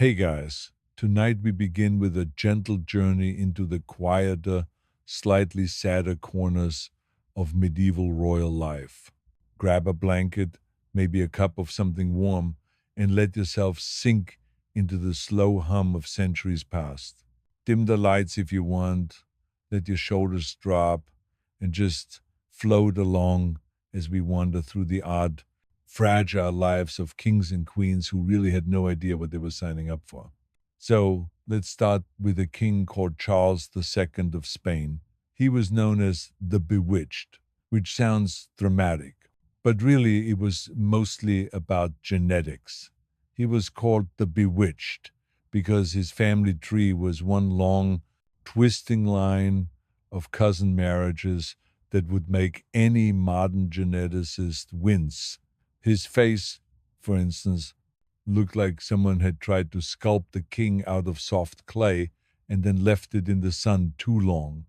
Hey guys, tonight we begin with a gentle journey into the quieter, slightly sadder corners of medieval royal life. Grab a blanket, maybe a cup of something warm, and let yourself sink into the slow hum of centuries past. Dim the lights if you want, let your shoulders drop, and just float along as we wander through the odd fragile lives of kings and queens who really had no idea what they were signing up for. So let's start with a king called Charles II of Spain. He was known as the Bewitched, which sounds dramatic, but really it was mostly about genetics. He was called the Bewitched because his family tree was one long, twisting line of cousin marriages that would make any modern geneticist wince. His face, for instance, looked like someone had tried to sculpt the king out of soft clay and then left it in the sun too long.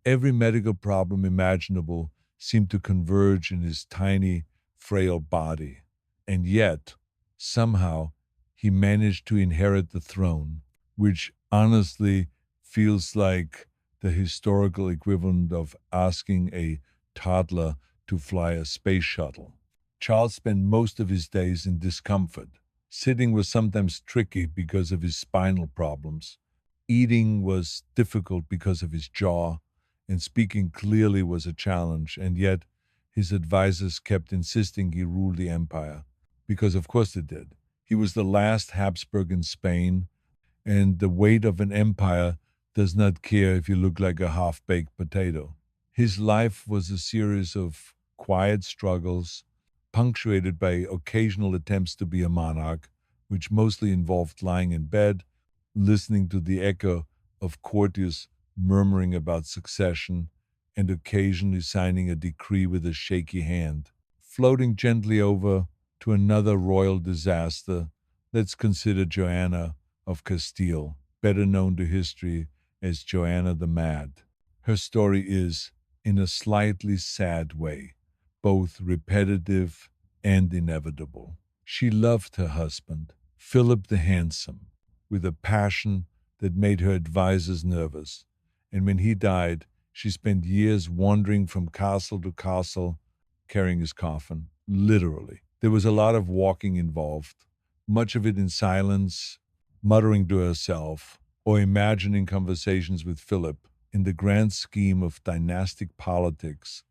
Every medical problem imaginable seemed to converge in his tiny, frail body. And yet, somehow, he managed to inherit the throne, which honestly feels like the historical equivalent of asking a toddler to fly a space shuttle. Charles spent most of his days in discomfort. Sitting was sometimes tricky because of his spinal problems. Eating was difficult because of his jaw, and speaking clearly was a challenge, and yet his advisors kept insisting he rule the empire, because of course they did. He was the last Habsburg in Spain, and the weight of an empire does not care if you look like a half baked potato. His life was a series of quiet struggles, punctuated by occasional attempts to be a monarch, which mostly involved lying in bed, listening to the echo of courtiers murmuring about succession, and occasionally signing a decree with a shaky hand. Floating gently over to another royal disaster, let's consider Joanna of Castile, better known to history as Joanna the Mad. Her story is, in a slightly sad way, both repetitive and inevitable. She loved her husband, Philip the Handsome, with a passion that made her advisors nervous. And when he died, she spent years wandering from castle to castle, carrying his coffin, literally. There was a lot of walking involved, much of it in silence, muttering to herself, or imagining conversations with Philip. In the grand scheme of dynastic politics,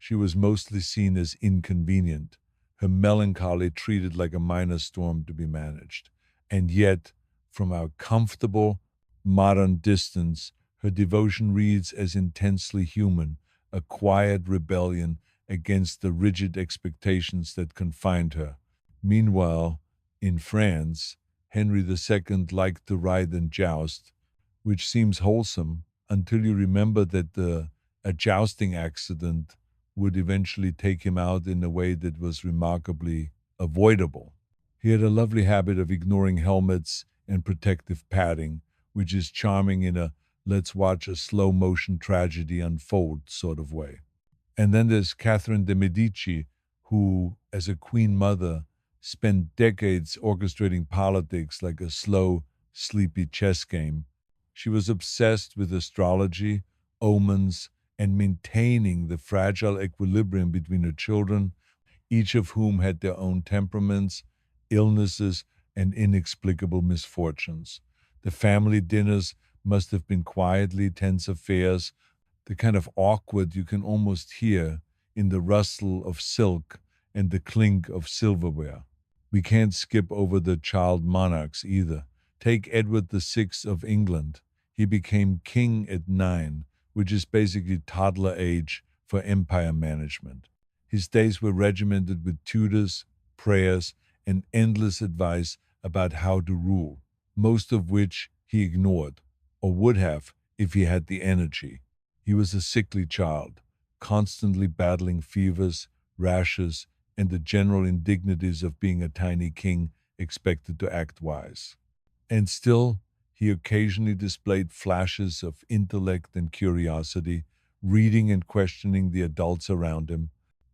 she was mostly seen as inconvenient, her melancholy treated like a minor storm to be managed. And yet, from our comfortable, modern distance, her devotion reads as intensely human, a quiet rebellion against the rigid expectations that confined her. Meanwhile, in France, Henry II liked to ride and joust, which seems wholesome until you remember that a jousting accident would eventually take him out in a way that was remarkably avoidable. He had a lovely habit of ignoring helmets and protective padding, which is charming in a let's watch a slow motion tragedy unfold sort of way. And then there's Catherine de' Medici, who, as a queen mother, spent decades orchestrating politics like a slow, sleepy chess game. She was obsessed with astrology, omens, and maintaining the fragile equilibrium between her children, each of whom had their own temperaments, illnesses, and inexplicable misfortunes. The family dinners must have been quietly tense affairs, the kind of awkward you can almost hear in the rustle of silk and the clink of silverware. We can't skip over the child monarchs either. Take Edward VI of England. He became king at 9, which is basically toddler age for empire management. His days were regimented with tutors, prayers, and endless advice about how to rule, most of which he ignored, or would have if he had the energy. He was a sickly child, constantly battling fevers, rashes, and the general indignities of being a tiny king expected to act wise. And still, he occasionally displayed flashes of intellect and curiosity, reading and questioning the adults around him,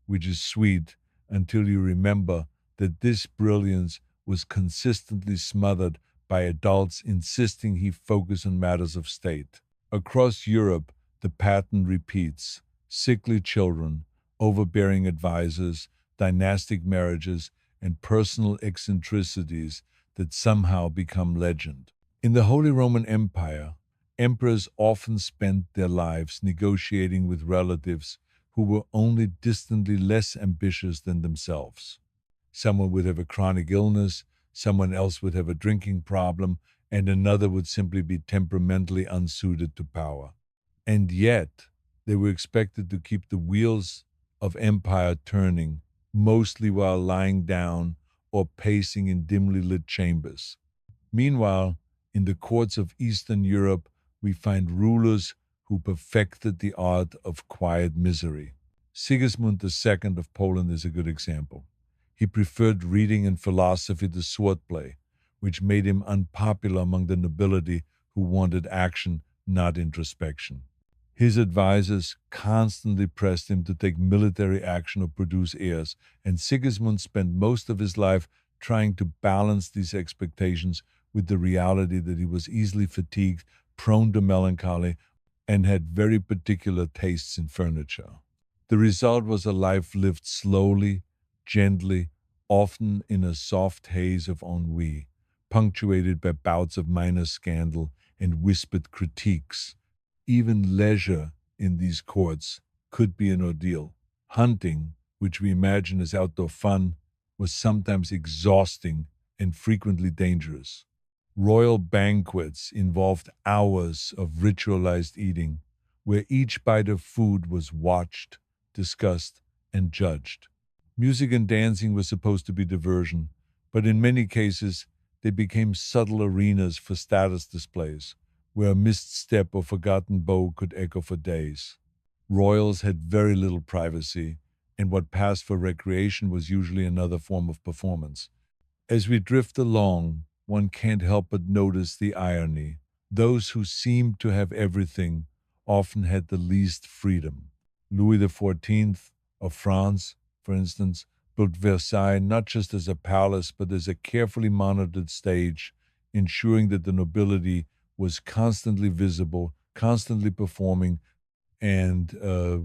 which is sweet until you remember that this brilliance was consistently smothered by adults insisting he focus on matters of state. Across Europe, the pattern repeats: sickly children, overbearing advisors, dynastic marriages, and personal eccentricities that somehow become legend. In the Holy Roman Empire, emperors often spent their lives negotiating with relatives who were only distantly less ambitious than themselves. Someone would have a chronic illness, someone else would have a drinking problem, and another would simply be temperamentally unsuited to power. And yet, they were expected to keep the wheels of empire turning, mostly while lying down or pacing in dimly lit chambers. Meanwhile, in the courts of Eastern Europe, we find rulers who perfected the art of quiet misery. Sigismund II of Poland is a good example. He preferred reading and philosophy to swordplay, which made him unpopular among the nobility who wanted action, not introspection. His advisors constantly pressed him to take military action or produce heirs, and Sigismund spent most of his life trying to balance these expectations with the reality that he was easily fatigued, prone to melancholy, and had very particular tastes in furniture. The result was a life lived slowly, gently, often in a soft haze of ennui, punctuated by bouts of minor scandal and whispered critiques. Even leisure in these courts could be an ordeal. Hunting, which we imagine as outdoor fun, was sometimes exhausting and frequently dangerous. Royal banquets involved hours of ritualized eating, where each bite of food was watched, discussed, and judged. Music and dancing were supposed to be diversion, but in many cases they became subtle arenas for status displays, where a missed step or forgotten bow could echo for days. Royals had very little privacy, and what passed for recreation was usually another form of performance. As we drift along, one can't help but notice the irony. Those who seemed to have everything often had the least freedom. Louis XIV of France, for instance, built Versailles not just as a palace but as a carefully monitored stage, ensuring that the nobility was constantly visible, constantly performing, and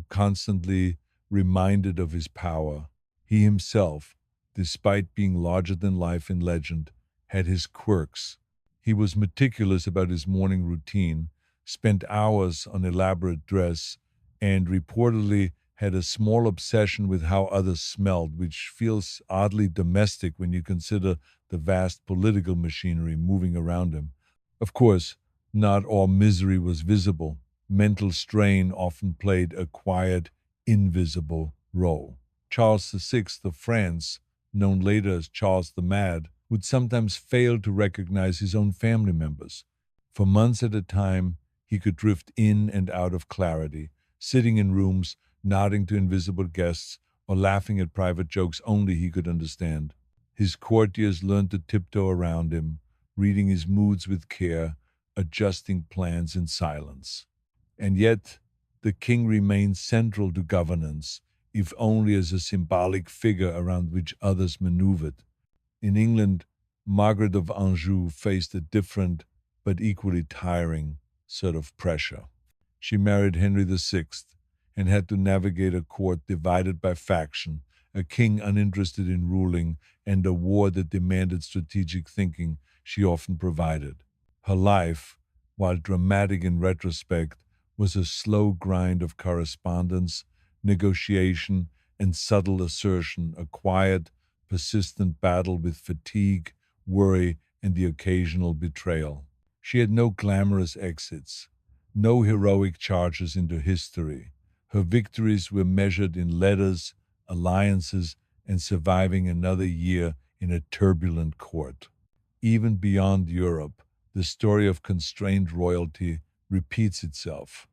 constantly reminded of his power. He himself, despite being larger than life in legend, had his quirks. He was meticulous about his morning routine, spent hours on elaborate dress, and reportedly had a small obsession with how others smelled, which feels oddly domestic when you consider the vast political machinery moving around him. Of course, not all misery was visible. Mental strain often played a quiet, invisible role. Charles VI of France, known later as Charles the Mad, would sometimes fail to recognize his own family members. For months at a time, he could drift in and out of clarity, sitting in rooms, nodding to invisible guests, or laughing at private jokes only he could understand. His courtiers learned to tiptoe around him, reading his moods with care, adjusting plans in silence. And yet, the king remained central to governance, if only as a symbolic figure around which others maneuvered. In England, Margaret of Anjou faced a different but equally tiring sort of pressure. She married Henry VI and had to navigate a court divided by faction, a king uninterested in ruling, and a war that demanded strategic thinking she often provided. Her life, while dramatic in retrospect, was a slow grind of correspondence, negotiation, and subtle assertion, a quiet, persistent battle with fatigue, worry, and the occasional betrayal. She had no glamorous exits, no heroic charges into history. Her victories were measured in letters, alliances, and surviving another year in a turbulent court. Even beyond Europe, the story of constrained royalty repeats itself.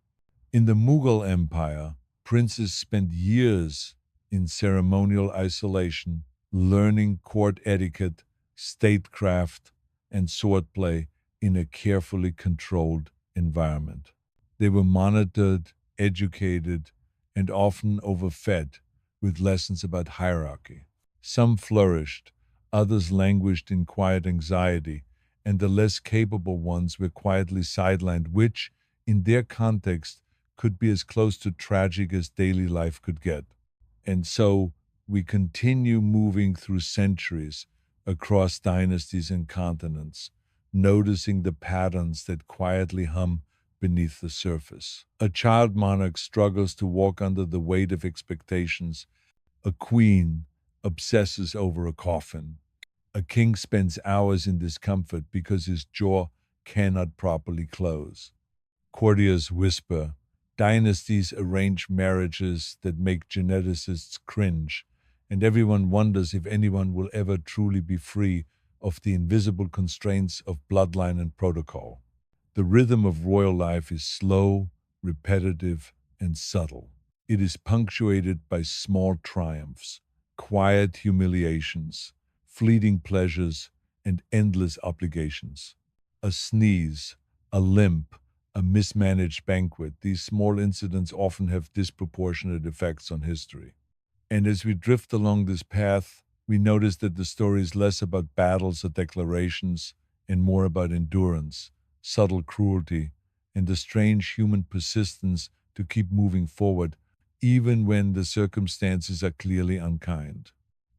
In the Mughal Empire, princes spent years in ceremonial isolation, learning court etiquette, statecraft, and swordplay in a carefully controlled environment. They were monitored, educated, and often overfed with lessons about hierarchy. Some flourished, others languished in quiet anxiety, and the less capable ones were quietly sidelined, which, in their context, could be as close to tragic as daily life could get. And so we continue moving through centuries across dynasties and continents, noticing the patterns that quietly hum beneath the surface. A child monarch struggles to walk under the weight of expectations. A queen obsesses over a coffin. A king spends hours in discomfort because his jaw cannot properly close. Courtiers whisper. Dynasties arrange marriages that make geneticists cringe, and everyone wonders if anyone will ever truly be free of the invisible constraints of bloodline and protocol. The rhythm of royal life is slow, repetitive, and subtle. It is punctuated by small triumphs, quiet humiliations, fleeting pleasures, and endless obligations. A sneeze, a limp, a mismanaged banquet, these small incidents often have disproportionate effects on history. And as we drift along this path, we notice that the story is less about battles or declarations and more about endurance, subtle cruelty, and the strange human persistence to keep moving forward, even when the circumstances are clearly unkind.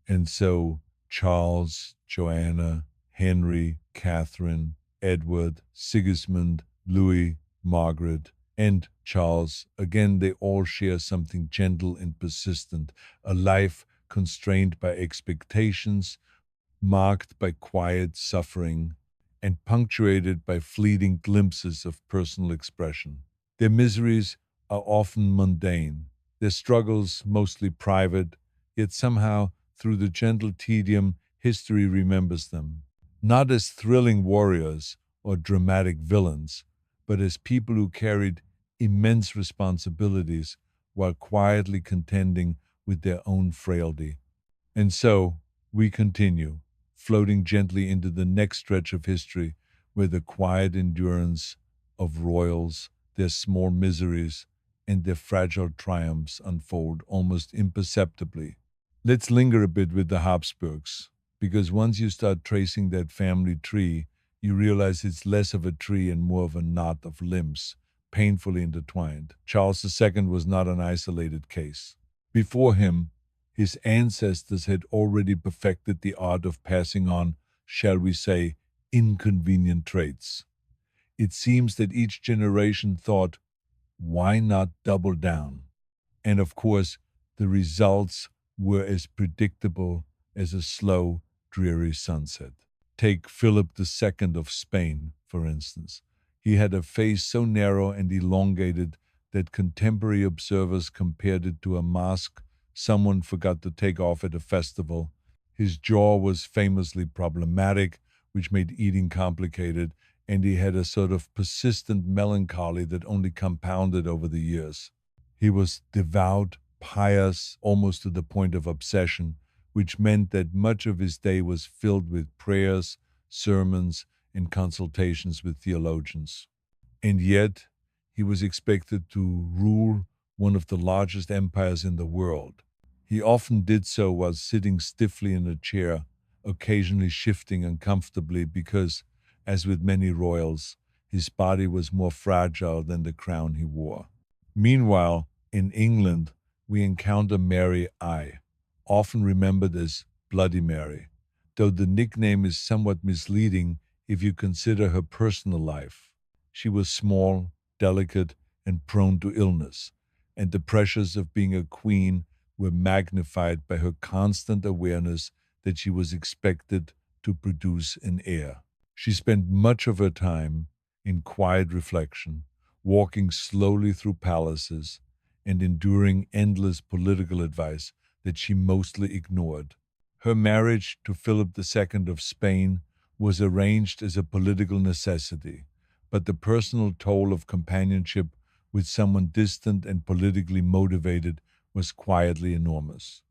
And so, Charles, Joanna, Henry, Catherine, Edward, Sigismund, Louis, Margaret, and Charles, again, they all share something gentle and persistent, a life constrained by expectations, marked by quiet suffering, and punctuated by fleeting glimpses of personal expression. Their miseries are often mundane, their struggles mostly private, yet somehow, through the gentle tedium, history remembers them. Not as thrilling warriors or dramatic villains, but as people who carried immense responsibilities while quietly contending with their own frailty. And so we continue, floating gently into the next stretch of history where the quiet endurance of royals, their small miseries, and their fragile triumphs unfold almost imperceptibly. Let's linger a bit with the Habsburgs, because once you start tracing that family tree, you realize it's less of a tree and more of a knot of limbs, painfully intertwined. Charles II was not an isolated case. Before him, his ancestors had already perfected the art of passing on, shall we say, inconvenient traits. It seems that each generation thought, why not double down? And of course, the results were as predictable as a slow, dreary sunset. Take Philip II of Spain, for instance. He had a face so narrow and elongated that contemporary observers compared it to a mask someone forgot to take off at a festival. His jaw was famously problematic, which made eating complicated, and he had a sort of persistent melancholy that only compounded over the years. He was devout, pious, almost to the point of obsession, which meant that much of his day was filled with prayers, sermons, and consultations with theologians. And yet, he was expected to rule one of the largest empires in the world. He often did so while sitting stiffly in a chair, occasionally shifting uncomfortably because, as with many royals, his body was more fragile than the crown he wore. Meanwhile, in England, we encounter Mary I, often remembered as Bloody Mary, though the nickname is somewhat misleading if you consider her personal life. She was small, delicate, and prone to illness, and the pressures of being a queen were magnified by her constant awareness that she was expected to produce an heir. She spent much of her time in quiet reflection, walking slowly through palaces, and enduring endless political advice that she mostly ignored. Her marriage to Philip II of Spain was arranged as a political necessity, but the personal toll of companionship with someone distant and politically motivated was quietly enormous.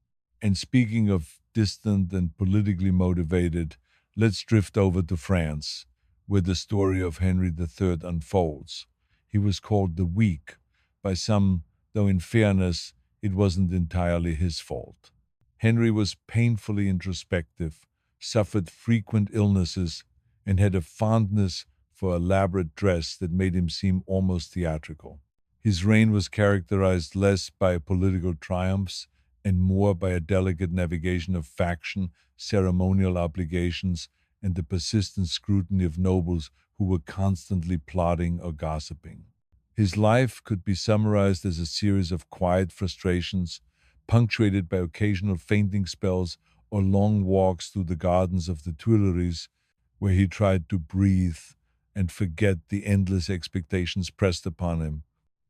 And speaking of distant and politically motivated, let's drift over to France, where the story of Henry III unfolds. He was called the Weak by some, though in fairness, it wasn't entirely his fault. Henry was painfully introspective, suffered frequent illnesses, and had a fondness for elaborate dress that made him seem almost theatrical. His reign was characterized less by political triumphs and more by a delicate navigation of faction, ceremonial obligations, and the persistent scrutiny of nobles who were constantly plotting or gossiping. His life could be summarized as a series of quiet frustrations, punctuated by occasional fainting spells or long walks through the gardens of the Tuileries, where he tried to breathe and forget the endless expectations pressed upon him.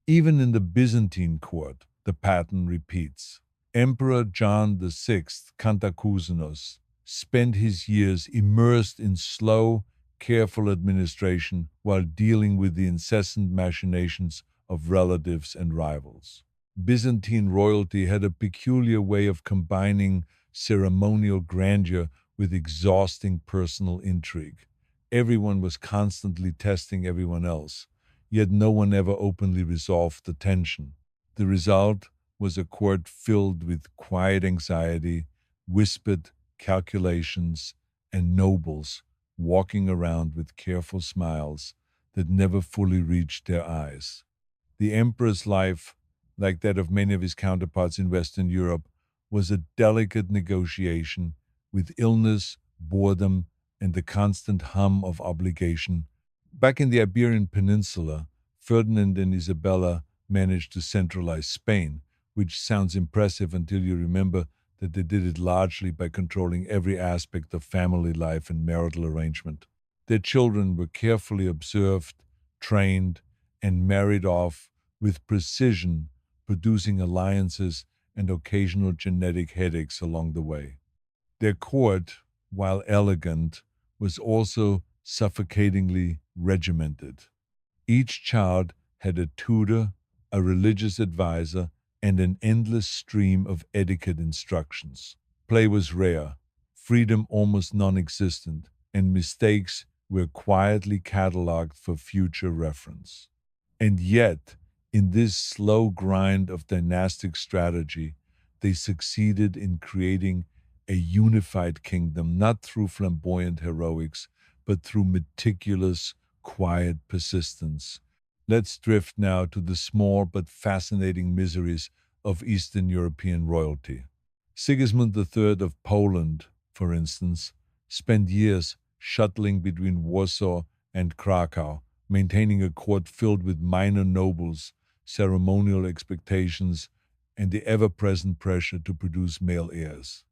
Even in the Byzantine court, the pattern repeats. Emperor John VI, Cantacusenos, spent his years immersed in slow, careful administration while dealing with the incessant machinations of relatives and rivals. Byzantine royalty had a peculiar way of combining ceremonial grandeur with exhausting personal intrigue. Everyone was constantly testing everyone else, yet no one ever openly resolved the tension. The result was a court filled with quiet anxiety, whispered calculations, and nobles walking around with careful smiles that never fully reached their eyes. The emperor's life, like that of many of his counterparts in Western Europe, was a delicate negotiation with illness, boredom, and the constant hum of obligation. Back in the Iberian Peninsula, Ferdinand and Isabella managed to centralize Spain, which sounds impressive until you remember that they did it largely by controlling every aspect of family life and marital arrangement. Their children were carefully observed, trained, and married off with precision, producing alliances and occasional genetic headaches along the way. Their court, while elegant, was also suffocatingly regimented. Each child had a tutor, a religious advisor, and an endless stream of etiquette instructions. Play was rare, freedom almost non existent, and mistakes were quietly catalogued for future reference. And yet, in this slow grind of dynastic strategy, they succeeded in creating a unified kingdom, not through flamboyant heroics, but through meticulous, quiet persistence. Let's drift now to the small but fascinating miseries of Eastern European royalty. Sigismund III of Poland, for instance, spent years shuttling between Warsaw and Krakow, maintaining a court filled with minor nobles, ceremonial expectations, and the ever present pressure to produce male heirs.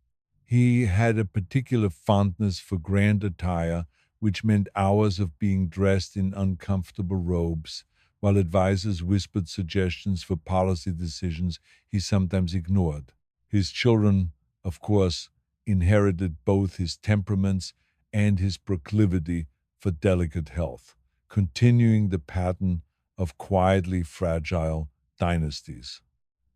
He had a particular fondness for grand attire, which meant hours of being dressed in uncomfortable robes, while advisers whispered suggestions for policy decisions he sometimes ignored. His children, of course, inherited both his temperaments and his proclivity for delicate health, continuing the pattern of quietly fragile dynasties.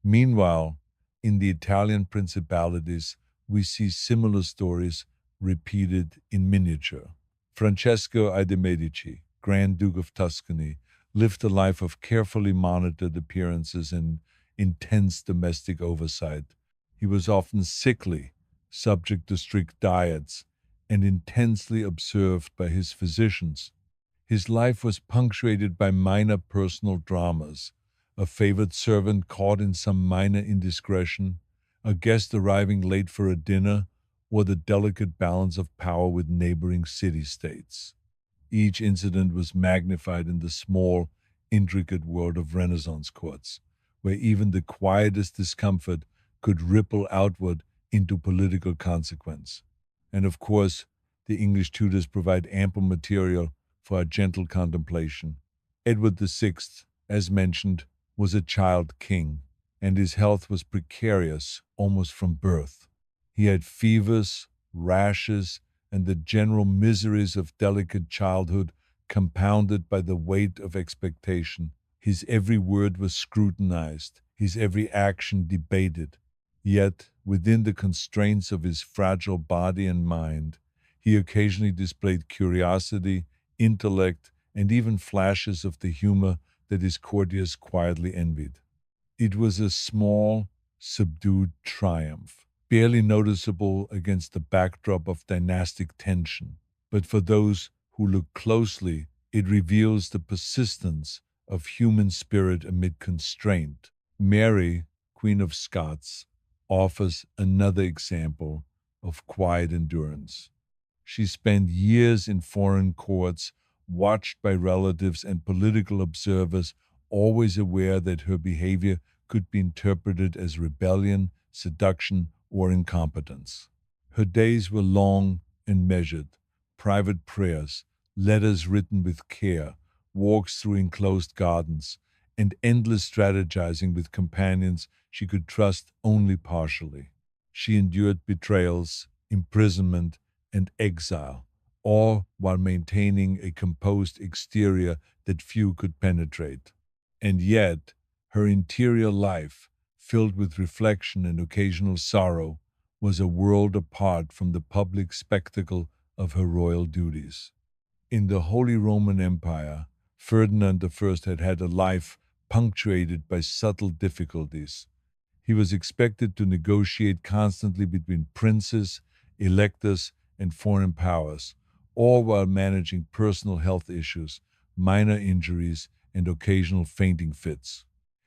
Meanwhile, in the Italian principalities, we see similar stories repeated in miniature. Francesco I de' Medici, Grand Duke of Tuscany, lived a life of carefully monitored appearances and intense domestic oversight. He was often sickly, subject to strict diets, and intensely observed by his physicians. His life was punctuated by minor personal dramas, a favored servant caught in some minor indiscretion, a guest arriving late for a dinner, or the delicate balance of power with neighboring city-states. Each incident was magnified in the small, intricate world of Renaissance courts, where even the quietest discomfort could ripple outward into political consequence. And of course, the English tutors provide ample material for a gentle contemplation. Edward VI, as mentioned, was a child king, and his health was precarious almost from birth. He had fevers, rashes, and the general miseries of delicate childhood compounded by the weight of expectation. His every word was scrutinized, his every action debated. Yet, within the constraints of his fragile body and mind, he occasionally displayed curiosity, intellect, and even flashes of the humor that his courtiers quietly envied. It was a small, subdued triumph, barely noticeable against the backdrop of dynastic tension. But for those who look closely, it reveals the persistence of human spirit amid constraint. Mary, Queen of Scots, offers another example of quiet endurance. She spent years in foreign courts, watched by relatives and political observers, always aware that her behavior could be interpreted as rebellion, seduction, or incompetence. Her days were long and measured. Private prayers, letters written with care, walks through enclosed gardens, and endless strategizing with companions she could trust only partially. She endured betrayals, imprisonment, and exile, all while maintaining a composed exterior that few could penetrate. And yet, her interior life, filled with reflection and occasional sorrow, was a world apart from the public spectacle of her royal duties. In the Holy Roman Empire, Ferdinand I had had a life punctuated by subtle difficulties. He was expected to negotiate constantly between princes, electors, and foreign powers, all while managing personal health issues, minor injuries, and occasional fainting fits.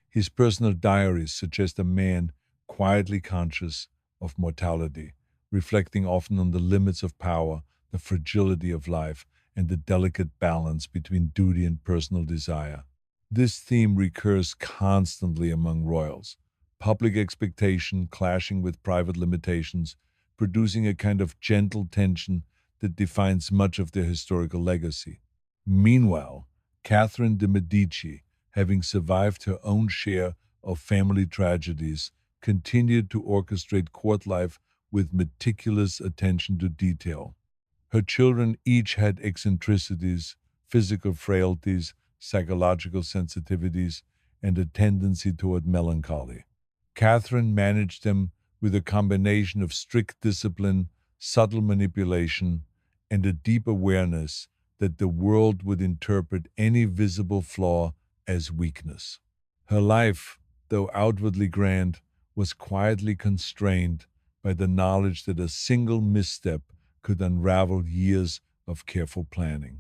His personal diaries suggest a man quietly conscious of mortality, reflecting often on the limits of power, the fragility of life, and the delicate balance between duty and personal desire. This theme recurs constantly among royals, public expectation clashing with private limitations, producing a kind of gentle tension that defines much of their historical legacy. Meanwhile, Catherine de' Medici, having survived her own share of family tragedies, continued to orchestrate court life with meticulous attention to detail. Her children each had eccentricities, physical frailties, psychological sensitivities, and a tendency toward melancholy. Catherine managed them with a combination of strict discipline, subtle manipulation, and a deep awareness that the world would interpret any visible flaw as weakness. Her life, though outwardly grand, was quietly constrained by the knowledge that a single misstep could unravel years of careful planning.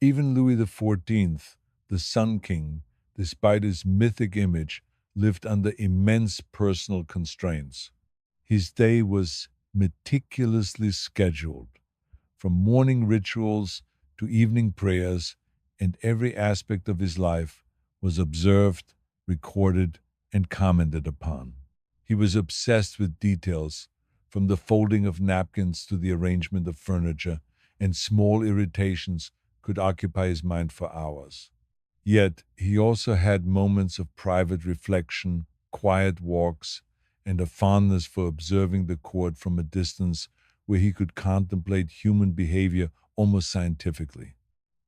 Even Louis XIV, the Sun King, despite his mythic image, lived under immense personal constraints. His day was meticulously scheduled, from morning rituals to evening prayers, and every aspect of his life was observed, recorded, and commented upon. He was obsessed with details, from the folding of napkins to the arrangement of furniture, and small irritations could occupy his mind for hours. Yet he also had moments of private reflection, quiet walks, and a fondness for observing the court from a distance where he could contemplate human behavior almost scientifically.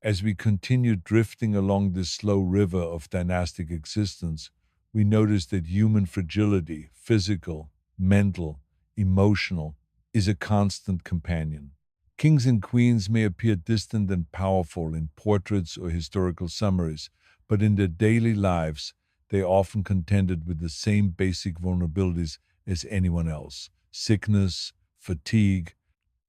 As we continued drifting along this slow river of dynastic existence, we noticed that human fragility, physical, mental, emotional, is a constant companion. Kings and queens may appear distant and powerful in portraits or historical summaries, but in their daily lives, they often contended with the same basic vulnerabilities as anyone else: sickness, fatigue,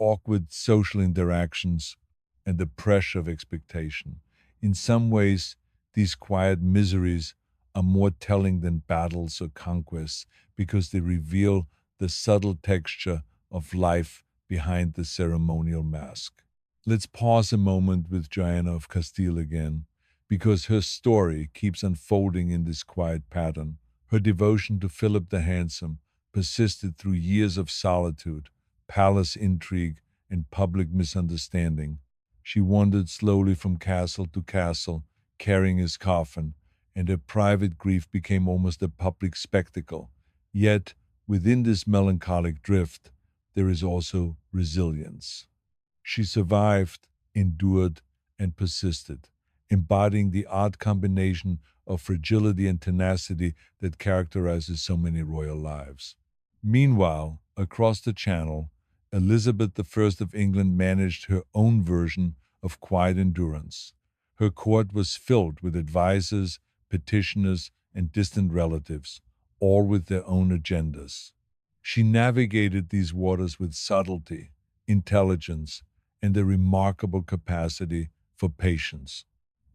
awkward social interactions, and the pressure of expectation. In some ways, these quiet miseries are more telling than battles or conquests because they reveal the subtle texture of life behind the ceremonial mask. Let's pause a moment with Joanna of Castile again, because her story keeps unfolding in this quiet pattern. Her devotion to Philip the Handsome persisted through years of solitude, palace intrigue, and public misunderstanding. She wandered slowly from castle to castle, carrying his coffin, and her private grief became almost a public spectacle. Yet, within this melancholic drift, there is also resilience. She survived, endured, and persisted, embodying the odd combination of fragility and tenacity that characterizes so many royal lives. Meanwhile, across the Channel, Elizabeth I of England managed her own version of quiet endurance. Her court was filled with advisers, petitioners, and distant relatives, all with their own agendas. She navigated these waters with subtlety, intelligence, and a remarkable capacity for patience.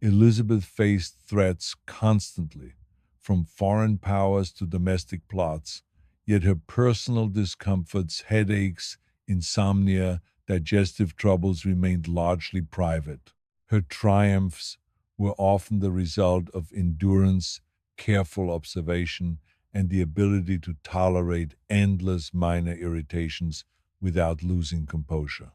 Elizabeth faced threats constantly, from foreign powers to domestic plots, yet her personal discomforts, headaches, insomnia, digestive troubles remained largely private. Her triumphs were often the result of endurance, careful observation, and the ability to tolerate endless minor irritations without losing composure.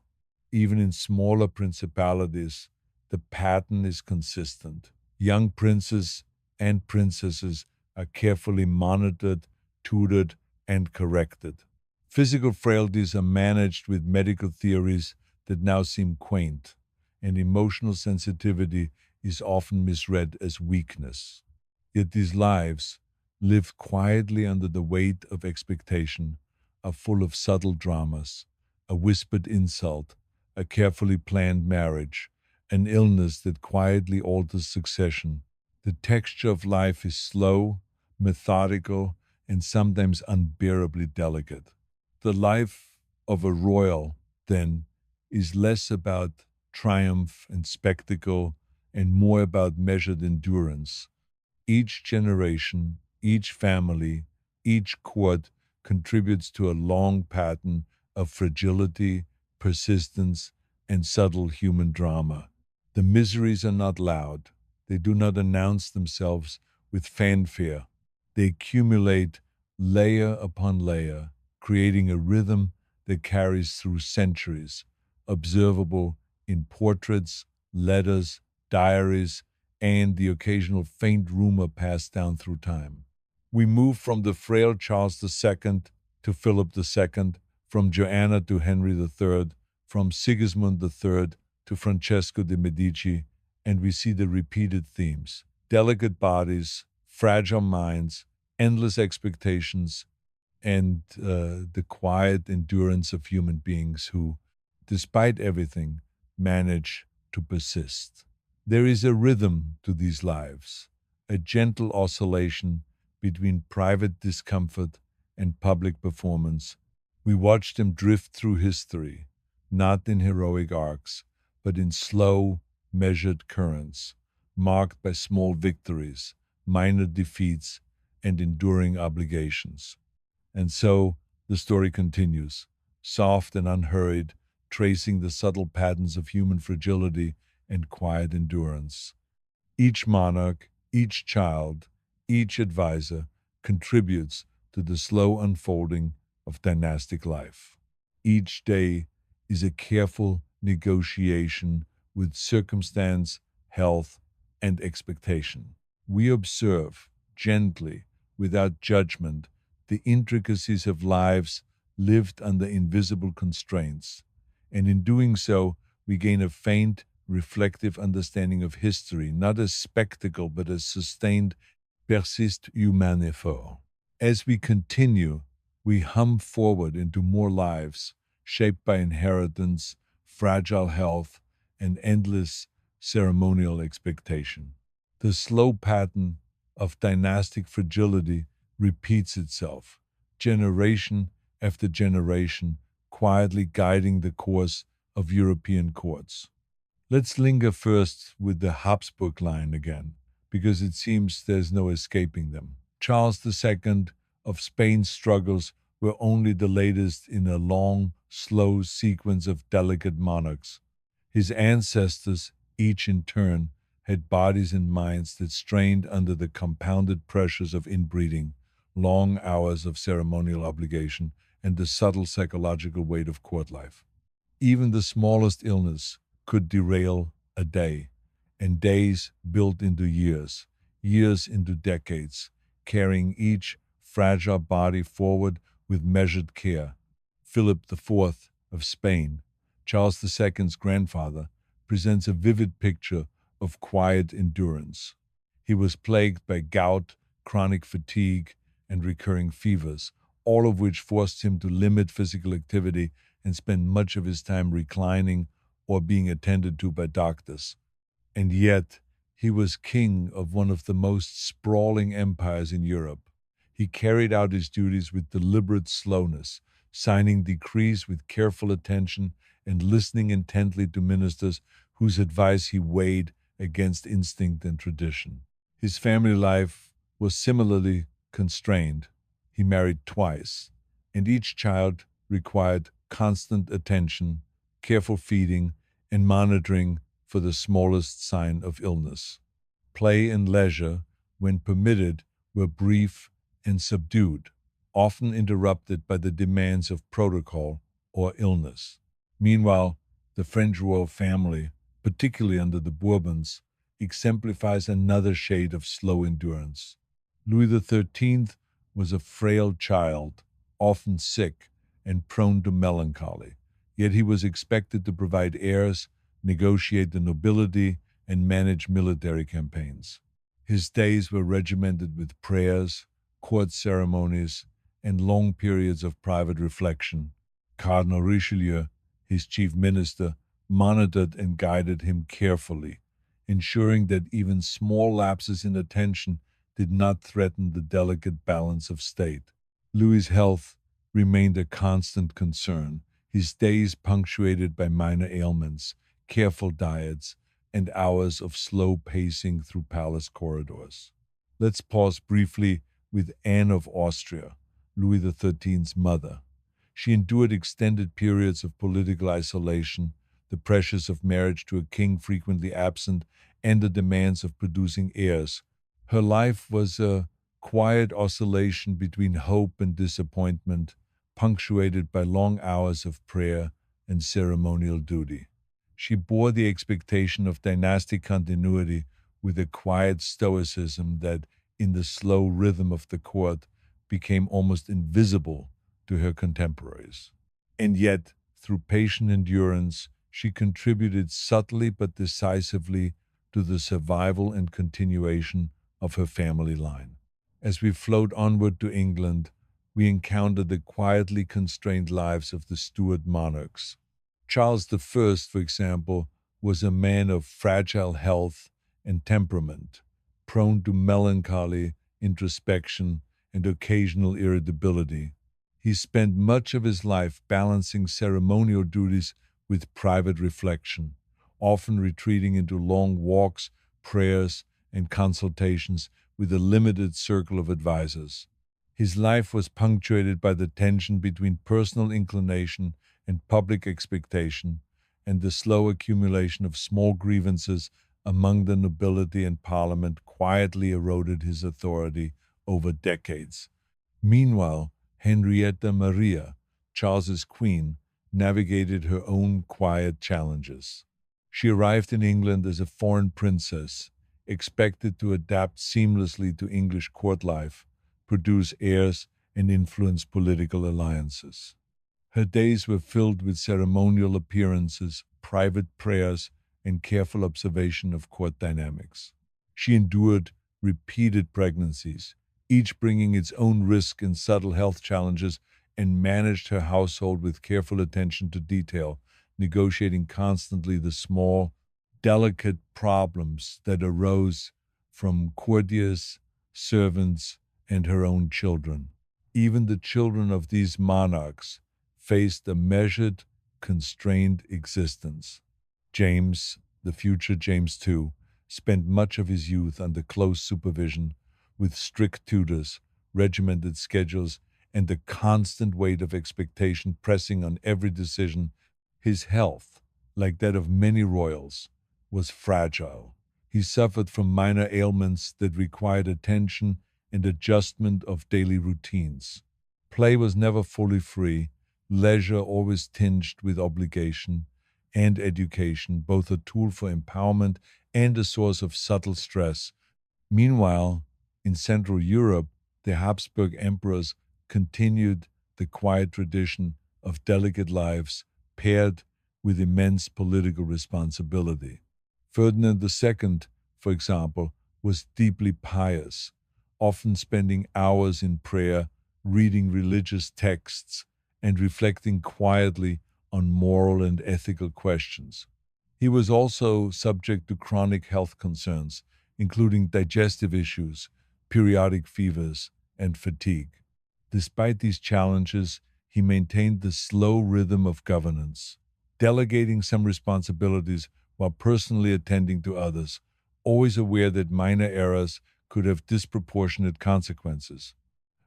Even in smaller principalities, the pattern is consistent. Young princes and princesses are carefully monitored, tutored, and corrected. Physical frailties are managed with medical theories that now seem quaint, and emotional sensitivity is often misread as weakness. Yet these lives, lived quietly under the weight of expectation, are full of subtle dramas, a whispered insult, a carefully planned marriage, an illness that quietly alters succession. The texture of life is slow, methodical, and sometimes unbearably delicate. The life of a royal, then, is less about triumph and spectacle and more about measured endurance. Each generation, each family, each court contributes to a long pattern of fragility, persistence, and subtle human drama. The miseries are not loud. They do not announce themselves with fanfare. They accumulate layer upon layer, creating a rhythm that carries through centuries, observable in portraits, letters, diaries, and the occasional faint rumor passed down through time. We move from the frail Charles II to Philip II, from Joanna to Henry III, from Sigismund III to Francesco de' Medici, and we see the repeated themes: delicate bodies, fragile minds, endless expectations, and the quiet endurance of human beings who, despite everything, manage to persist. There is a rhythm to these lives, a gentle oscillation between private discomfort and public performance. We watch them drift through history, not in heroic arcs, but in slow, measured currents, marked by small victories, minor defeats, and enduring obligations. And so the story continues, soft and unhurried, tracing the subtle patterns of human fragility and quiet endurance. Each monarch, each child, each advisor contributes to the slow unfolding of dynastic life. Each day is a careful negotiation with circumstance, health, and expectation. We observe gently, without judgment, the intricacies of lives lived under invisible constraints, and in doing so, we gain a faint, reflective understanding of history, not as spectacle, but as sustained, persist humain effort. As we continue, we hum forward into more lives, shaped by inheritance, fragile health, and endless ceremonial expectation. The slow pattern of dynastic fragility repeats itself, generation after generation, quietly guiding the course of European courts. Let's linger first with the Habsburg line again, because it seems there's no escaping them. Charles II of Spain's struggles were only the latest in a long, slow sequence of delicate monarchs. His ancestors, each in turn, had bodies and minds that strained under the compounded pressures of inbreeding, long hours of ceremonial obligation, and the subtle psychological weight of court life. Even the smallest illness could derail a day, and days built into years, years into decades, carrying each fragile body forward with measured care. Philip IV of Spain, Charles II's grandfather, presents a vivid picture of quiet endurance. He was plagued by gout, chronic fatigue, and recurring fevers, all of which forced him to limit physical activity and spend much of his time reclining or being attended to by doctors. And yet, he was king of one of the most sprawling empires in Europe. He carried out his duties with deliberate slowness, signing decrees with careful attention and listening intently to ministers whose advice he weighed against instinct and tradition. His family life was similarly constrained. He married twice, and each child required constant attention, careful feeding, and monitoring for the smallest sign of illness. Play and leisure, when permitted, were brief and subdued, often interrupted by the demands of protocol or illness. Meanwhile, the French royal family, particularly under the Bourbons, exemplifies another shade of slow endurance. Louis XIII was a frail child, often sick and prone to melancholy, yet he was expected to provide heirs, negotiate the nobility, and manage military campaigns. His days were regimented with prayers, court ceremonies, and long periods of private reflection. Cardinal Richelieu, his chief minister, monitored and guided him carefully, ensuring that even small lapses in attention did not threaten the delicate balance of state. Louis's health remained a constant concern, his days punctuated by minor ailments, careful diets, and hours of slow pacing through palace corridors. Let's pause briefly with Anne of Austria, Louis XIII's mother. She endured extended periods of political isolation, the pressures of marriage to a king frequently absent, and the demands of producing heirs. Her life was a quiet oscillation between hope and disappointment, punctuated by long hours of prayer and ceremonial duty. She bore the expectation of dynastic continuity with a quiet stoicism that, in the slow rhythm of the court, became almost invisible to her contemporaries. And yet, through patient endurance, she contributed subtly but decisively to the survival and continuation of her family line. As we float onward to England, we encounter the quietly constrained lives of the Stuart monarchs. Charles I, for example, was a man of fragile health and temperament, prone to melancholy, introspection, and occasional irritability. He spent much of his life balancing ceremonial duties with private reflection, often retreating into long walks, prayers, and consultations with a limited circle of advisers. His life was punctuated by the tension between personal inclination and public expectation, and the slow accumulation of small grievances among the nobility and parliament quietly eroded his authority over decades. Meanwhile, Henrietta Maria, Charles's queen, navigated her own quiet challenges. She arrived in England as a foreign princess, expected to adapt seamlessly to English court life, produce heirs, and influence political alliances. Her days were filled with ceremonial appearances, private prayers, and careful observation of court dynamics. She endured repeated pregnancies, each bringing its own risk and subtle health challenges, and managed her household with careful attention to detail, negotiating constantly the small, delicate problems that arose from courtiers, servants, and her own children. Even the children of these monarchs faced a measured, constrained existence. James, the future James II, spent much of his youth under close supervision, with strict tutors, regimented schedules, and the constant weight of expectation pressing on every decision. His health, like that of many royals, was fragile. He suffered from minor ailments that required attention and adjustment of daily routines. Play was never fully free, leisure always tinged with obligation, and education, both a tool for empowerment and a source of subtle stress. Meanwhile, in Central Europe, the Habsburg emperors continued the quiet tradition of delicate lives paired with immense political responsibility. Ferdinand II, for example, was deeply pious, often spending hours in prayer, reading religious texts, and reflecting quietly on moral and ethical questions. He was also subject to chronic health concerns, including digestive issues, periodic fevers, and fatigue. Despite these challenges, he maintained the slow rhythm of governance, delegating some responsibilities while personally attending to others, always aware that minor errors could have disproportionate consequences.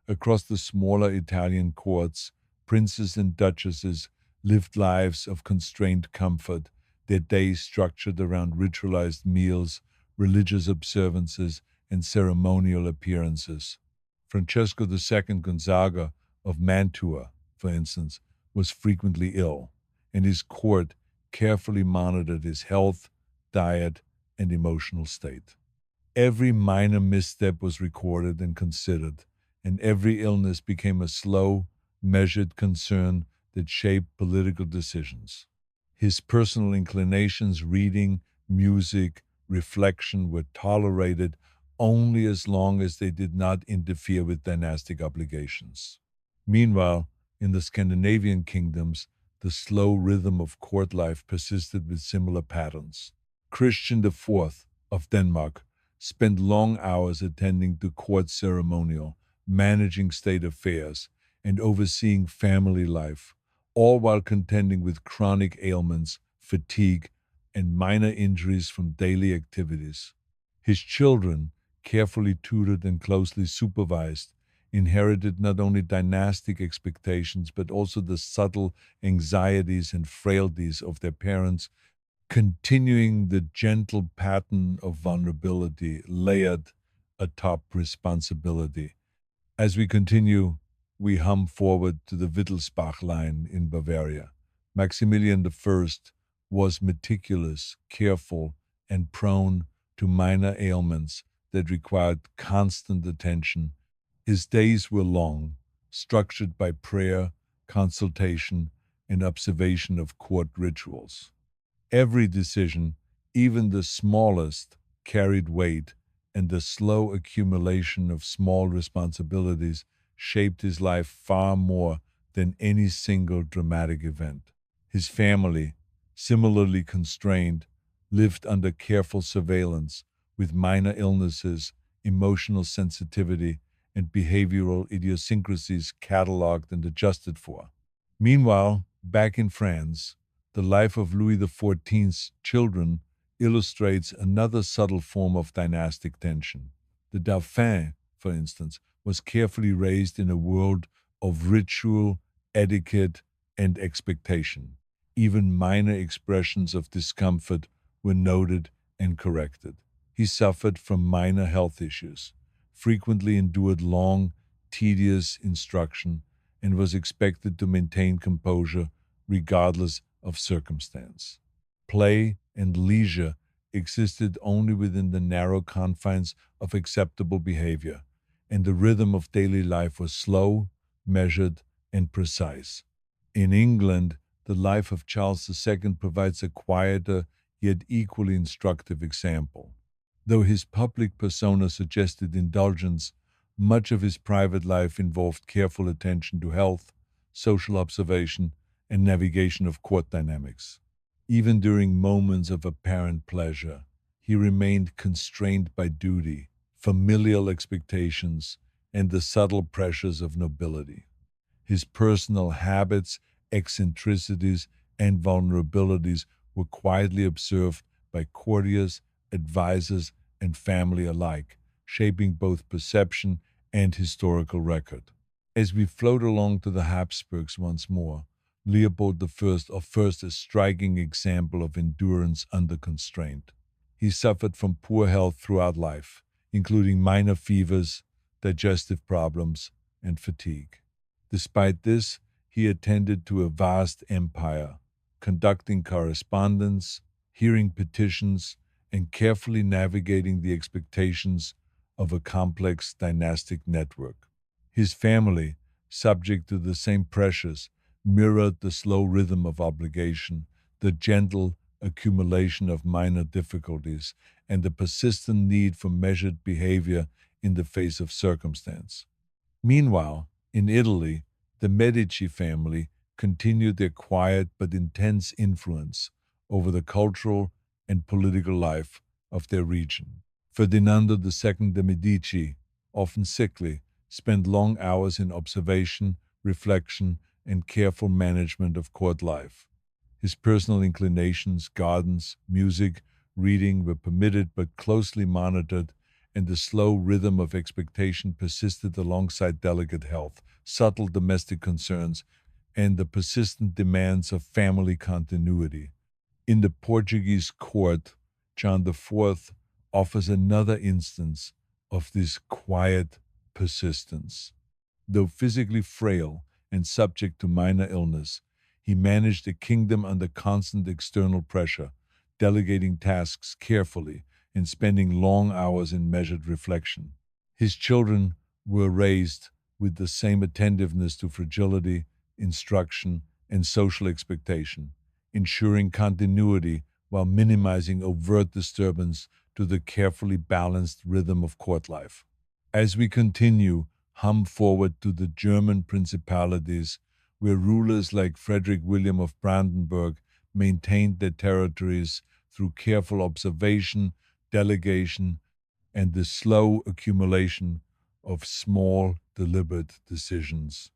Across the smaller Italian courts, princes and duchesses lived lives of constrained comfort, their days structured around ritualized meals, religious observances, and ceremonial appearances. Francesco II Gonzaga of Mantua, for instance, was frequently ill, and his court carefully monitored his health, diet, and emotional state. Every minor misstep was recorded and considered, and every illness became a slow, measured concern that shaped political decisions. His personal inclinations, reading, music, reflection, were tolerated only as long as they did not interfere with dynastic obligations. Meanwhile, in the Scandinavian kingdoms, the slow rhythm of court life persisted with similar patterns. Christian IV of Denmark spent long hours attending to court ceremonial, managing state affairs, and overseeing family life, all while contending with chronic ailments, fatigue, and minor injuries from daily activities. His children, carefully tutored and closely supervised, inherited not only dynastic expectations but also the subtle anxieties and frailties of their parents, continuing the gentle pattern of vulnerability layered atop responsibility. As we continue, we hum forward to the Wittelsbach line in Bavaria. Maximilian I was meticulous, careful, and prone to minor ailments that required constant attention. His days were long, structured by prayer, consultation, and observation of court rituals. Every decision, even the smallest, carried weight, and the slow accumulation of small responsibilities shaped his life far more than any single dramatic event. His family, similarly constrained, lived under careful surveillance, with minor illnesses, emotional sensitivity, and behavioral idiosyncrasies catalogued and adjusted for. Meanwhile, back in France, the life of Louis XIV's children illustrates another subtle form of dynastic tension. The Dauphin, for instance, was carefully raised in a world of ritual, etiquette, and expectation. Even minor expressions of discomfort were noted and corrected. He suffered from minor health issues, frequently endured long, tedious instruction, and was expected to maintain composure regardless of circumstance. Play and leisure existed only within the narrow confines of acceptable behavior, and the rhythm of daily life was slow, measured, and precise. In England, the life of Charles II provides a quieter yet equally instructive example. Though his public persona suggested indulgence, much of his private life involved careful attention to health, social observation, and navigation of court dynamics. Even during moments of apparent pleasure, he remained constrained by duty, familial expectations, and the subtle pressures of nobility. His personal habits, eccentricities, and vulnerabilities were quietly observed by courtiers, advisors, and family alike, shaping both perception and historical record. As we float along to the Habsburgs once more, Leopold I offers a striking example of endurance under constraint. He suffered from poor health throughout life, including minor fevers, digestive problems, and fatigue. Despite this, he attended to a vast empire, conducting correspondence, hearing petitions, and carefully navigating the expectations of a complex dynastic network. His family, subject to the same pressures, mirrored the slow rhythm of obligation, the gentle accumulation of minor difficulties, and the persistent need for measured behavior in the face of circumstance. Meanwhile, in Italy, the Medici family continued their quiet but intense influence over the cultural and political life of their region. Ferdinando II de' Medici, often sickly, spent long hours in observation, reflection, and careful management of court life. His personal inclinations, gardens, music, reading were permitted but closely monitored, and the slow rhythm of expectation persisted alongside delicate health, subtle domestic concerns, and the persistent demands of family continuity. In the Portuguese court, John IV offers another instance of this quiet persistence. Though physically frail and subject to minor illness, he managed a kingdom under constant external pressure, delegating tasks carefully and spending long hours in measured reflection. His children were raised with the same attentiveness to fragility, instruction, and social expectation, ensuring continuity while minimizing overt disturbance to the carefully balanced rhythm of court life. As we continue, hum forward to the German principalities, where rulers like Frederick William of Brandenburg maintained their territories through careful observation, delegation, and the slow accumulation of small, deliberate decisions.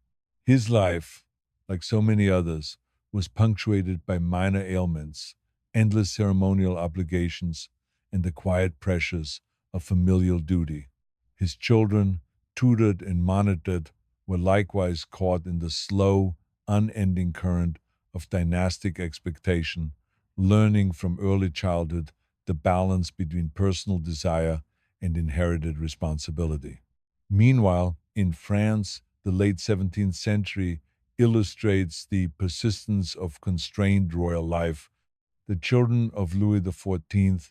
His life, like so many others, was punctuated by minor ailments, endless ceremonial obligations, and the quiet pressures of familial duty. His children, tutored and monitored, were likewise caught in the slow, unending current of dynastic expectation, learning from early childhood the balance between personal desire and inherited responsibility. Meanwhile, in France, the late 17th century illustrates the persistence of constrained royal life. The children of Louis XIV,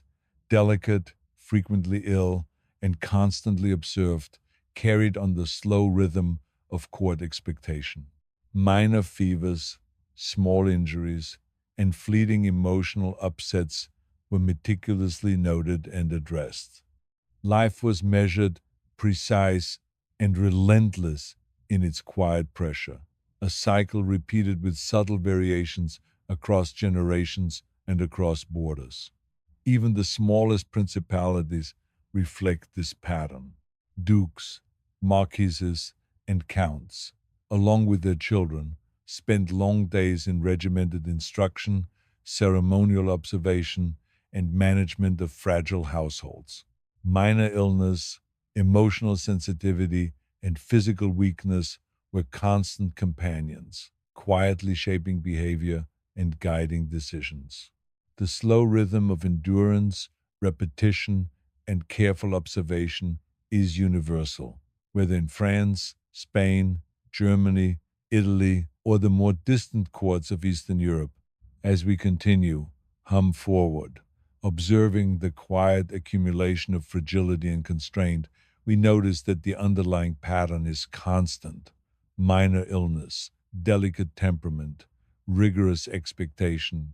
delicate, frequently ill, and constantly observed, carried on the slow rhythm of court expectation. Minor fevers, small injuries, and fleeting emotional upsets were meticulously noted and addressed. Life was measured, precise, and relentless in its quiet pressure, a cycle repeated with subtle variations across generations and across borders. Even the smallest principalities reflect this pattern. Dukes, marquises, and counts, along with their children, spent long days in regimented instruction, ceremonial observation, and management of fragile households. Minor illness, emotional sensitivity, and physical weakness were constant companions, quietly shaping behavior and guiding decisions. The slow rhythm of endurance, repetition, and careful observation is universal, whether in France, Spain, Germany, Italy, or the more distant courts of Eastern Europe. As we continue, hum forward, observing the quiet accumulation of fragility and constraint, we notice that the underlying pattern is constant: minor illness, delicate temperament, rigorous expectation,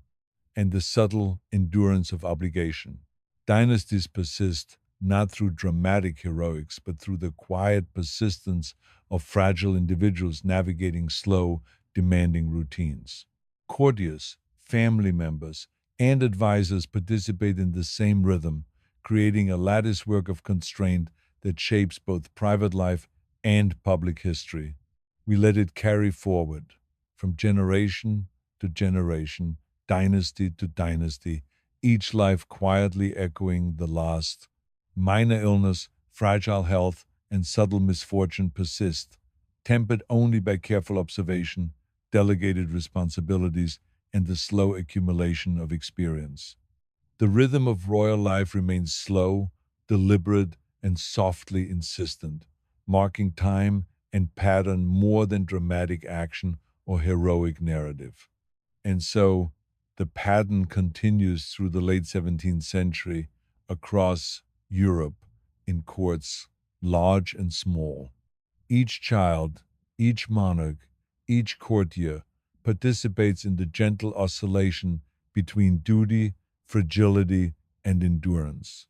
and the subtle endurance of obligation. Dynasties persist not through dramatic heroics, but through the quiet persistence of fragile individuals navigating slow, demanding routines. Courtiers, family members, and advisors participate in the same rhythm, creating a latticework of constraint that shapes both private life and public history. We let it carry forward from generation to generation, dynasty to dynasty, each life quietly echoing the last. Minor illness, fragile health, and subtle misfortune persist, tempered only by careful observation, delegated responsibilities, and the slow accumulation of experience. The rhythm of royal life remains slow, deliberate, and softly insistent, marking time and pattern more than dramatic action or heroic narrative. And so the pattern continues through the late 17th century across Europe in courts large and small. Each child, each monarch, each courtier participates in the gentle oscillation between duty, fragility, and endurance.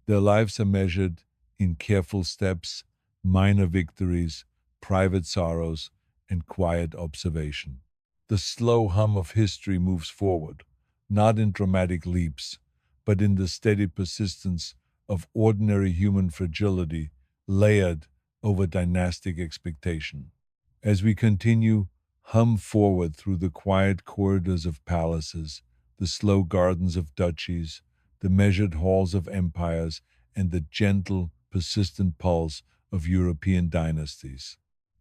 Their lives are measured in careful steps, minor victories, private sorrows, and quiet observation. The slow hum of history moves forward, not in dramatic leaps, but in the steady persistence of ordinary human fragility layered over dynastic expectation. As we continue, hum forward through the quiet corridors of palaces, the slow gardens of duchies, the measured halls of empires, and the gentle, persistent pulse of European dynasties.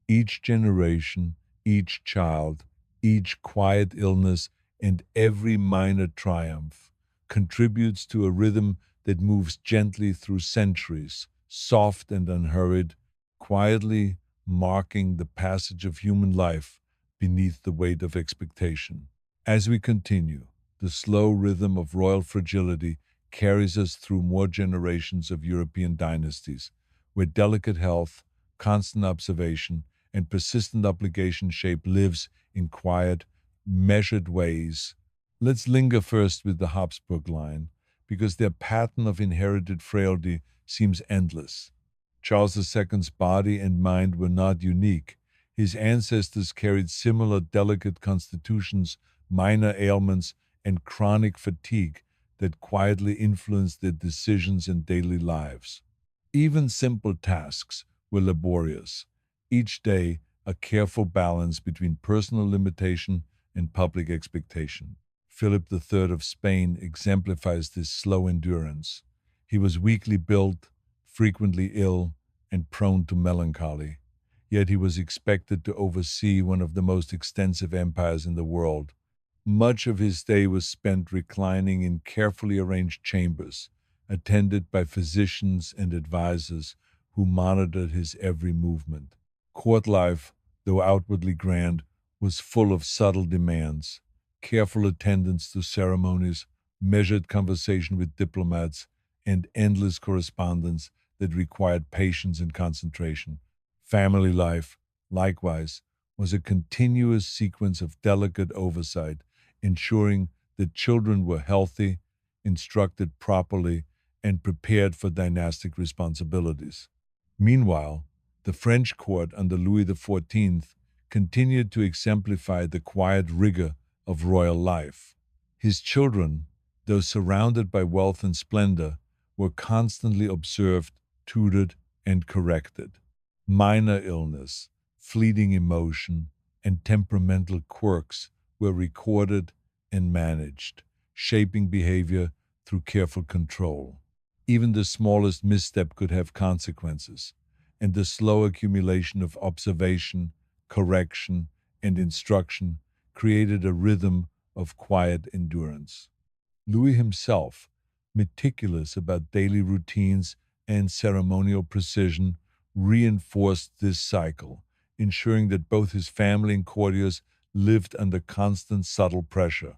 Each generation, each child, each quiet illness, and every minor triumph contributes to a rhythm that moves gently through centuries, soft and unhurried, quietly marking the passage of human life beneath the weight of expectation. As we continue, the slow rhythm of royal fragility carries us through more generations of European dynasties, where delicate health, constant observation, and persistent obligation shape lives in quiet, measured ways. Let's linger first with the Habsburg line, because their pattern of inherited frailty seems endless. Charles II's body and mind were not unique. His ancestors carried similar delicate constitutions, minor ailments, and chronic fatigue that quietly influenced their decisions and daily lives. Even simple tasks were laborious, each day a careful balance between personal limitation and public expectation. Philip III of Spain exemplifies this slow endurance. He was weakly built, frequently ill, and prone to melancholy, yet he was expected to oversee one of the most extensive empires in the world. Much of his day was spent reclining in carefully arranged chambers, attended by physicians and advisors who monitored his every movement. Court life, though outwardly grand, was full of subtle demands: careful attendance to ceremonies, measured conversation with diplomats, and endless correspondence that required patience and concentration. Family life, likewise, was a continuous sequence of delicate oversight, ensuring that children were healthy, instructed properly, and prepared for dynastic responsibilities. Meanwhile, the French court under Louis XIV continued to exemplify the quiet rigor of royal life. His children, though surrounded by wealth and splendor, were constantly observed, tutored, and corrected. Minor illness, fleeting emotion, and temperamental quirks were recorded and managed, shaping behavior through careful control. Even the smallest misstep could have consequences, and the slow accumulation of observation, correction, and instruction created a rhythm of quiet endurance. Louis himself, meticulous about daily routines and ceremonial precision, reinforced this cycle, ensuring that both his family and courtiers lived under constant subtle pressure.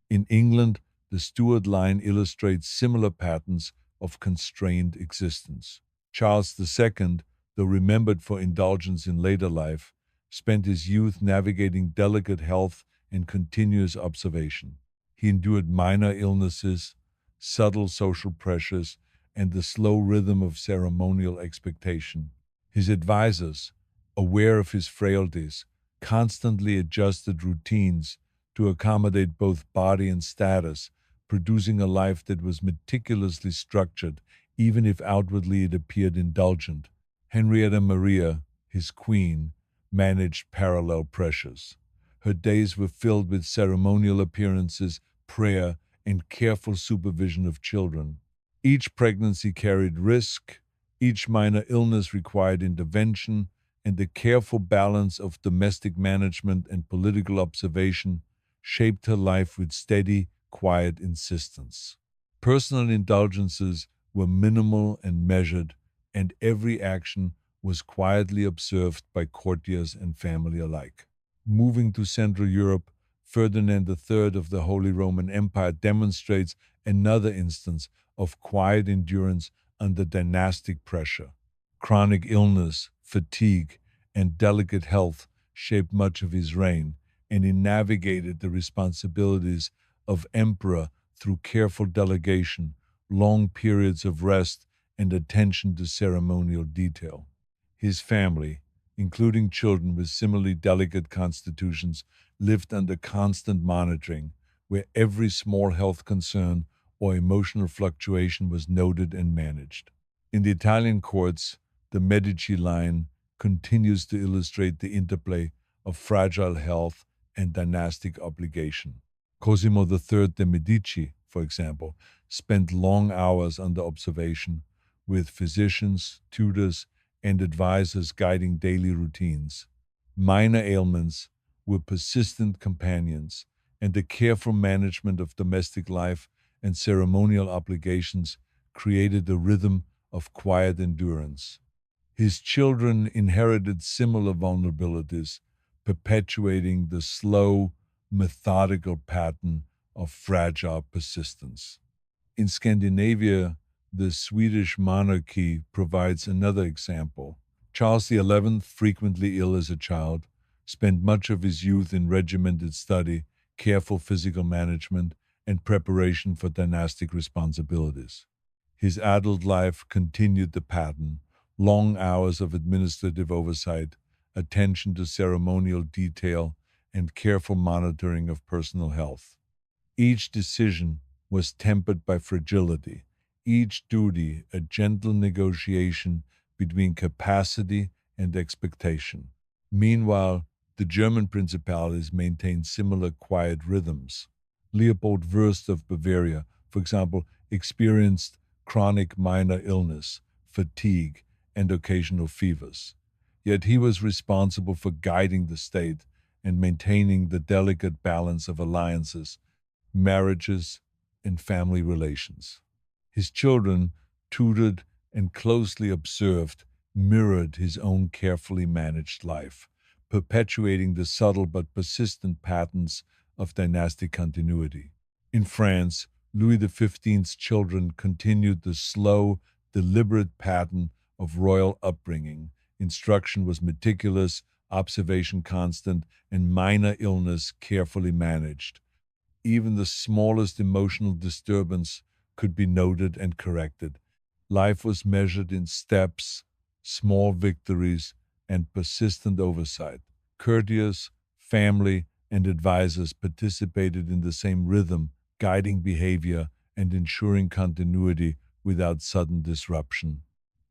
In England, the Stuart line illustrates similar patterns of constrained existence. Charles II, though remembered for indulgence in later life, spent his youth navigating delicate health and continuous observation. He endured minor illnesses, subtle social pressures, and the slow rhythm of ceremonial expectation. His advisors, aware of his frailties, constantly adjusted routines to accommodate both body and status, producing a life that was meticulously structured, even if outwardly it appeared indulgent. Henrietta Maria, his queen, managed parallel pressures. Her days were filled with ceremonial appearances, prayer, and careful supervision of children. Each pregnancy carried risk, each minor illness required intervention, and the careful balance of domestic management and political observation shaped her life with steady, quiet insistence. Personal indulgences were minimal and measured, and every action was quietly observed by courtiers and family alike. Moving to Central Europe, Ferdinand III of the Holy Roman Empire demonstrates another instance of quiet endurance under dynastic pressure. Chronic illness, fatigue, and delicate health shaped much of his reign, and he navigated the responsibilities of emperor through careful delegation, long periods of rest, and attention to ceremonial detail. His family, including children with similarly delicate constitutions, lived under constant monitoring, where every small health concern or emotional fluctuation was noted and managed. In the Italian courts, the Medici line continues to illustrate the interplay of fragile health and dynastic obligation. Cosimo III de' Medici, for example, spent long hours under observation with physicians, tutors, and advisors guiding daily routines. Minor ailments were persistent companions, and the careful management of domestic life and ceremonial obligations created a rhythm of quiet endurance. His children inherited similar vulnerabilities, perpetuating the slow, methodical pattern of fragile persistence. In Scandinavia, the Swedish monarchy provides another example. Charles XI, frequently ill as a child, spent much of his youth in regimented study, careful physical management, and preparation for dynastic responsibilities. His adult life continued the pattern: long hours of administrative oversight, attention to ceremonial detail, and careful monitoring of personal health. Each decision was tempered by fragility, each duty a gentle negotiation between capacity and expectation. Meanwhile, the German principalities maintained similar quiet rhythms. Leopold Wurst of Bavaria, for example, experienced chronic minor illness, fatigue, and occasional fevers. Yet he was responsible for guiding the state and maintaining the delicate balance of alliances, marriages, and family relations. His children, tutored and closely observed, mirrored his own carefully managed life, perpetuating the subtle but persistent patterns of dynastic continuity. In France, Louis XV's children continued the slow, deliberate pattern of royal upbringing. Instruction was meticulous, observation constant, and minor illness carefully managed. Even the smallest emotional disturbance could be noted and corrected. Life was measured in steps, small victories, and persistent oversight. Courtiers, family, and advisors participated in the same rhythm, guiding behavior and ensuring continuity without sudden disruption.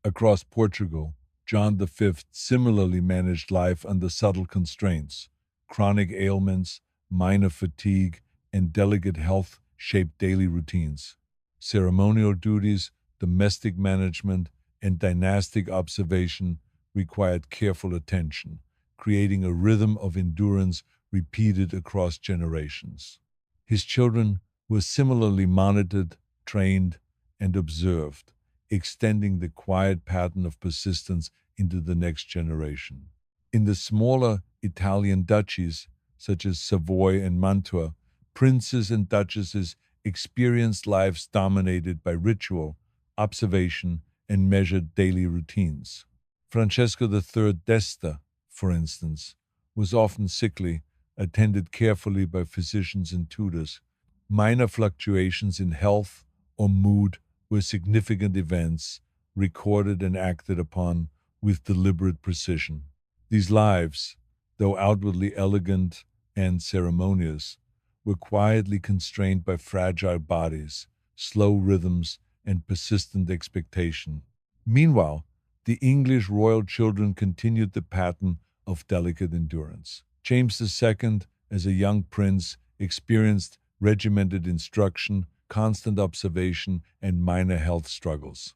Across Portugal, John V similarly managed life under subtle constraints. Chronic ailments, minor fatigue, and delicate health shaped daily routines. Ceremonial duties, domestic management, and dynastic observation required careful attention, creating a rhythm of endurance repeated across generations. His children were similarly monitored, trained, and observed, extending the quiet pattern of persistence into the next generation. In the smaller Italian duchies, such as Savoy and Mantua, princes and duchesses experienced lives dominated by ritual, observation, and measured daily routines. Francesco III d'Este, for instance, was often sickly, attended carefully by physicians and tutors. Minor fluctuations in health or mood were significant events, recorded and acted upon with deliberate precision. These lives, though outwardly elegant and ceremonious, were quietly constrained by fragile bodies, slow rhythms, and persistent expectation. Meanwhile, the English royal children continued the pattern of delicate endurance. James II, as a young prince, experienced regimented instruction, constant observation, and minor health struggles.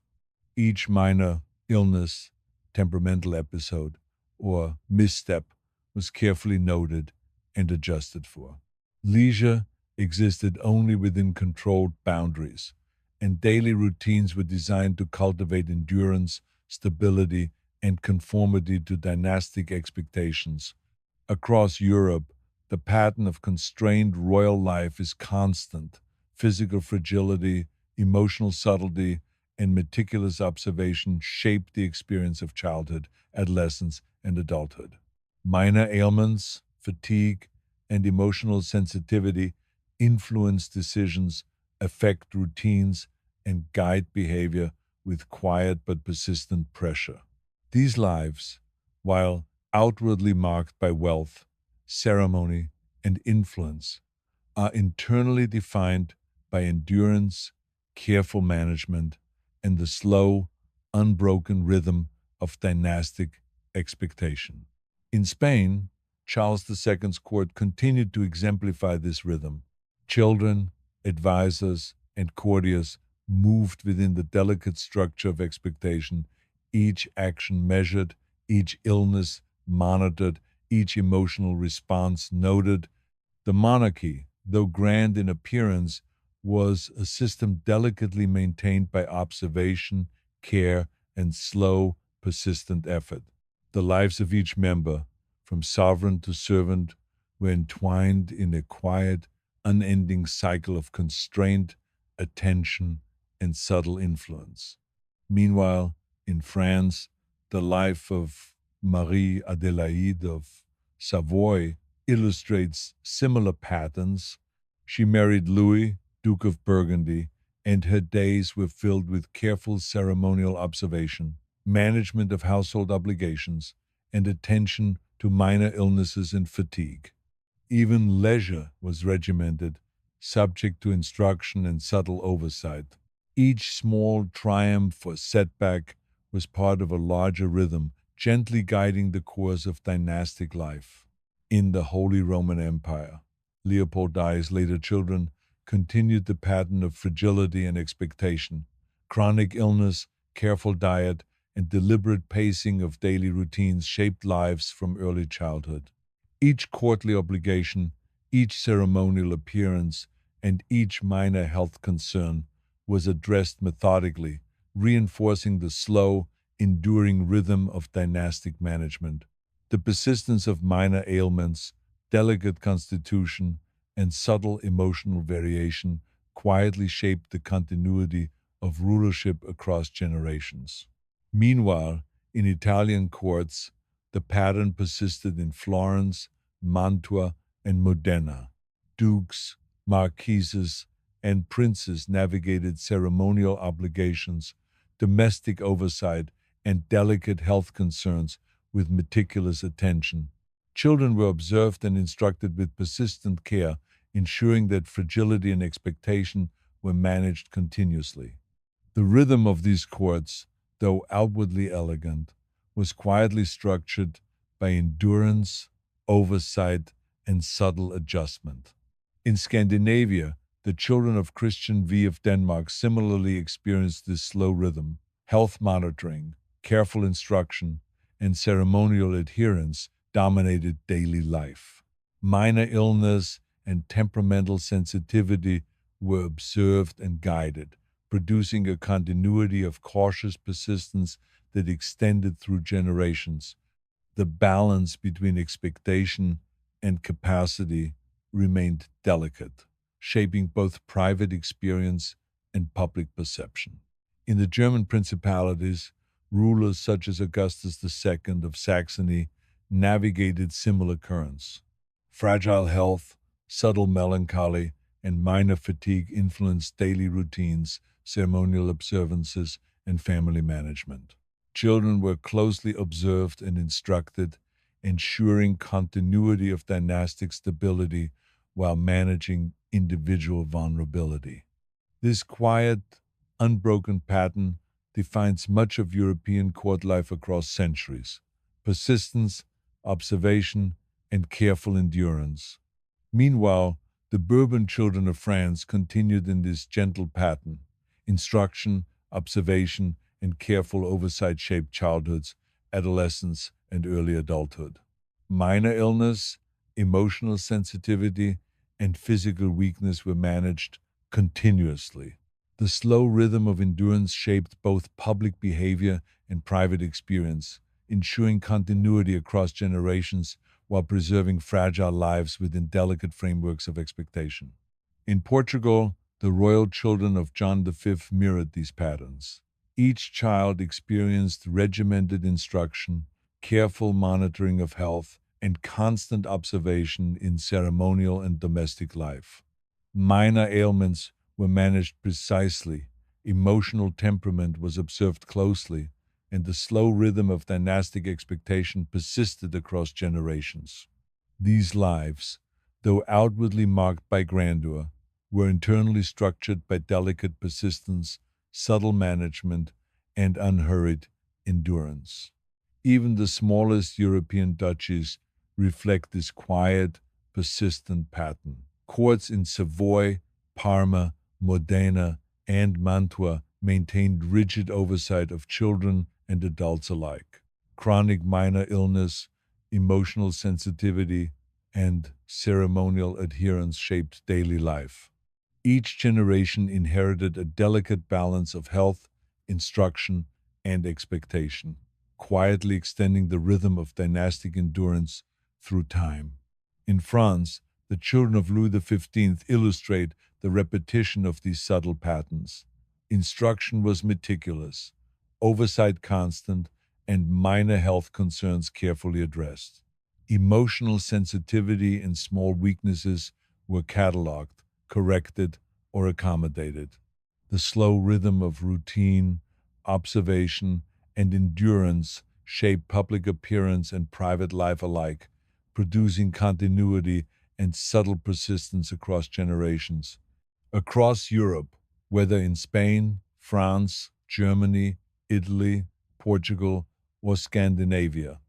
Each minor illness, temperamental episode, or misstep was carefully noted and adjusted for. Leisure existed only within controlled boundaries, and daily routines were designed to cultivate endurance, stability, and conformity to dynastic expectations. Across Europe, the pattern of constrained royal life is constant. Physical fragility, emotional subtlety, and meticulous observation shape the experience of childhood, adolescence, and adulthood. Minor ailments, fatigue, and emotional sensitivity influence decisions, affect routines, and guide behavior with quiet but persistent pressure. These lives, while outwardly marked by wealth, ceremony, and influence, are internally defined by endurance, careful management, and the slow, unbroken rhythm of dynastic expectation. In Spain, Charles II's court continued to exemplify this rhythm. Children, advisors, and courtiers moved within the delicate structure of expectation, each action measured, each illness monitored, each emotional response noted. The monarchy, though grand in appearance, was a system delicately maintained by observation, care, and slow, persistent effort. The lives of each member, from sovereign to servant, were entwined in a quiet, unending cycle of constraint, attention, and subtle influence. Meanwhile, in France, the life of Marie Adélaïde of Savoy illustrates similar patterns. She married Louis, Duke of Burgundy, and her days were filled with careful ceremonial observation, management of household obligations, and attention to minor illnesses and fatigue. Even leisure was regimented, subject to instruction and subtle oversight. Each small triumph or setback was part of a larger rhythm, gently guiding the course of dynastic life. In the Holy Roman Empire, Leopold I's later children continued the pattern of fragility and expectation. Chronic illness, careful diet, and deliberate pacing of daily routines shaped lives from early childhood. Each courtly obligation, each ceremonial appearance, and each minor health concern was addressed methodically, reinforcing the slow, enduring rhythm of dynastic management. The persistence of minor ailments, delicate constitution, and subtle emotional variation quietly shaped the continuity of rulership across generations. Meanwhile, in Italian courts, the pattern persisted in Florence, Mantua, and Modena. Dukes, marquises, and princes navigated ceremonial obligations, domestic oversight, and delicate health concerns with meticulous attention. Children were observed and instructed with persistent care, ensuring that fragility and expectation were managed continuously. The rhythm of these courts, though outwardly elegant, was quietly structured by endurance, oversight, and subtle adjustment. In Scandinavia, the children of Christian V of Denmark similarly experienced this slow rhythm. Health monitoring, careful instruction, and ceremonial adherence dominated daily life. Minor illness and temperamental sensitivity were observed and guided, producing a continuity of cautious persistence that extended through generations. The balance between expectation and capacity remained delicate, shaping both private experience and public perception. In the German principalities, rulers such as Augustus II of Saxony navigated similar currents. Fragile health, subtle melancholy, and minor fatigue influenced daily routines, ceremonial observances, and family management. Children were closely observed and instructed, ensuring continuity of dynastic stability while managing individual vulnerability. This quiet, unbroken pattern defines much of European court life across centuries: persistence, observation, and careful endurance. Meanwhile, the Bourbon children of France continued in this gentle pattern. Instruction, observation, and careful oversight shaped childhoods, adolescence, and early adulthood. Minor illness, emotional sensitivity, and physical weakness were managed continuously. The slow rhythm of endurance shaped both public behavior and private experience, ensuring continuity across generations while preserving fragile lives within delicate frameworks of expectation. In Portugal, the royal children of John V mirrored these patterns. Each child experienced regimented instruction, careful monitoring of health, and constant observation in ceremonial and domestic life. Minor ailments were managed precisely, emotional temperament was observed closely, and the slow rhythm of dynastic expectation persisted across generations. These lives, though outwardly marked by grandeur, were internally structured by delicate persistence, subtle management, and unhurried endurance. Even the smallest European duchies reflect this quiet, persistent pattern. Courts in Savoy, Parma, Modena, and Mantua maintained rigid oversight of children and adults alike. Chronic minor illness, emotional sensitivity, and ceremonial adherence shaped daily life. Each generation inherited a delicate balance of health, instruction, and expectation, quietly extending the rhythm of dynastic endurance through time. In France, the children of Louis XV illustrate the repetition of these subtle patterns. Instruction was meticulous, oversight constant, and minor health concerns carefully addressed. Emotional sensitivity and small weaknesses were catalogued, corrected, or accommodated. The slow rhythm of routine, observation, and endurance shaped public appearance and private life alike, producing continuity and subtle persistence across generations. Across Europe, whether in Spain, France, Germany, Italy, Portugal, or Scandinavia,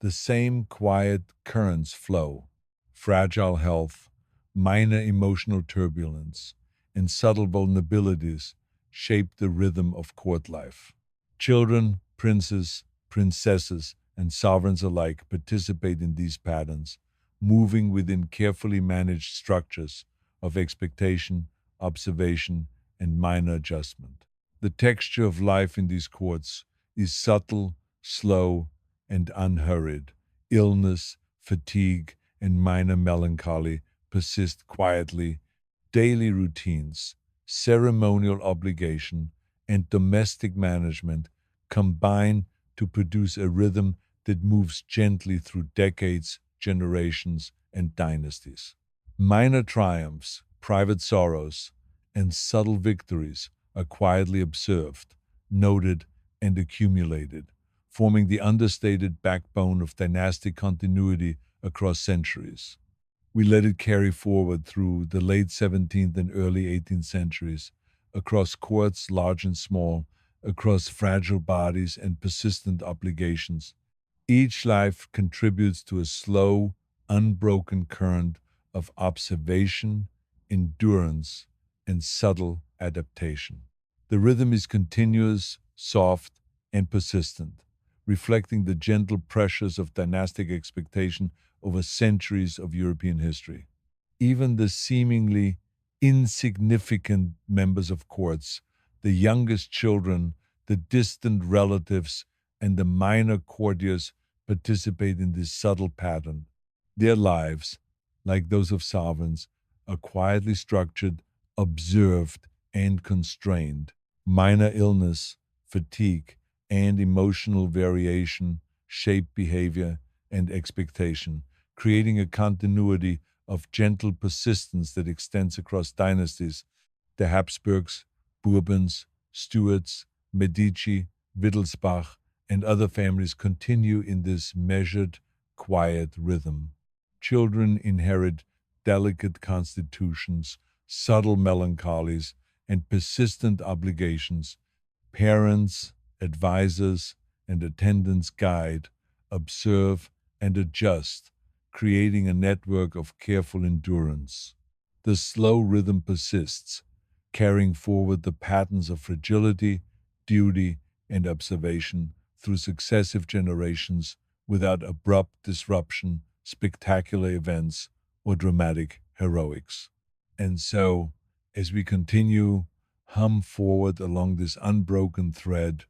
the same quiet currents flow. Fragile health, minor emotional turbulence, and subtle vulnerabilities shape the rhythm of court life. Children, princes, princesses, and sovereigns alike participate in these patterns, moving within carefully managed structures of expectation, observation, and minor adjustment. The texture of life in these courts is subtle, slow, and unhurried. Illness, fatigue, and minor melancholy persist quietly. Daily routines, ceremonial obligation, and domestic management combine to produce a rhythm that moves gently through decades, generations, and dynasties. Minor triumphs, private sorrows, and subtle victories are quietly observed, noted, and accumulated, forming the understated backbone of dynastic continuity across centuries. We let it carry forward through the late 17th and early 18th centuries, across courts large and small, across fragile bodies and persistent obligations. Each life contributes to a slow, unbroken current of observation, endurance, and subtle adaptation. The rhythm is continuous, soft, and persistent, reflecting the gentle pressures of dynastic expectation over centuries of European history. Even the seemingly insignificant members of courts, the youngest children, the distant relatives, and the minor courtiers participate in this subtle pattern. Their lives, like those of sovereigns, are quietly structured, observed, and constrained. Minor illness, fatigue, and emotional variation shape behavior and expectation, creating a continuity of gentle persistence that extends across dynasties. The Habsburgs, Bourbons, Stuarts, Medici, Wittelsbach, and other families continue in this measured, quiet rhythm. Children inherit delicate constitutions, subtle melancholies, and persistent obligations. Parents, advisors, and attendants guide, observe, and adjust, creating a network of careful endurance. The slow rhythm persists, carrying forward the patterns of fragility, duty, and observation through successive generations without abrupt disruption, spectacular events, or dramatic heroics. And so, as we continue hum forward along this unbroken thread,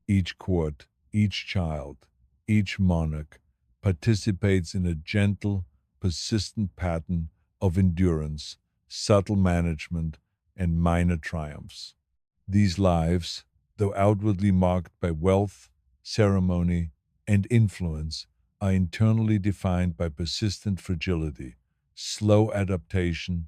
each court, each child, each monarch participates in a gentle, persistent pattern of endurance, subtle management, and minor triumphs. These lives, though outwardly marked by wealth, ceremony, and influence, are internally defined by persistent fragility, slow adaptation,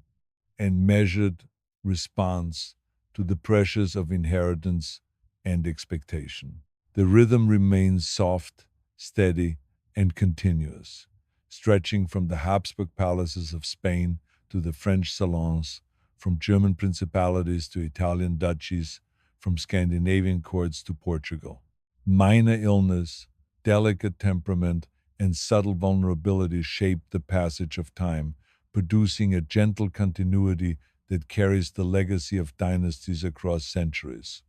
and measured response to the pressures of inheritance and expectation. The rhythm remains soft, steady, and continuous, stretching from the Habsburg palaces of Spain to the French salons, from German principalities to Italian duchies, from Scandinavian courts to Portugal. Minor illness, delicate temperament, and subtle vulnerabilities shaped the passage of time, producing a gentle continuity that carries the legacy of dynasties across centuries.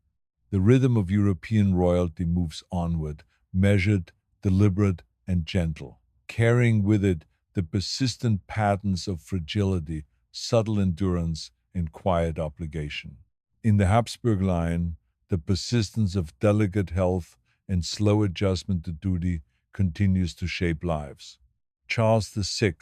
The rhythm of European royalty moves onward, measured, deliberate, and gentle, carrying with it the persistent patterns of fragility, subtle endurance, and quiet obligation. In the Habsburg line, the persistence of delicate health and slow adjustment to duty continues to shape lives. Charles VI,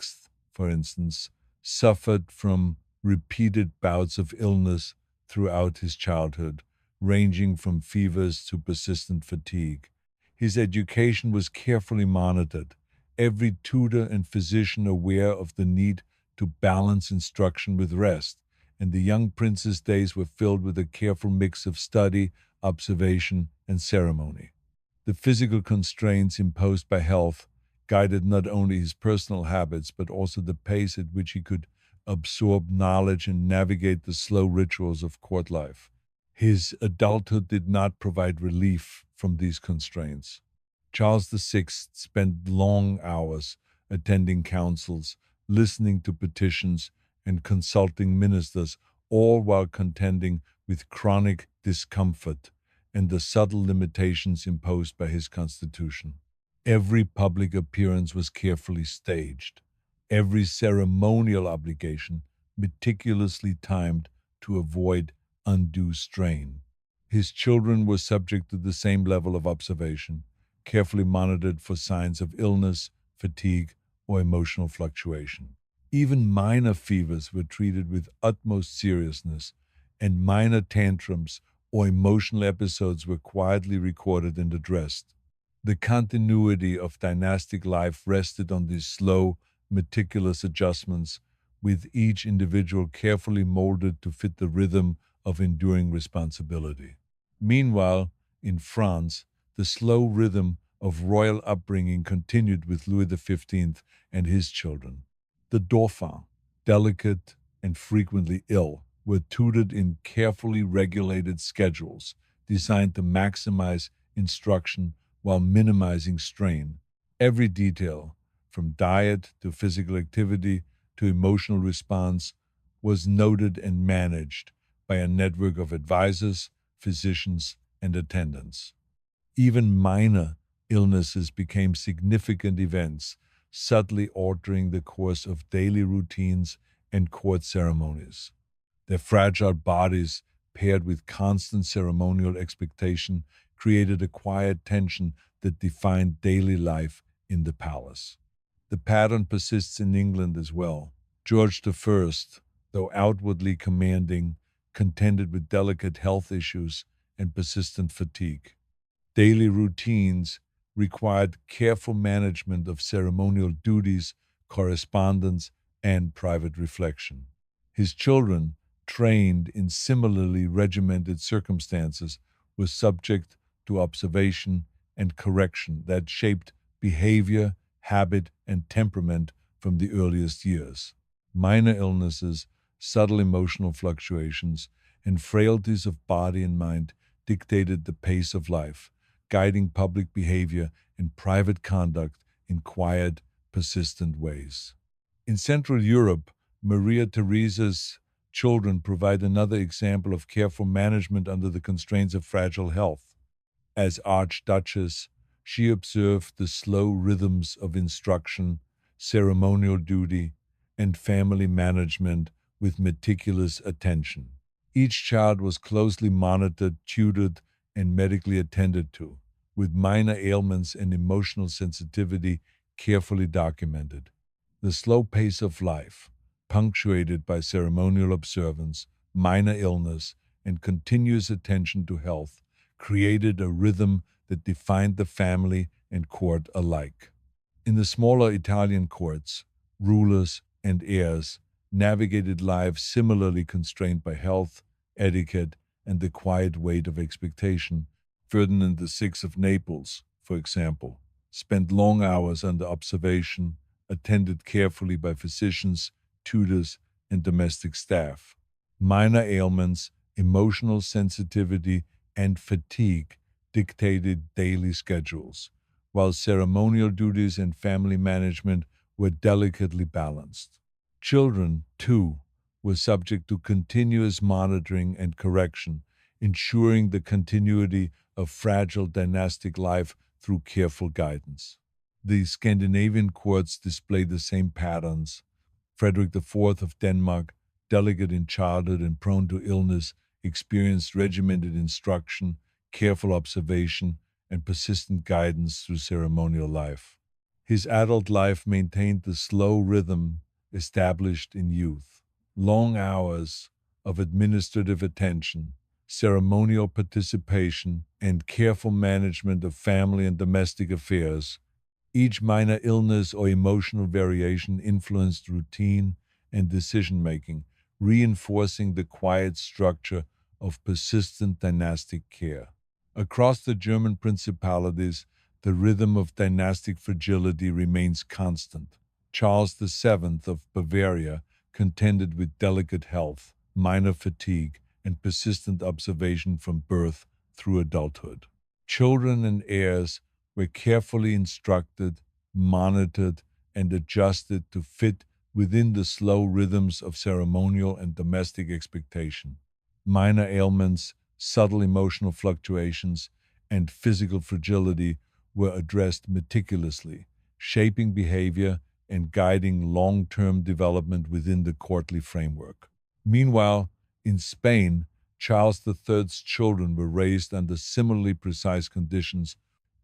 for instance, suffered from repeated bouts of illness throughout his childhood, ranging from fevers to persistent fatigue. His education was carefully monitored, every tutor and physician aware of the need to balance instruction with rest, and the young prince's days were filled with a careful mix of study, observation, and ceremony. The physical constraints imposed by health guided not only his personal habits, but also the pace at which he could absorb knowledge and navigate the slow rituals of court life. His adulthood did not provide relief from these constraints. Charles VI spent long hours attending councils, listening to petitions, and consulting ministers, all while contending with chronic discomfort and the subtle limitations imposed by his constitution. Every public appearance was carefully staged, every ceremonial obligation meticulously timed to avoid undue strain. His children were subject to the same level of observation, carefully monitored for signs of illness, fatigue, or emotional fluctuation. Even minor fevers were treated with utmost seriousness, and minor tantrums or emotional episodes were quietly recorded and addressed. The continuity of dynastic life rested on these slow, meticulous adjustments, with each individual carefully molded to fit the rhythm of enduring responsibility. Meanwhile, in France, the slow rhythm of royal upbringing continued with Louis XV and his children. The Dauphin, delicate and frequently ill, were tutored in carefully regulated schedules designed to maximize instruction while minimizing strain. Every detail, from diet to physical activity to emotional response, was noted and managed by a network of advisors, physicians, and attendants. Even minor illnesses became significant events, subtly altering the course of daily routines and court ceremonies. Their fragile bodies, paired with constant ceremonial expectation, created a quiet tension that defined daily life in the palace. The pattern persists in England as well. George I, though outwardly commanding, contended with delicate health issues and persistent fatigue. Daily routines required careful management of ceremonial duties, correspondence, and private reflection. His children, trained in similarly regimented circumstances, were subject to observation and correction that shaped behavior, habit, and temperament from the earliest years. Minor illnesses, subtle emotional fluctuations, and frailties of body and mind dictated the pace of life, guiding public behavior and private conduct in quiet, persistent ways. In Central Europe, Maria Theresa's children provide another example of careful management under the constraints of fragile health. As Archduchess, she observed the slow rhythms of instruction, ceremonial duty, and family management with meticulous attention. Each child was closely monitored, tutored, and medically attended to, with minor ailments and emotional sensitivity carefully documented. The slow pace of life, punctuated by ceremonial observance, minor illness, and continuous attention to health, created a rhythm that defined the family and court alike. In the smaller Italian courts, rulers and heirs navigated lives similarly constrained by health, etiquette, and the quiet weight of expectation. Ferdinand VI of Naples, for example, spent long hours under observation, attended carefully by physicians, tutors, and domestic staff. Minor ailments, emotional sensitivity, and fatigue dictated daily schedules, while ceremonial duties and family management were delicately balanced. Children, too, were subject to continuous monitoring and correction, ensuring the continuity of fragile dynastic life through careful guidance. The Scandinavian courts displayed the same patterns. Frederick IV of Denmark, delicate in childhood and prone to illness, experienced regimented instruction, careful observation, and persistent guidance through ceremonial life. His adult life maintained the slow rhythm established in youth. Long hours of administrative attention, ceremonial participation, and careful management of family and domestic affairs. Each minor illness or emotional variation influenced routine and decision making, reinforcing the quiet structure of persistent dynastic care. Across the German principalities, the rhythm of dynastic fragility remains constant. Charles VII of Bavaria contended with delicate health, minor fatigue, and persistent observation from birth through adulthood. Children and heirs were carefully instructed, monitored, and adjusted to fit within the slow rhythms of ceremonial and domestic expectation. Minor ailments, subtle emotional fluctuations, and physical fragility were addressed meticulously, shaping behavior and guiding long-term development within the courtly framework. Meanwhile, in Spain, Charles III's children were raised under similarly precise conditions.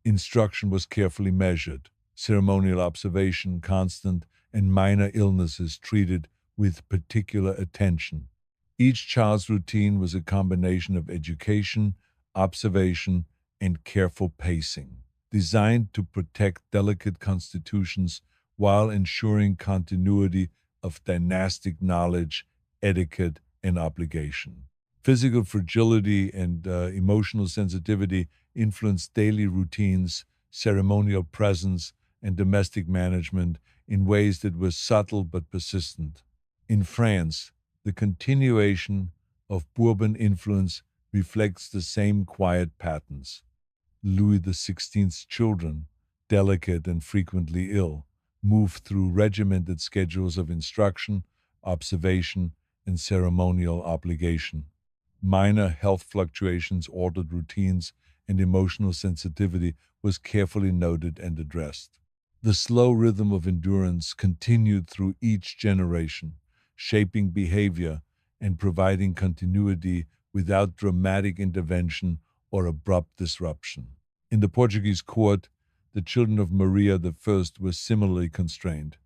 Instruction was carefully measured, ceremonial observation constant, and minor illnesses treated with particular attention. Each child's routine was a combination of education, observation, and careful pacing, designed to protect delicate constitutions while ensuring continuity of dynastic knowledge, etiquette, and obligation. Physical fragility and emotional sensitivity influenced daily routines, ceremonial presence, and domestic management in ways that were subtle but persistent. In France, the continuation of Bourbon influence reflects the same quiet patterns. Louis XVI's children, delicate and frequently ill, moved through regimented schedules of instruction, observation, and ceremonial obligation. Minor health fluctuations, altered routines, and emotional sensitivity was carefully noted and addressed. The slow rhythm of endurance continued through each generation, shaping behavior and providing continuity without dramatic intervention or abrupt disruption. In the Portuguese court, the children of Maria I were similarly constrained.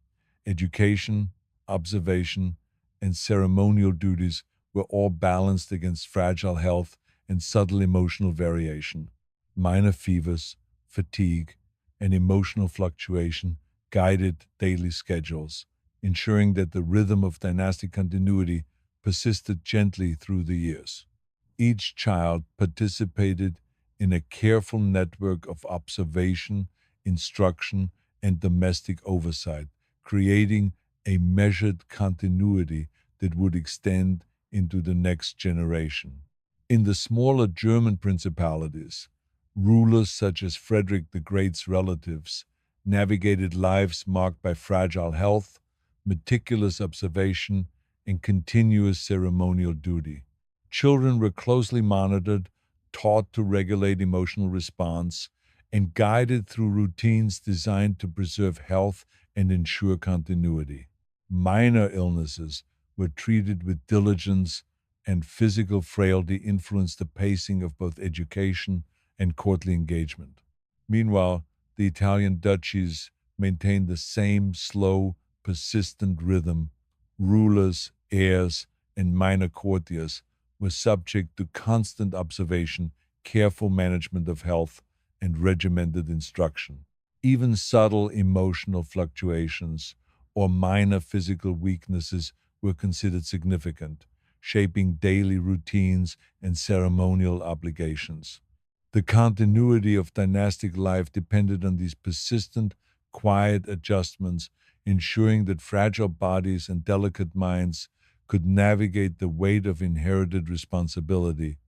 Education, observation, and ceremonial duties were all balanced against fragile health and subtle emotional variation. Minor fevers, fatigue, and emotional fluctuation guided daily schedules, ensuring that the rhythm of dynastic continuity persisted gently through the years. Each child participated in a careful network of observation, instruction, and domestic oversight, creating a measured continuity that would extend into the next generation. In the smaller German principalities, rulers such as Frederick the Great's relatives navigated lives marked by fragile health, meticulous observation, and continuous ceremonial duty. Children were closely monitored, taught to regulate emotional response, and guided through routines designed to preserve health and ensure continuity. Minor illnesses were treated with diligence, and physical frailty influenced the pacing of both education and courtly engagement. Meanwhile, the Italian duchies maintained the same slow, persistent rhythm. Rulers, heirs, and minor courtiers were subject to constant observation, careful management of health, and regimented instruction. Even subtle emotional fluctuations or minor physical weaknesses were considered significant, shaping daily routines and ceremonial obligations. The continuity of dynastic life depended on these persistent, quiet adjustments, ensuring that fragile bodies and delicate minds could navigate the weight of inherited responsibility.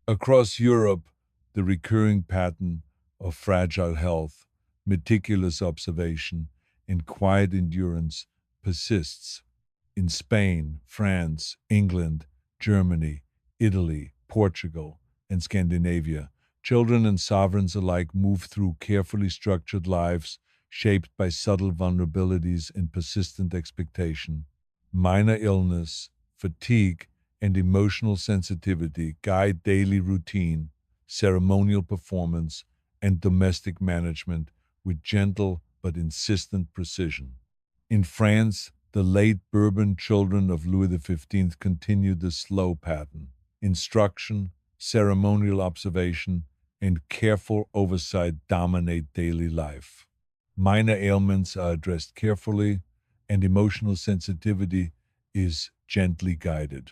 Across Europe, the recurring pattern of fragile health, meticulous observation, and quiet endurance persists. In Spain, France, England, Germany, Italy, Portugal, and Scandinavia, children and sovereigns alike move through carefully structured lives shaped by subtle vulnerabilities and persistent expectation. Minor illness, fatigue, and emotional sensitivity guide daily routine, ceremonial performance, and domestic management with gentle but insistent precision. In France, the late Bourbon children of Louis XV continued the slow pattern. Instruction, ceremonial observation, and careful oversight dominate daily life. Minor ailments are addressed carefully, and emotional sensitivity is gently guided.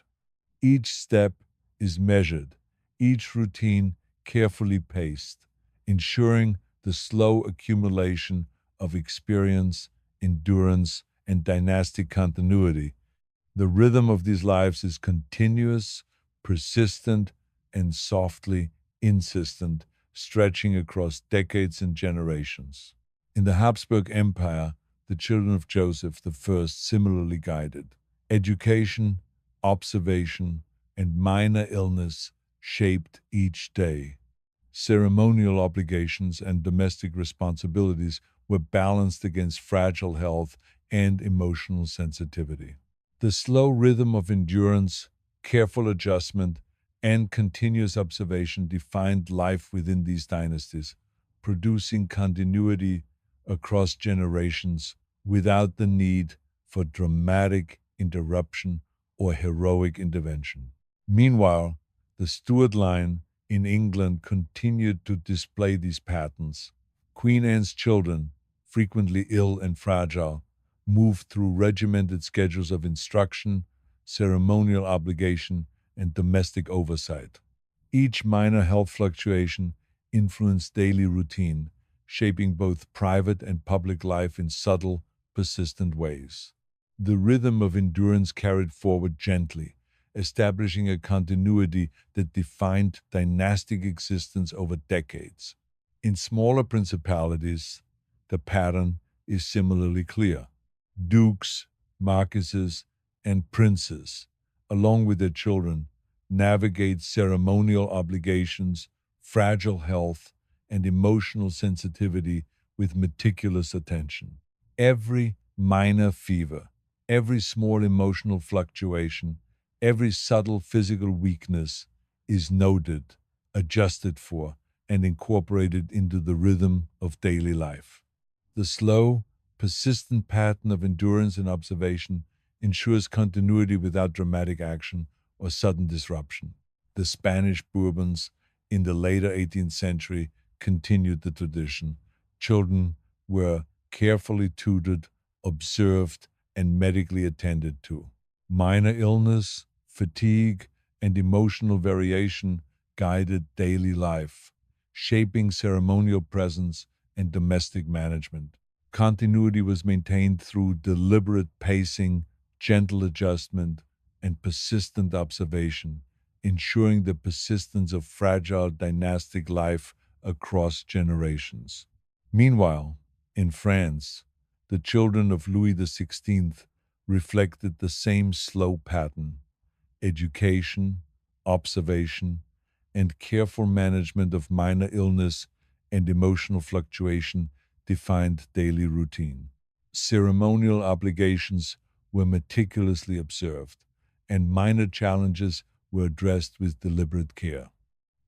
Each step is measured, each routine carefully paced, ensuring the slow accumulation of experience, endurance, and dynastic continuity. The rhythm of these lives is continuous, persistent, and softly insistent, stretching across decades and generations. In the Habsburg Empire, the children of Joseph I similarly guided. Education, observation, and minor illness shaped each day. Ceremonial obligations and domestic responsibilities were balanced against fragile health and emotional sensitivity. The slow rhythm of endurance, careful adjustment, and continuous observation defined life within these dynasties, producing continuity across generations without the need for dramatic interruption or heroic intervention. Meanwhile, the Stuart line in England continued to display these patterns. Queen Anne's children, frequently ill and fragile, moved through regimented schedules of instruction, ceremonial obligation, and domestic oversight. Each minor health fluctuation influenced daily routine, shaping both private and public life in subtle, persistent ways. The rhythm of endurance carried forward gently, establishing a continuity that defined dynastic existence over decades. In smaller principalities, the pattern is similarly clear. Dukes, marquises, and princes, along with their children, navigate ceremonial obligations, fragile health, and emotional sensitivity with meticulous attention. Every minor fever, every small emotional fluctuation, every subtle physical weakness is noted, adjusted for, and incorporated into the rhythm of daily life. The slow, persistent pattern of endurance and observation ensures continuity without dramatic action or sudden disruption. The Spanish Bourbons in the later 18th century continued the tradition. Children were carefully tutored, observed, and medically attended to. Minor illness, fatigue, and emotional variation guided daily life, shaping ceremonial presence and domestic management. Continuity was maintained through deliberate pacing, gentle adjustment, and persistent observation, ensuring the persistence of fragile dynastic life across generations. Meanwhile, in France, the children of Louis XVI reflected the same slow pattern. Education, observation, and careful management of minor illness and emotional fluctuation defined daily routine. Ceremonial obligations were meticulously observed, and minor challenges were addressed with deliberate care.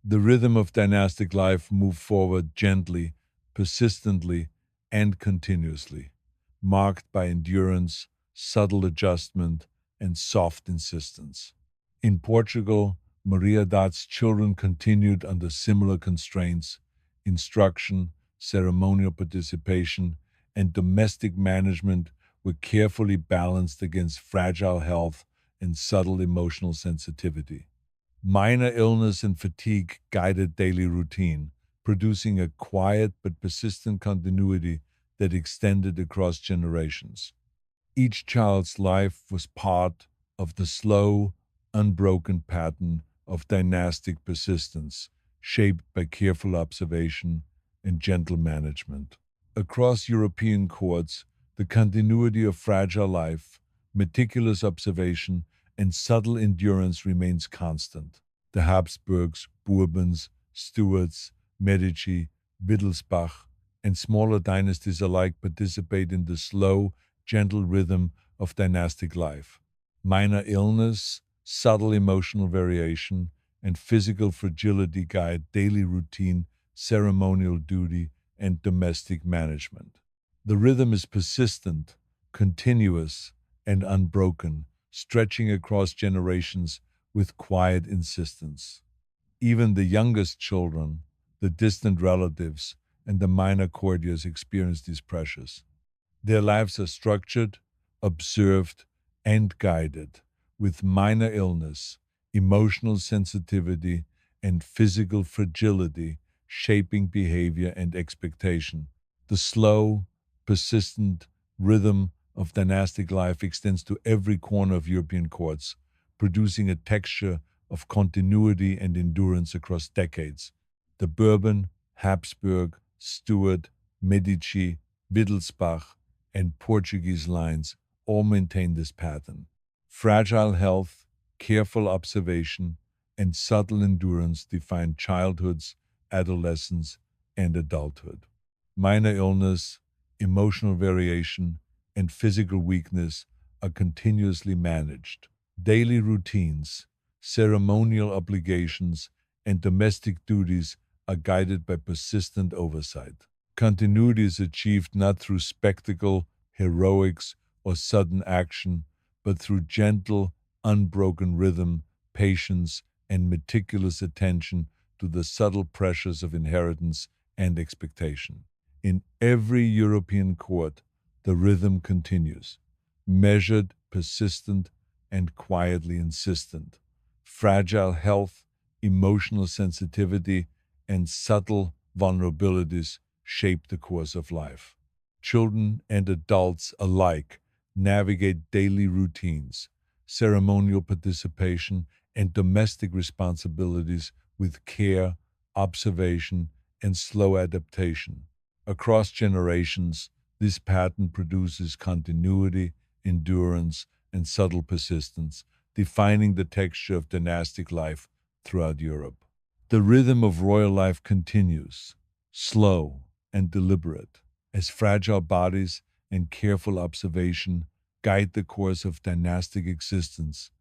The rhythm of dynastic life moved forward gently, persistently, and continuously, marked by endurance, subtle adjustment, and soft insistence. In Portugal, Maria Dot's children continued under similar constraints. Instruction, ceremonial participation, and domestic management were carefully balanced against fragile health and subtle emotional sensitivity. Minor illness and fatigue guided daily routine, producing a quiet but persistent continuity that extended across generations. Each child's life was part of the slow, unbroken pattern of dynastic persistence, shaped by careful observation and gentle management. Across European courts, the continuity of fragile life, meticulous observation, and subtle endurance remains constant. The Habsburgs, Bourbons, Stuarts, Medici, Wittelsbach, and smaller dynasties alike participate in the slow, gentle rhythm of dynastic life. Minor illness, subtle emotional variation, and physical fragility guide daily routine, ceremonial duty, and domestic management. The rhythm is persistent, continuous, and unbroken, stretching across generations with quiet insistence. Even the youngest children, the distant relatives, and the minor courtiers experience these pressures. Their lives are structured, observed, and guided, with minor illness, emotional sensitivity, and physical fragility shaping behavior and expectation. The slow, persistent rhythm of dynastic life extends to every corner of European courts, producing a texture of continuity and endurance across decades. The Bourbon, Habsburg, Stuart, Medici, Wittelsbach, and Portuguese lines all maintain this pattern. Fragile health, careful observation, and subtle endurance define childhoods, adolescence, and adulthood. Minor illness, emotional variation, and physical weakness are continuously managed. Daily routines, ceremonial obligations, and domestic duties are guided by persistent oversight. Continuity is achieved not through spectacle, heroics, or sudden action, but through gentle, unbroken rhythm, patience, and meticulous attention to the subtle pressures of inheritance and expectation. In every European court, the rhythm continues, measured, persistent, and quietly insistent. Fragile health, emotional sensitivity, and subtle vulnerabilities shape the course of life. Children and adults alike navigate daily routines, ceremonial participation, and domestic responsibilities with care, observation, and slow adaptation. Across generations, this pattern produces continuity, endurance, and subtle persistence, defining the texture of dynastic life throughout Europe. The rhythm of royal life continues, slow and deliberate, as fragile bodies and careful observation guide the course of dynastic existence.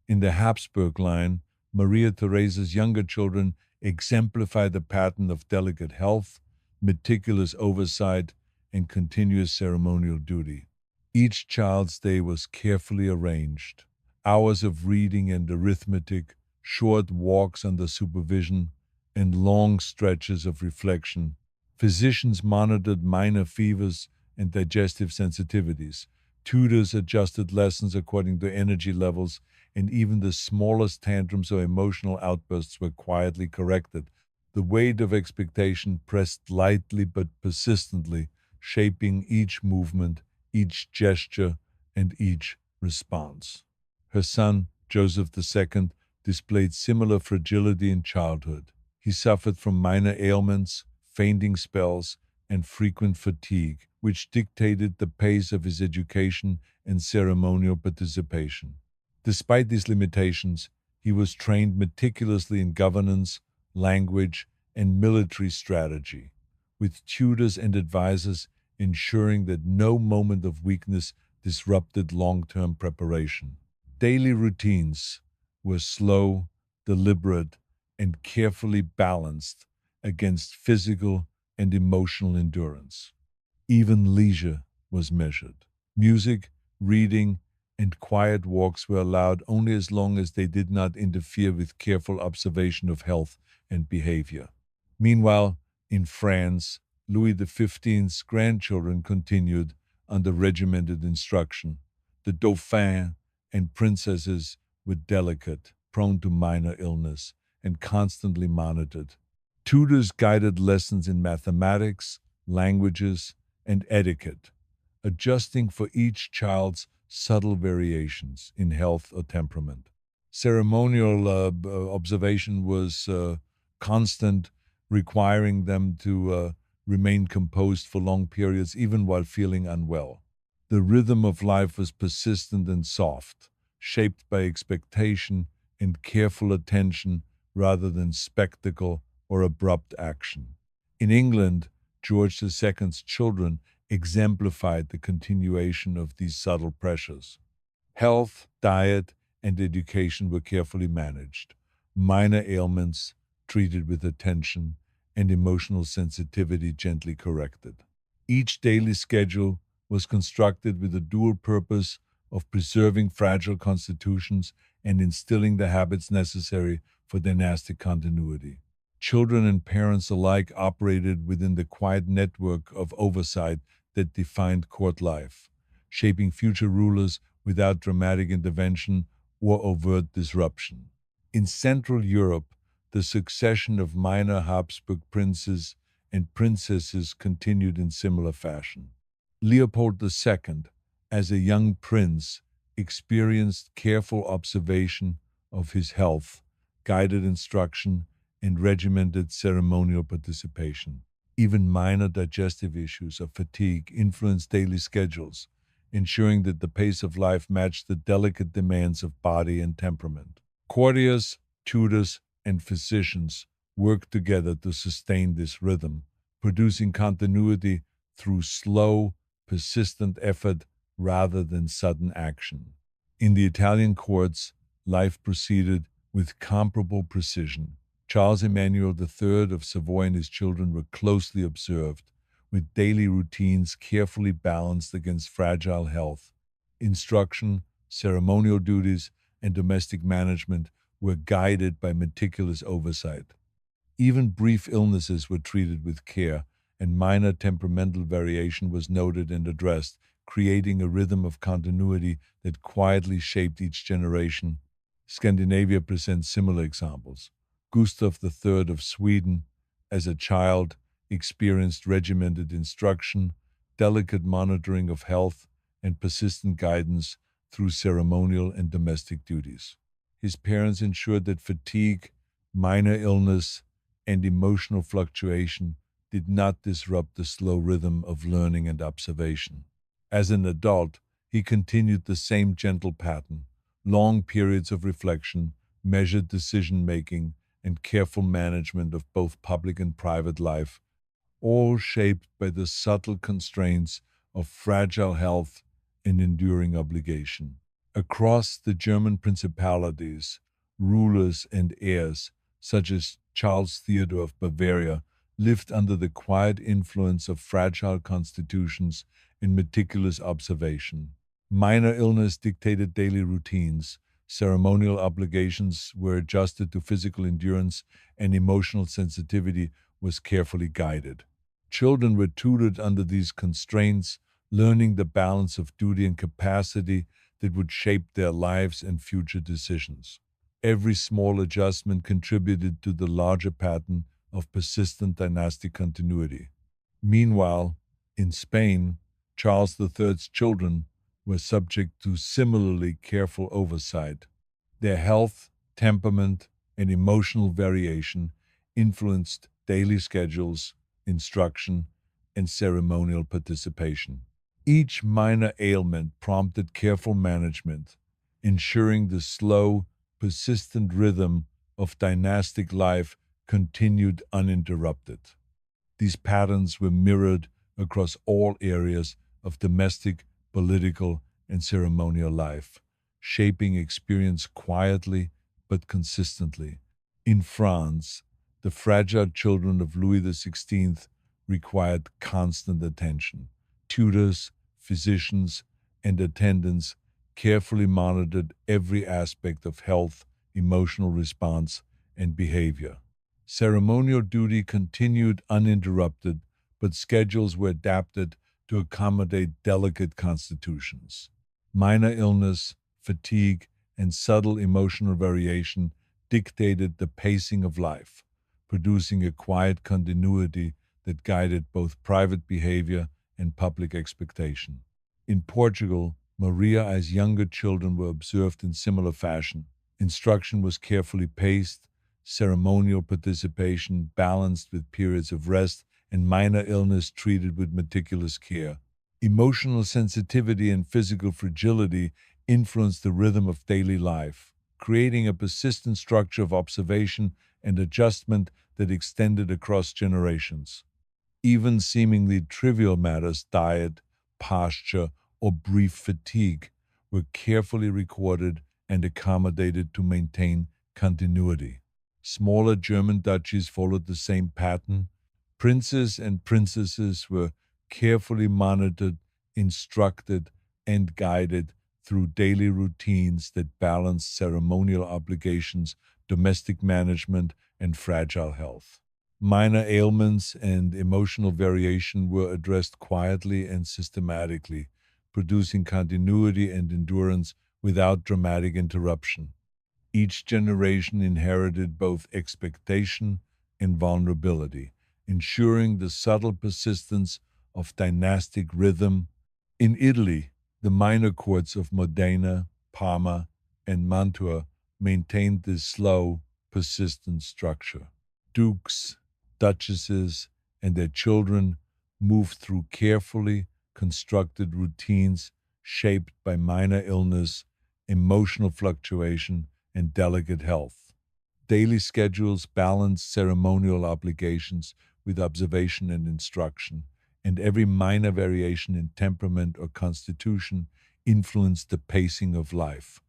In the Habsburg line, Maria Theresa's younger children exemplify the pattern of delicate health, meticulous oversight, and continuous ceremonial duty. Each child's day was carefully arranged. Hours of reading and arithmetic, short walks under supervision, and long stretches of reflection. Physicians monitored minor fevers and digestive sensitivities. Tutors adjusted lessons according to energy levels, and even the smallest tantrums or emotional outbursts were quietly corrected. The weight of expectation pressed lightly but persistently, shaping each movement, each gesture, and each response. Her son, Joseph II, displayed similar fragility in childhood. He suffered from minor ailments, fainting spells, and frequent fatigue, which dictated the pace of his education and ceremonial participation. Despite these limitations, he was trained meticulously in governance, language, and military strategy, with tutors and advisors ensuring that no moment of weakness disrupted long-term preparation. Daily routines were slow, deliberate, and carefully balanced against physical and emotional endurance. Even leisure was measured. Music, reading, and quiet walks were allowed only as long as they did not interfere with careful observation of health and behavior. Meanwhile, in France, Louis XV's grandchildren continued under regimented instruction. The Dauphin and princesses were delicate, prone to minor illness, and constantly monitored. Tutors guided lessons in mathematics, languages, and etiquette, adjusting for each child's subtle variations in health or temperament. Ceremonial observation was constant, requiring them to remained composed for long periods even while feeling unwell. The rhythm of life was persistent and soft, shaped by expectation and careful attention rather than spectacle or abrupt action. In England, George II's children exemplified the continuation of these subtle pressures. Health, diet, and education were carefully managed. Minor ailments treated with attention and emotional sensitivity gently corrected. Each daily schedule was constructed with the dual purpose of preserving fragile constitutions and instilling the habits necessary for dynastic continuity. Children and parents alike operated within the quiet network of oversight that defined court life, shaping future rulers without dramatic intervention or overt disruption. In Central Europe, the succession of minor Habsburg princes and princesses continued in similar fashion. Leopold II, as a young prince, experienced careful observation of his health, guided instruction, and regimented ceremonial participation. Even minor digestive issues or fatigue influenced daily schedules, ensuring that the pace of life matched the delicate demands of body and temperament. Courtiers, tutors, and physicians worked together to sustain this rhythm, producing continuity through slow, persistent effort rather than sudden action. In the Italian courts, life proceeded with comparable precision. Charles Emmanuel III of Savoy and his children were closely observed, with daily routines carefully balanced against fragile health. Instruction, ceremonial duties, and domestic management were guided by meticulous oversight. Even brief illnesses were treated with care, and minor temperamental variation was noted and addressed, creating a rhythm of continuity that quietly shaped each generation. Scandinavia presents similar examples. Gustav III of Sweden, as a child, experienced regimented instruction, delicate monitoring of health, and persistent guidance through ceremonial and domestic duties. His parents ensured that fatigue, minor illness, and emotional fluctuation did not disrupt the slow rhythm of learning and observation. As an adult, he continued the same gentle pattern, long periods of reflection, measured decision-making, and careful management of both public and private life, all shaped by the subtle constraints of fragile health and enduring obligation. Across the German principalities, rulers and heirs, such as Charles Theodore of Bavaria, lived under the quiet influence of fragile constitutions and meticulous observation. Minor illness dictated daily routines, ceremonial obligations were adjusted to physical endurance, and emotional sensitivity was carefully guided. Children were tutored under these constraints, learning the balance of duty and capacity that would shape their lives and future decisions. Every small adjustment contributed to the larger pattern of persistent dynastic continuity. Meanwhile, in Spain, Charles III's children were subject to similarly careful oversight. Their health, temperament, and emotional variation influenced daily schedules, instruction, and ceremonial participation. Each minor ailment prompted careful management, ensuring the slow, persistent rhythm of dynastic life continued uninterrupted. These patterns were mirrored across all areas of domestic, political, and ceremonial life, shaping experience quietly but consistently. In France, the fragile children of Louis XVI required constant attention. Tutors, physicians, and attendants carefully monitored every aspect of health, emotional response, and behavior. Ceremonial duty continued uninterrupted, but schedules were adapted to accommodate delicate constitutions. Minor illness, fatigue, and subtle emotional variation dictated the pacing of life, producing a quiet continuity that guided both private behavior and public expectation. In Portugal, Maria's younger children were observed in similar fashion. Instruction was carefully paced, ceremonial participation balanced with periods of rest, and minor illness treated with meticulous care. Emotional sensitivity and physical fragility influence the rhythm of daily life, creating a persistent structure of observation and adjustment that extended across generations. Even seemingly trivial matters, diet, posture, or brief fatigue, were carefully recorded and accommodated to maintain continuity. Smaller German duchies followed the same pattern. Princes and princesses were carefully monitored, instructed, and guided through daily routines that balanced ceremonial obligations, domestic management, and fragile health. Minor ailments and emotional variation were addressed quietly and systematically, producing continuity and endurance without dramatic interruption. Each generation inherited both expectation and vulnerability, ensuring the subtle persistence of dynastic rhythm. In Italy, the minor courts of Modena, Parma, and Mantua maintained this slow, persistent structure. Dukes, duchesses, and their children moved through carefully constructed routines shaped by minor illness, emotional fluctuation, and delicate health. Daily schedules balanced ceremonial obligations with observation and instruction, and every minor variation in temperament or constitution influenced the pacing of life.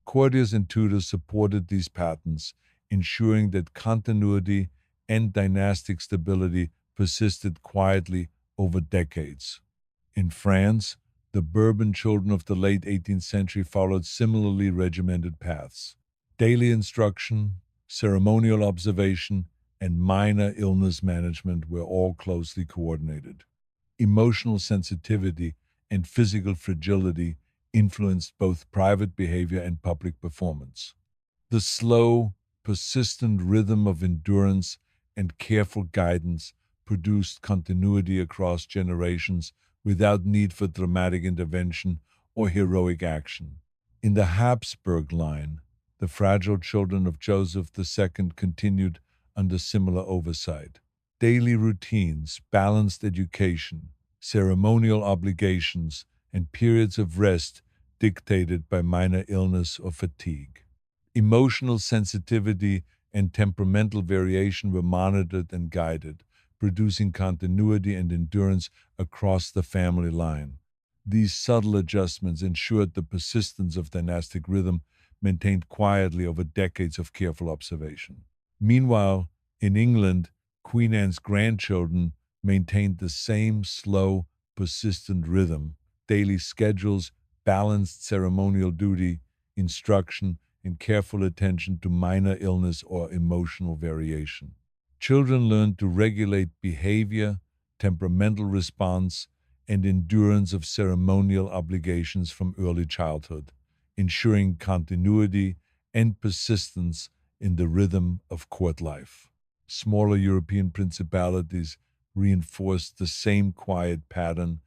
Courtiers and tutors supported these patterns, ensuring that continuity and dynastic stability persisted quietly over decades. In France, the Bourbon children of the late 18th century followed similarly regimented paths. Daily instruction, ceremonial observation, and minor illness management were all closely coordinated. Emotional sensitivity and physical fragility influenced both private behavior and public performance. The slow, persistent rhythm of endurance and careful guidance produced continuity across generations without need for dramatic intervention or heroic action. In the Habsburg line, the fragile children of Joseph II continued under similar oversight. Daily routines, balanced education, ceremonial obligations, and periods of rest dictated by minor illness or fatigue. Emotional sensitivity and temperamental variation were monitored and guided, producing continuity and endurance across the family line. These subtle adjustments ensured the persistence of dynastic rhythm maintained quietly over decades of careful observation. Meanwhile, in England, Queen Anne's grandchildren maintained the same slow, persistent rhythm. Daily schedules, balanced ceremonial duty, instruction, and careful attention to minor illness or emotional variation. Children learned to regulate behavior, temperamental response, and endurance of ceremonial obligations from early childhood, ensuring continuity and persistence in the rhythm of court life. Smaller European principalities reinforced the same quiet pattern.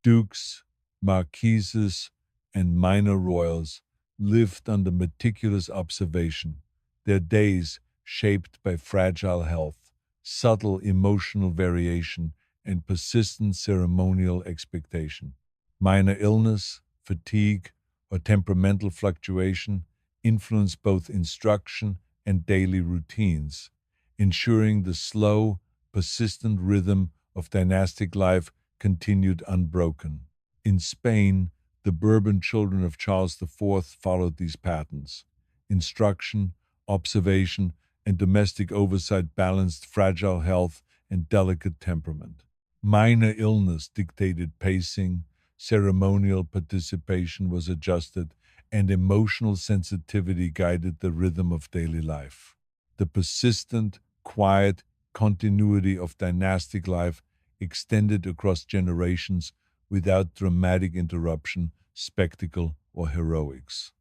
Dukes, marquises, and minor royals lived under meticulous observation, their days shaped by fragile health, subtle emotional variation, and persistent ceremonial expectation. Minor illness, fatigue, or temperamental fluctuation influence both instruction and daily routines, ensuring the slow, persistent rhythm of dynastic life continued unbroken. In Spain, the Bourbon children of Charles IV followed these patterns. Instruction, observation, and domestic oversight balanced fragile health and delicate temperament. Minor illness dictated pacing, ceremonial participation was adjusted, and emotional sensitivity guided the rhythm of daily life. The persistent, quiet continuity of dynastic life extended across generations without dramatic interruption, spectacle, or heroics.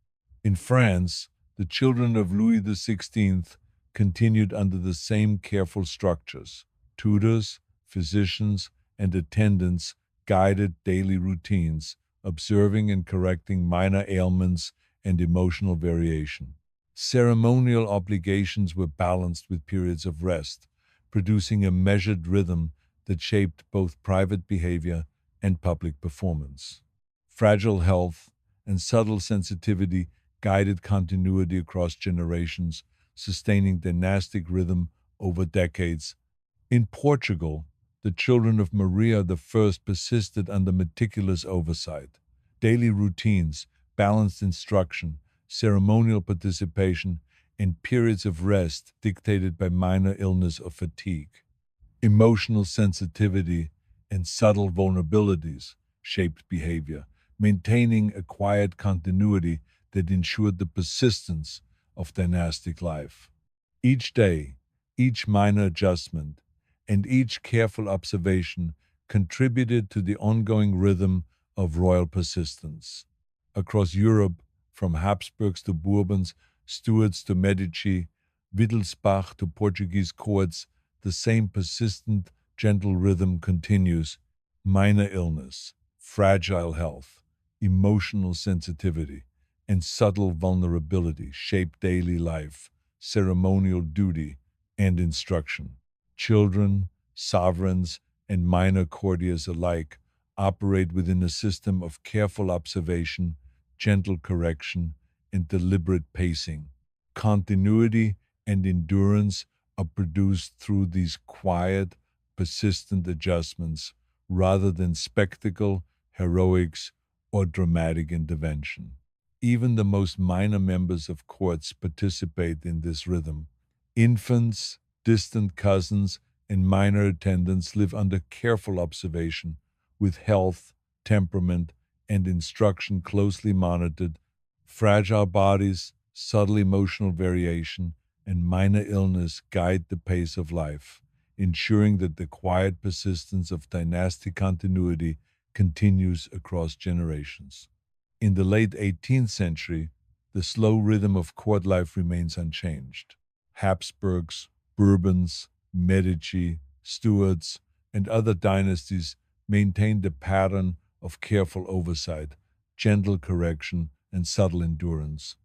In France, the children of Louis XVI continued under the same careful structures. Tutors, physicians, and attendants guided daily routines, observing and correcting minor ailments and emotional variation. Ceremonial obligations were balanced with periods of rest, producing a measured rhythm that shaped both private behavior and public performance. Fragile health and subtle sensitivity guided continuity across generations, sustaining dynastic rhythm over decades. In Portugal, the children of Maria I persisted under meticulous oversight. Daily routines, balanced instruction, ceremonial participation, and periods of rest dictated by minor illness or fatigue. Emotional sensitivity and subtle vulnerabilities shaped behavior, maintaining a quiet continuity that ensured the persistence of dynastic life. Each day, each minor adjustment, and each careful observation contributed to the ongoing rhythm of royal persistence. Across Europe, from Habsburgs to Bourbons, Stuarts to Medici, Wittelsbach to Portuguese courts, the same persistent, gentle rhythm continues. Minor illness, fragile health, emotional sensitivity, and subtle vulnerability shape daily life, ceremonial duty, and instruction. Children, sovereigns, and minor courtiers alike operate within a system of careful observation, gentle correction, and deliberate pacing. Continuity and endurance are produced through these quiet, persistent adjustments rather than spectacle, heroics, or dramatic intervention. Even the most minor members of courts participate in this rhythm. Infants, distant cousins, and minor attendants live under careful observation, with health, temperament, and instruction closely monitored. Fragile bodies, subtle emotional variation, and minor illness guide the pace of life, ensuring that the quiet persistence of dynastic continuity continues across generations. In the late 18th century, the slow rhythm of court life remains unchanged. Habsburgs, Bourbons, Medici, Stuarts, and other dynasties maintained a pattern of careful oversight, gentle correction, and subtle endurance.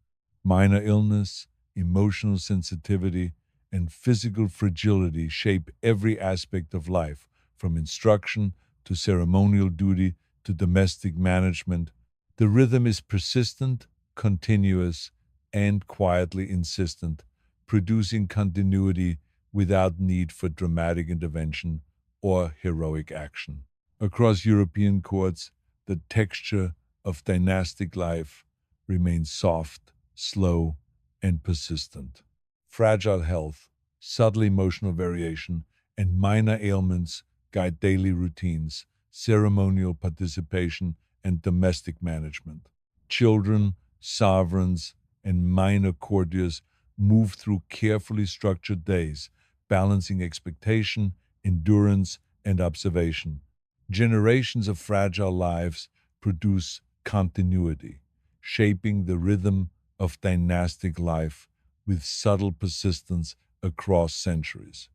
Minor illness, emotional sensitivity, and physical fragility shape every aspect of life, from instruction to ceremonial duty to domestic management. The rhythm is persistent, continuous, and quietly insistent, producing continuity without need for dramatic intervention or heroic action. Across European courts, the texture of dynastic life remains soft, slow, and persistent. Fragile health, subtle emotional variation, and minor ailments guide daily routines, ceremonial participation, and domestic management. Children, sovereigns, and minor courtiers move through carefully structured days, balancing expectation, endurance, and observation. Generations of fragile lives produce continuity, shaping the rhythm of dynastic life with subtle persistence across centuries.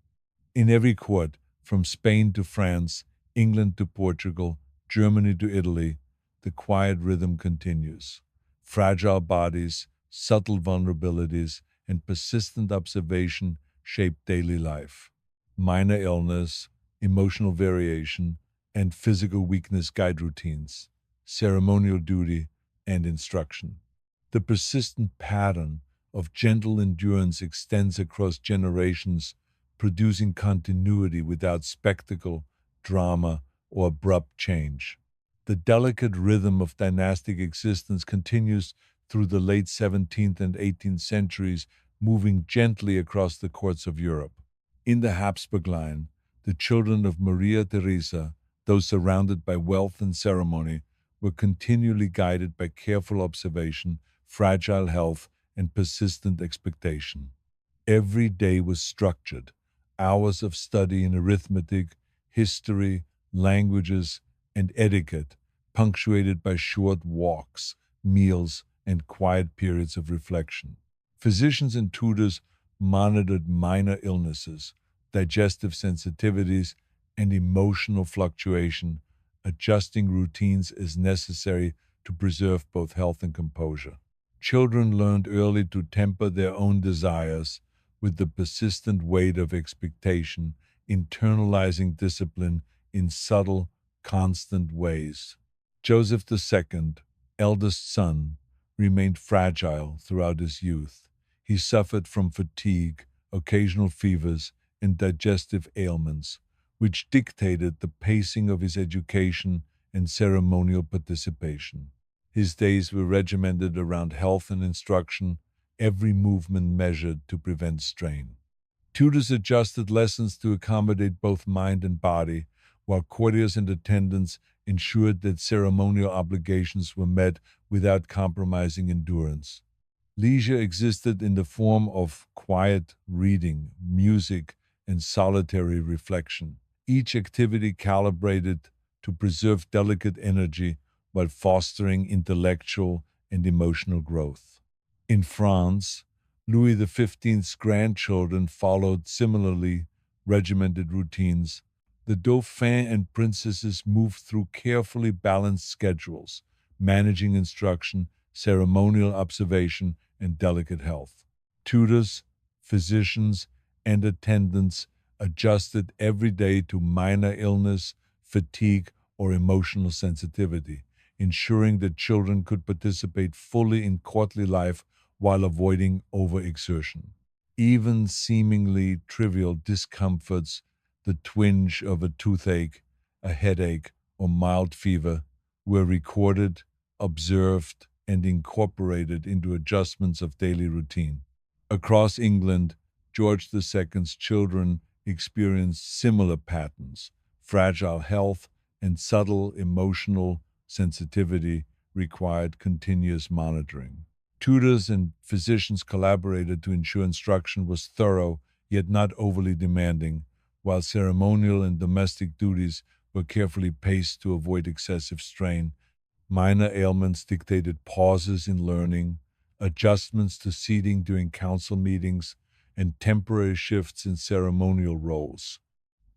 In every court, from Spain to France, England to Portugal, Germany to Italy, the quiet rhythm continues. Fragile bodies, subtle vulnerabilities, and persistent observation shape daily life. Minor illness, emotional variation, and physical weakness guide routines, ceremonial duty, and instruction. The persistent pattern of gentle endurance extends across generations, producing continuity without spectacle, drama, or abrupt change. The delicate rhythm of dynastic existence continues through the late 17th and 18th centuries, moving gently across the courts of Europe. In the Habsburg line, the children of Maria Theresa, though surrounded by wealth and ceremony, were continually guided by careful observation, fragile health, and persistent expectation. Every day was structured, hours of study in arithmetic, history, languages, and etiquette, punctuated by short walks, meals, and quiet periods of reflection. Physicians and tutors monitored minor illnesses, digestive sensitivities, and emotional fluctuation, adjusting routines as necessary to preserve both health and composure. Children learned early to temper their own desires with the persistent weight of expectation, internalizing discipline in subtle, constant ways. Joseph II, eldest son, remained fragile throughout his youth. He suffered from fatigue, occasional fevers, and digestive ailments, which dictated the pacing of his education and ceremonial participation. His days were regimented around health and instruction, every movement measured to prevent strain. Tutors adjusted lessons to accommodate both mind and body, while courtiers and attendants ensured that ceremonial obligations were met without compromising endurance. Leisure existed in the form of quiet reading, music, and solitary reflection, each activity calibrated to preserve delicate energy while fostering intellectual and emotional growth. In France, Louis XV's grandchildren followed similarly regimented routines. The Dauphin and princesses moved through carefully balanced schedules, managing instruction, ceremonial observation, and delicate health. Tutors, physicians, and attendants adjusted every day to minor illness, fatigue, or emotional sensitivity, ensuring that children could participate fully in courtly life while avoiding overexertion. Even seemingly trivial discomforts, the twinge of a toothache, a headache, or mild fever, were recorded, observed, and incorporated into adjustments of daily routine. Across England, George II's children experienced similar patterns. Fragile health and subtle emotional sensitivity required continuous monitoring. Tutors and physicians collaborated to ensure instruction was thorough yet not overly demanding, while ceremonial and domestic duties were carefully paced to avoid excessive strain. Minor ailments dictated pauses in learning, adjustments to seating during council meetings, and temporary shifts in ceremonial roles.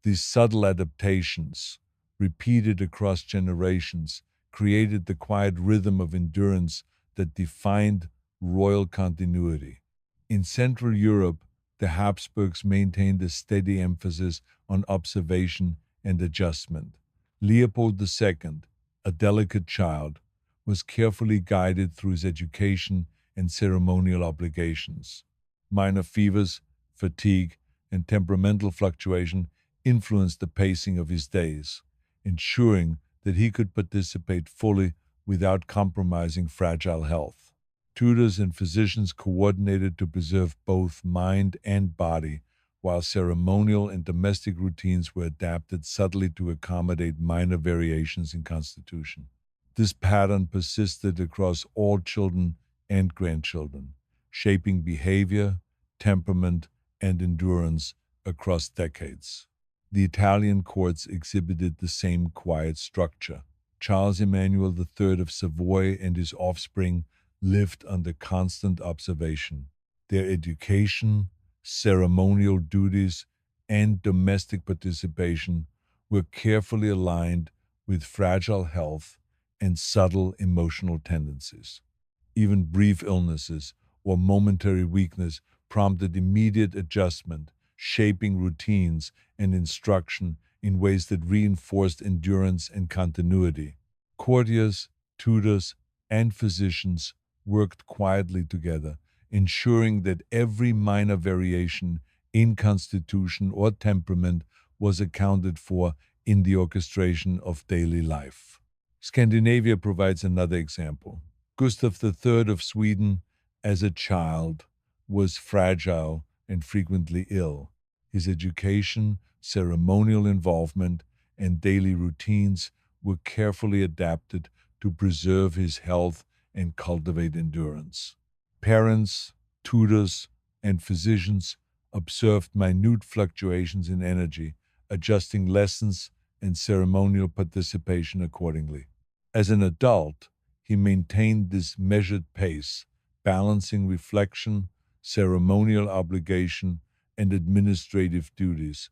These subtle adaptations, repeated across generations, created the quiet rhythm of endurance that defined royal continuity. In Central Europe, the Habsburgs maintained a steady emphasis on observation and adjustment. Leopold II, a delicate child, was carefully guided through his education and ceremonial obligations. Minor fevers, fatigue, and temperamental fluctuation influenced the pacing of his days, ensuring that he could participate fully without compromising fragile health. Tutors and physicians coordinated to preserve both mind and body, while ceremonial and domestic routines were adapted subtly to accommodate minor variations in constitution. This pattern persisted across all children and grandchildren, shaping behavior, temperament, and endurance across decades. The Italian courts exhibited the same quiet structure. Charles Emmanuel III of Savoy and his offspring lived under constant observation. Their education, ceremonial duties, and domestic participation were carefully aligned with fragile health and subtle emotional tendencies. Even brief illnesses or momentary weakness prompted immediate adjustment, shaping routines and instruction in ways that reinforced endurance and continuity. Courtiers, tutors, and physicians worked quietly together, ensuring that every minor variation in constitution or temperament was accounted for in the orchestration of daily life. Scandinavia provides another example. Gustav III of Sweden, as a child, was fragile and frequently ill. His education, ceremonial involvement, and daily routines were carefully adapted to preserve his health and cultivate endurance. Parents, tutors, and physicians observed minute fluctuations in energy, adjusting lessons and ceremonial participation accordingly. As an adult, he maintained this measured pace, balancing reflection, ceremonial obligation, and administrative duties,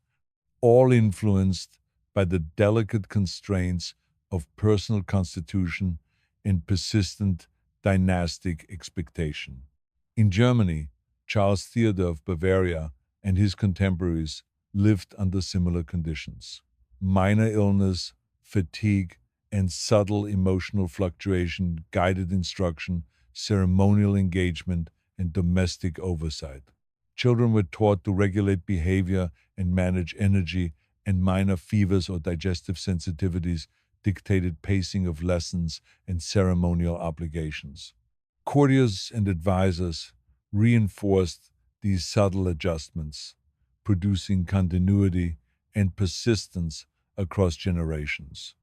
all influenced by the delicate constraints of personal constitution and persistent dynastic expectation. In Germany, Charles Theodor of Bavaria and his contemporaries lived under similar conditions. Minor illness, fatigue, and subtle emotional fluctuation guided instruction, ceremonial engagement, and domestic oversight. Children were taught to regulate behavior and manage energy, and minor fevers or digestive sensitivities dictated pacing of lessons and ceremonial obligations. Courtiers and advisors reinforced these subtle adjustments, producing continuity and persistence across generations.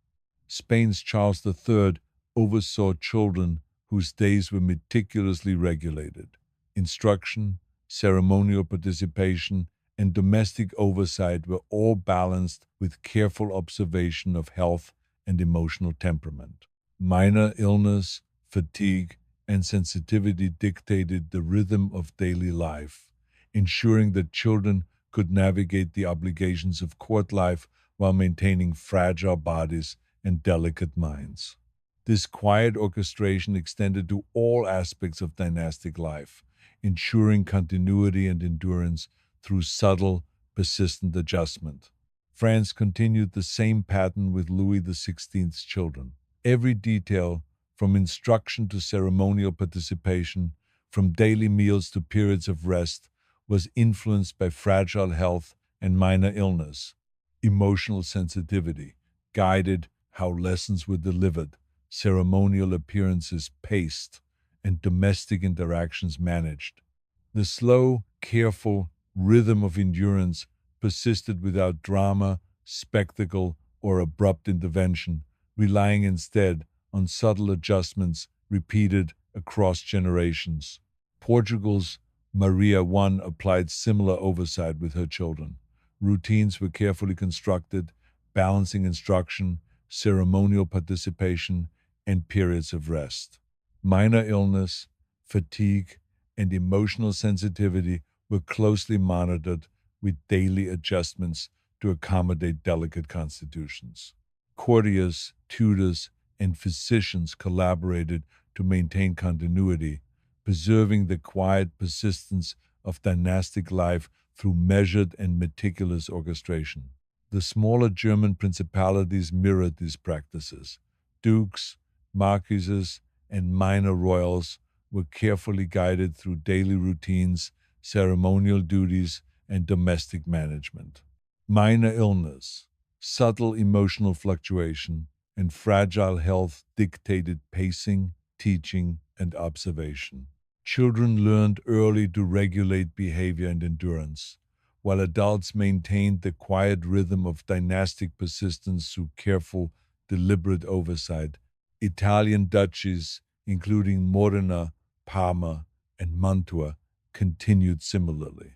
Spain's Charles III oversaw children whose days were meticulously regulated. Instruction, ceremonial participation, and domestic oversight were all balanced with careful observation of health and emotional temperament. Minor illness, fatigue, and sensitivity dictated the rhythm of daily life, ensuring that children could navigate the obligations of court life while maintaining fragile bodies and delicate minds. This quiet orchestration extended to all aspects of dynastic life, ensuring continuity and endurance through subtle, persistent adjustment. France continued the same pattern with Louis XVI's children. Every detail, from instruction to ceremonial participation, from daily meals to periods of rest, was influenced by fragile health and minor illness. Emotional sensitivity guided how lessons were delivered, ceremonial appearances paced, and domestic interactions managed. The slow, careful rhythm of endurance persisted without drama, spectacle, or abrupt intervention, relying instead on subtle adjustments repeated across generations. Portugal's Maria I applied similar oversight with her children. Routines were carefully constructed, balancing instruction, ceremonial participation, and periods of rest. Minor illness, fatigue, and emotional sensitivity were closely monitored with daily adjustments to accommodate delicate constitutions. Courtiers, tutors, and physicians collaborated to maintain continuity, preserving the quiet persistence of dynastic life through measured and meticulous orchestration. The smaller German principalities mirrored these practices. Dukes, marquises, and minor royals were carefully guided through daily routines, ceremonial duties, and domestic management. Minor illness, subtle emotional fluctuation, and fragile health dictated pacing, teaching, and observation. Children learned early to regulate behavior and endurance, while adults maintained the quiet rhythm of dynastic persistence through careful, deliberate oversight. Italian duchies, including Modena, Parma, and Mantua, continued similarly.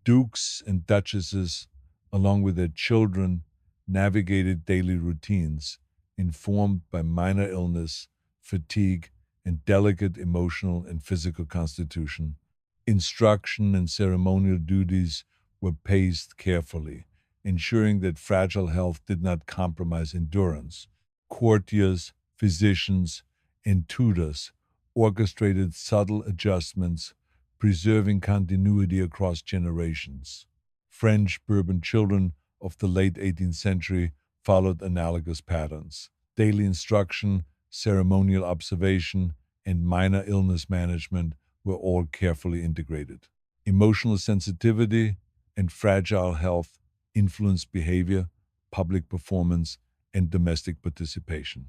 Dukes and duchesses, along with their children, navigated daily routines, informed by minor illness, fatigue, and delicate emotional and physical constitution. Instruction and ceremonial duties were paced carefully, ensuring that fragile health did not compromise endurance. Courtiers, physicians, and tutors orchestrated subtle adjustments, preserving continuity across generations. French Bourbon children of the late 18th century followed analogous patterns. Daily instruction, ceremonial observation, and minor illness management were all carefully integrated. Emotional sensitivity and fragile health influenced behavior, public performance, and domestic participation.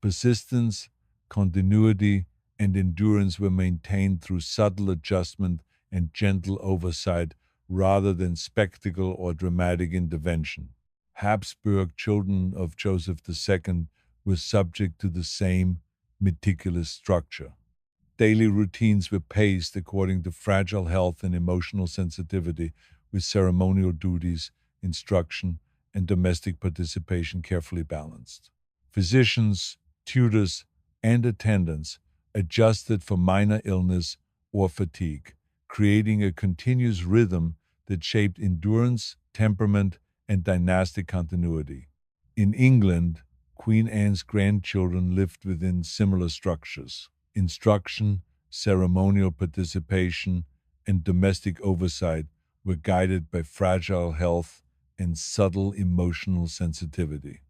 Persistence, continuity, and endurance were maintained through subtle adjustment and gentle oversight rather than spectacle or dramatic intervention. Habsburg children of Joseph II were subject to the same meticulous structure. Daily routines were paced according to fragile health and emotional sensitivity, with ceremonial duties, instruction, and domestic participation carefully balanced. Physicians, tutors, and attendants adjusted for minor illness or fatigue, creating a continuous rhythm that shaped endurance, temperament, and dynastic continuity. In England, Queen Anne's grandchildren lived within similar structures. Instruction, ceremonial participation, and domestic oversight were guided by fragile health and subtle emotional sensitivity.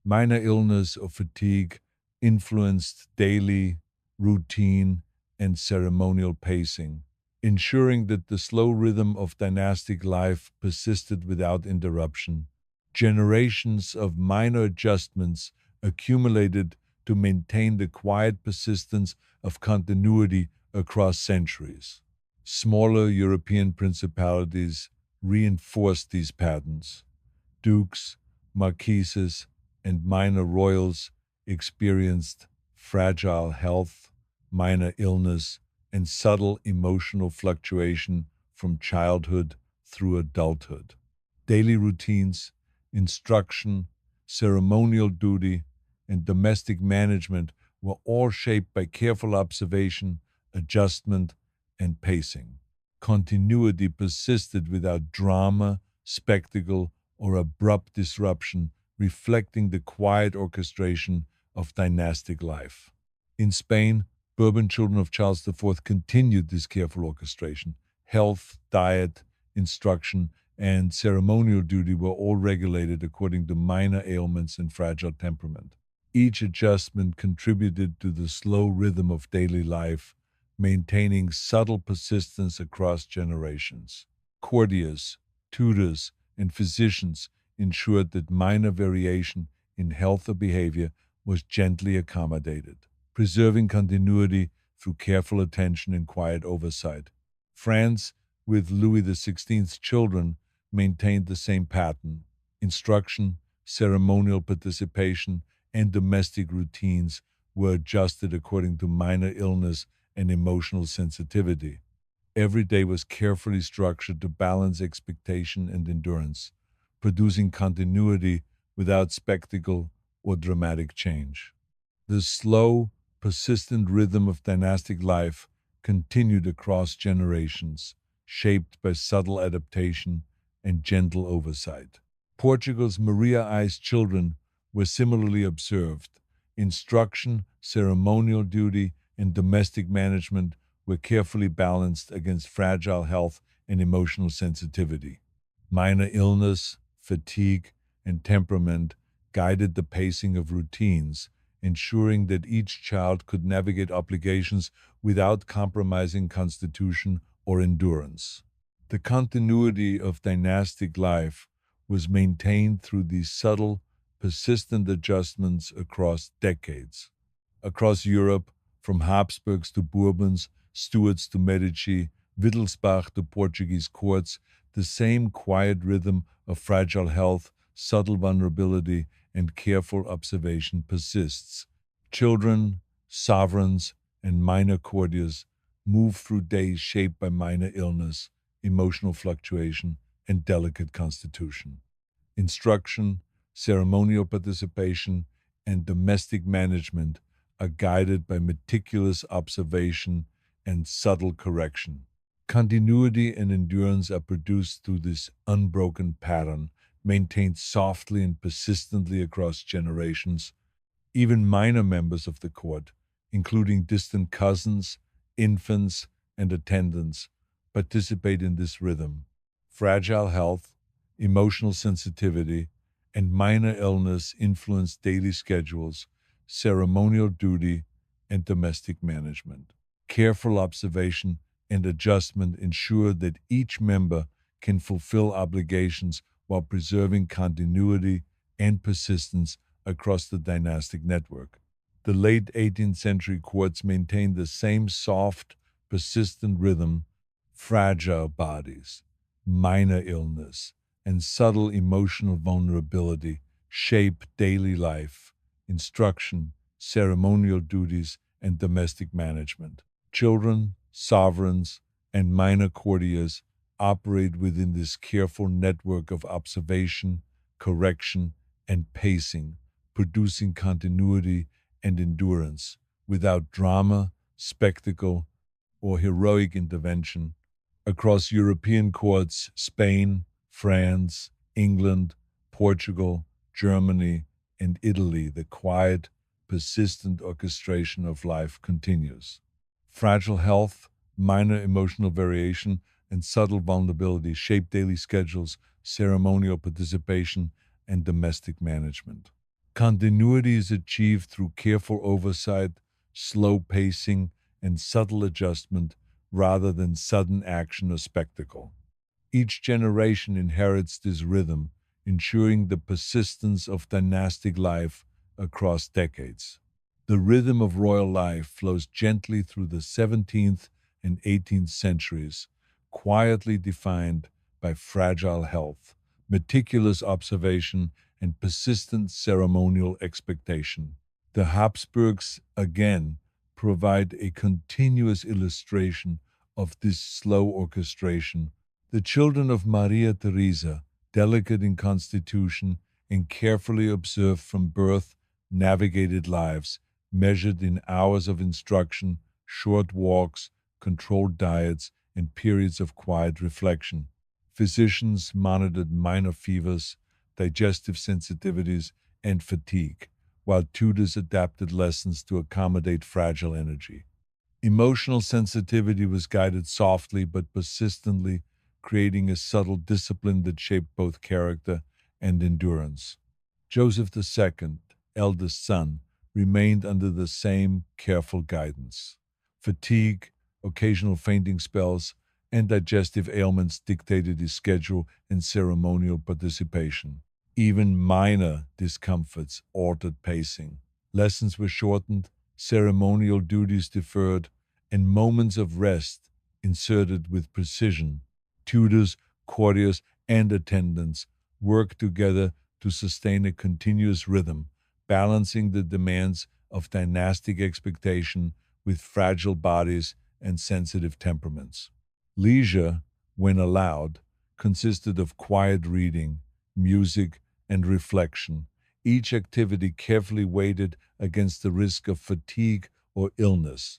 Minor illness or fatigue influenced daily routine and ceremonial pacing, ensuring that the slow rhythm of dynastic life persisted without interruption. Generations of minor adjustments accumulated to maintain the quiet persistence of continuity across centuries. Smaller European principalities reinforced these patterns. Dukes, marquises, and minor royals experienced fragile health, minor illness, and subtle emotional fluctuation from childhood through adulthood. Daily routines, instruction, ceremonial duty, and domestic management were all shaped by careful observation, adjustment, and pacing. Continuity persisted without drama, spectacle, or abrupt disruption, reflecting the quiet orchestration of dynastic life. In Spain, Bourbon children of Charles IV continued this careful orchestration. Health, diet, instruction, and ceremonial duty were all regulated according to minor ailments and fragile temperament. Each adjustment contributed to the slow rhythm of daily life, maintaining subtle persistence across generations. Courtiers, tutors, and physicians ensured that minor variation in health or behavior was gently accommodated, preserving continuity through careful attention and quiet oversight. France, with Louis XVI's children, maintained the same pattern. Instruction, ceremonial participation, and domestic routines were adjusted according to minor illness and emotional sensitivity. Every day was carefully structured to balance expectation and endurance, producing continuity without spectacle or dramatic change. The slow, persistent rhythm of dynastic life continued across generations, shaped by subtle adaptation and gentle oversight. Portugal's Maria I's children were similarly observed. Instruction, ceremonial duty, and domestic management were carefully balanced against fragile health and emotional sensitivity. Minor illness, fatigue, and temperament guided the pacing of routines, ensuring that each child could navigate obligations without compromising constitution or endurance. The continuity of dynastic life was maintained through these subtle, persistent adjustments across decades. Across Europe, from Habsburgs to Bourbons, Stuarts to Medici, Wittelsbach to Portuguese courts, the same quiet rhythm of fragile health, subtle vulnerability, and careful observation persists. Children, sovereigns, and minor courtiers move through days shaped by minor illness, emotional fluctuation, and delicate constitution. Instruction, ceremonial participation, and domestic management are guided by meticulous observation and subtle correction. Continuity and endurance are produced through this unbroken pattern, maintained softly and persistently across generations. Even minor members of the court, including distant cousins, infants, and attendants, participate in this rhythm. Fragile health, emotional sensitivity, and minor illness influence daily schedules, ceremonial duty, and domestic management. Careful observation and adjustment ensure that each member can fulfill obligations while preserving continuity and persistence across the dynastic network. The late 18th century courts maintained the same soft, persistent rhythm. Fragile bodies, minor illness, and subtle emotional vulnerability shape daily life, instruction, ceremonial duties, and domestic management. Children, sovereigns, and minor courtiers operate within this careful network of observation, correction, and pacing, producing continuity and endurance without drama, spectacle, or heroic intervention. Across European courts, Spain, France, England, Portugal, Germany, and Italy, the quiet, persistent orchestration of life continues. Fragile health, minor emotional variation, and subtle vulnerability shape daily schedules, ceremonial participation, and domestic management. Continuity is achieved through careful oversight, slow pacing, and subtle adjustment rather than sudden action or spectacle. Each generation inherits this rhythm, ensuring the persistence of dynastic life across decades. The rhythm of royal life flows gently through the 17th and 18th centuries, quietly defined by fragile health, meticulous observation, and persistent ceremonial expectation. The Habsburgs, again, provide a continuous illustration of this slow orchestration. The children of Maria Theresa, delicate in constitution and carefully observed from birth, navigated lives measured in hours of instruction, short walks, controlled diets, and periods of quiet reflection. Physicians monitored minor fevers, digestive sensitivities, and fatigue, while tutors adapted lessons to accommodate fragile energy. Emotional sensitivity was guided softly but persistently, creating a subtle discipline that shaped both character and endurance. Joseph II, eldest son, remained under the same careful guidance. Fatigue, occasional fainting spells, and digestive ailments dictated his schedule and ceremonial participation. Even minor discomforts altered pacing. Lessons were shortened, ceremonial duties deferred, and moments of rest inserted with precision. Tutors, courtiers, and attendants worked together to sustain a continuous rhythm, balancing the demands of dynastic expectation with fragile bodies and sensitive temperaments. Leisure, when allowed, consisted of quiet reading, music, and reflection, each activity carefully weighted against the risk of fatigue or illness.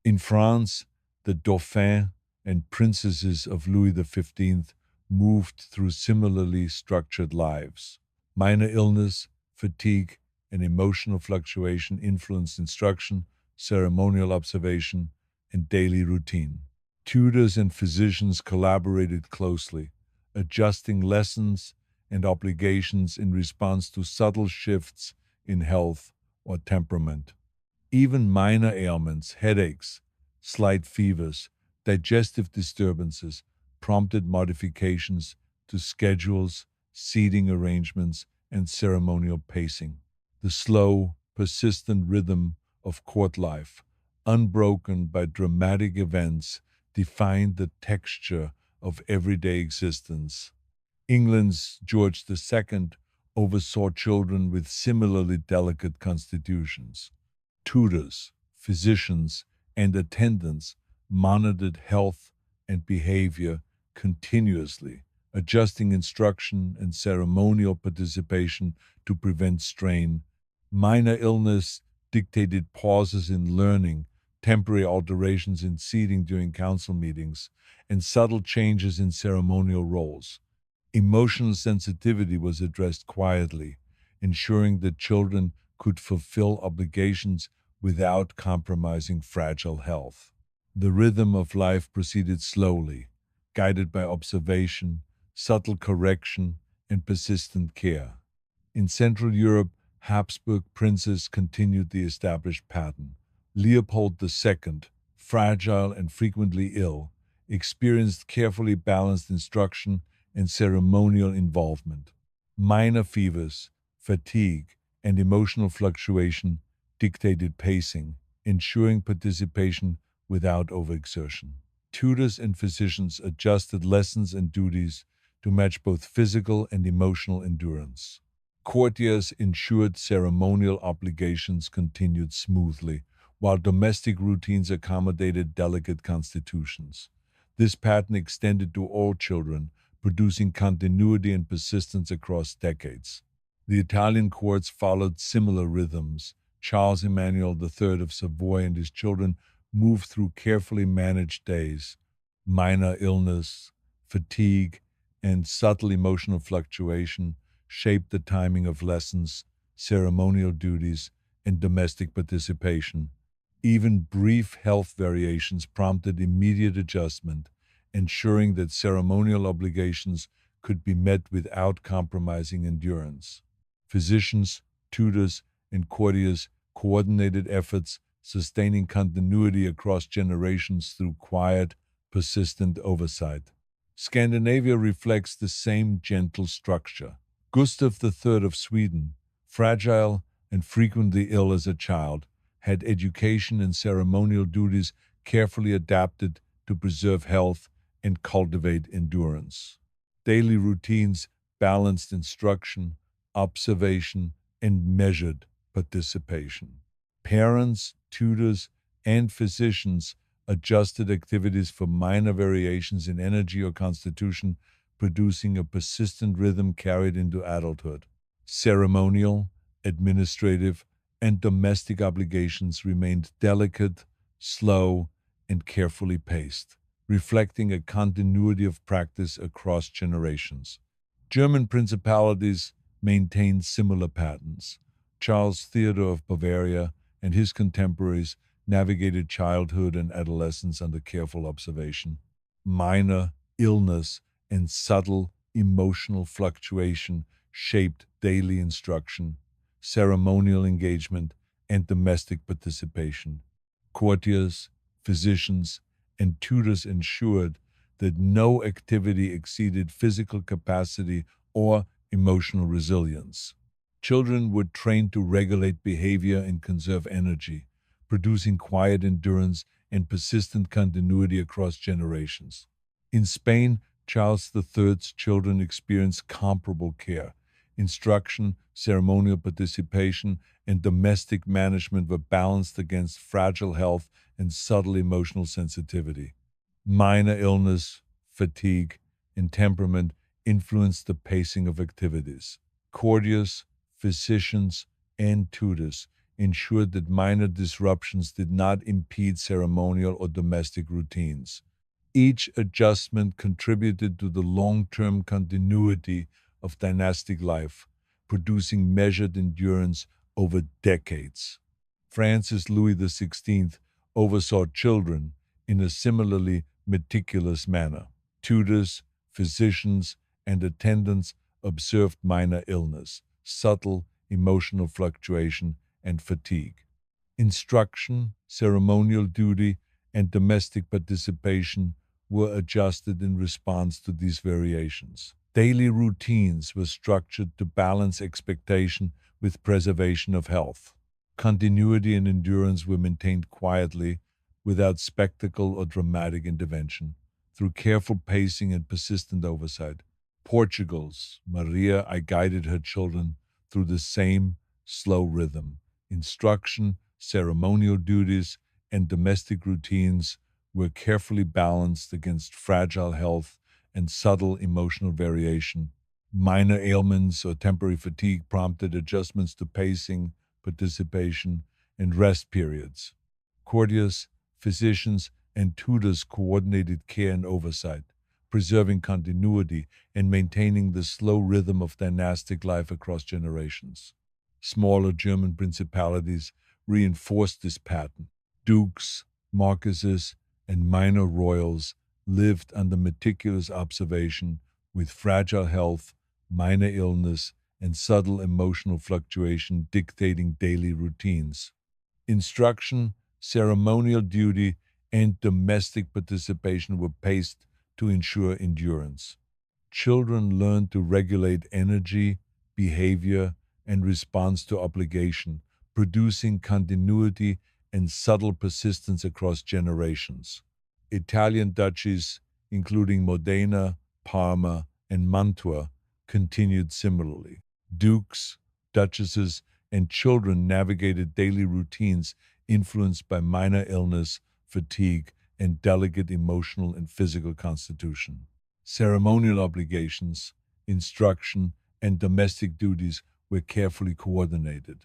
In France, the Dauphin and princesses of Louis XV moved through similarly structured lives. Minor illness, fatigue, and emotional fluctuation influenced instruction, ceremonial observation, and daily routine. Tutors and physicians collaborated closely, adjusting lessons and obligations in response to subtle shifts in health or temperament. Even minor ailments, headaches, slight fevers, digestive disturbances prompted modifications to schedules, seating arrangements, and ceremonial pacing. The slow, persistent rhythm of court life, unbroken by dramatic events, defined the texture of everyday existence. England's George II oversaw children with similarly delicate constitutions. Tutors, physicians, and attendants monitored health and behavior continuously, adjusting instruction and ceremonial participation to prevent strain. Minor illness dictated pauses in learning, temporary alterations in seating during council meetings, and subtle changes in ceremonial roles. Emotional sensitivity was addressed quietly, ensuring that children could fulfill obligations without compromising fragile health. The rhythm of life proceeded slowly, guided by observation, subtle correction, and persistent care. In Central Europe, Habsburg princes continued the established pattern. Leopold II, fragile and frequently ill, experienced carefully balanced instruction and ceremonial involvement. Minor fevers, fatigue, and emotional fluctuation dictated pacing, ensuring participation without overexertion. Tutors and physicians adjusted lessons and duties to match both physical and emotional endurance. Courtiers ensured ceremonial obligations continued smoothly, while domestic routines accommodated delicate constitutions. This pattern extended to all children, producing continuity and persistence across decades. The Italian courts followed similar rhythms. Charles Emmanuel III of Savoy and his children moved through carefully managed days. Minor illness, fatigue, and subtle emotional fluctuation shaped the timing of lessons, ceremonial duties, and domestic participation. Even brief health variations prompted immediate adjustment, ensuring that ceremonial obligations could be met without compromising endurance. Physicians, tutors, and courtiers coordinated efforts, sustaining continuity across generations through quiet, persistent oversight. Scandinavia reflects the same gentle structure. Gustav III of Sweden, fragile and frequently ill as a child, had education and ceremonial duties carefully adapted to preserve health and cultivate endurance. Daily routines balanced instruction, observation, and measured participation. Parents, tutors, and physicians adjusted activities for minor variations in energy or constitution, producing a persistent rhythm carried into adulthood. Ceremonial, administrative, and domestic obligations remained delicate, slow, and carefully paced, reflecting a continuity of practice across generations. German principalities maintained similar patterns. Charles Theodor of Bavaria and his contemporaries navigated childhood and adolescence under careful observation. Minor illness and subtle emotional fluctuation shaped daily instruction, ceremonial engagement, and domestic participation. Courtiers, physicians, and tutors ensured that no activity exceeded physical capacity or emotional resilience. Children were trained to regulate behavior and conserve energy, producing quiet endurance and persistent continuity across generations. In Spain, Charles III's children experienced comparable care. Instruction, ceremonial participation, and domestic management were balanced against fragile health and subtle emotional sensitivity. Minor illness, fatigue, and temperament influenced the pacing of activities. Courtiers, physicians, and tutors ensured that minor disruptions did not impede ceremonial or domestic routines. Each adjustment contributed to the long-term continuity of dynastic life, producing measured endurance over decades. Francis Louis XVI oversaw children in a similarly meticulous manner. Tutors, physicians, and attendants observed minor illness, subtle emotional fluctuation, and fatigue. Instruction, ceremonial duty, and domestic participation were adjusted in response to these variations. Daily routines were structured to balance expectation with preservation of health. Continuity and endurance were maintained quietly, without spectacle or dramatic intervention, through careful pacing and persistent oversight. Portugal's Maria I guided her children through the same slow rhythm. Instruction, ceremonial duties, and domestic routines were carefully balanced against fragile health and subtle emotional variation. Minor ailments or temporary fatigue prompted adjustments to pacing, participation, and rest periods. Courtiers, physicians, and tutors coordinated care and oversight, preserving continuity and maintaining the slow rhythm of dynastic life across generations. Smaller German principalities reinforced this pattern. Dukes, marquises, and minor royals lived under meticulous observation with fragile health, minor illness, and subtle emotional fluctuation dictating daily routines. Instruction, ceremonial duty, and domestic participation were paced to ensure endurance. Children learned to regulate energy, behavior, and response to obligation, producing continuity and subtle persistence across generations. Italian duchies, including Modena, Parma, and Mantua, continued similarly. Dukes, duchesses, and children navigated daily routines influenced by minor illness, fatigue, and delicate emotional and physical constitution. Ceremonial obligations, instruction, and domestic duties were carefully coordinated.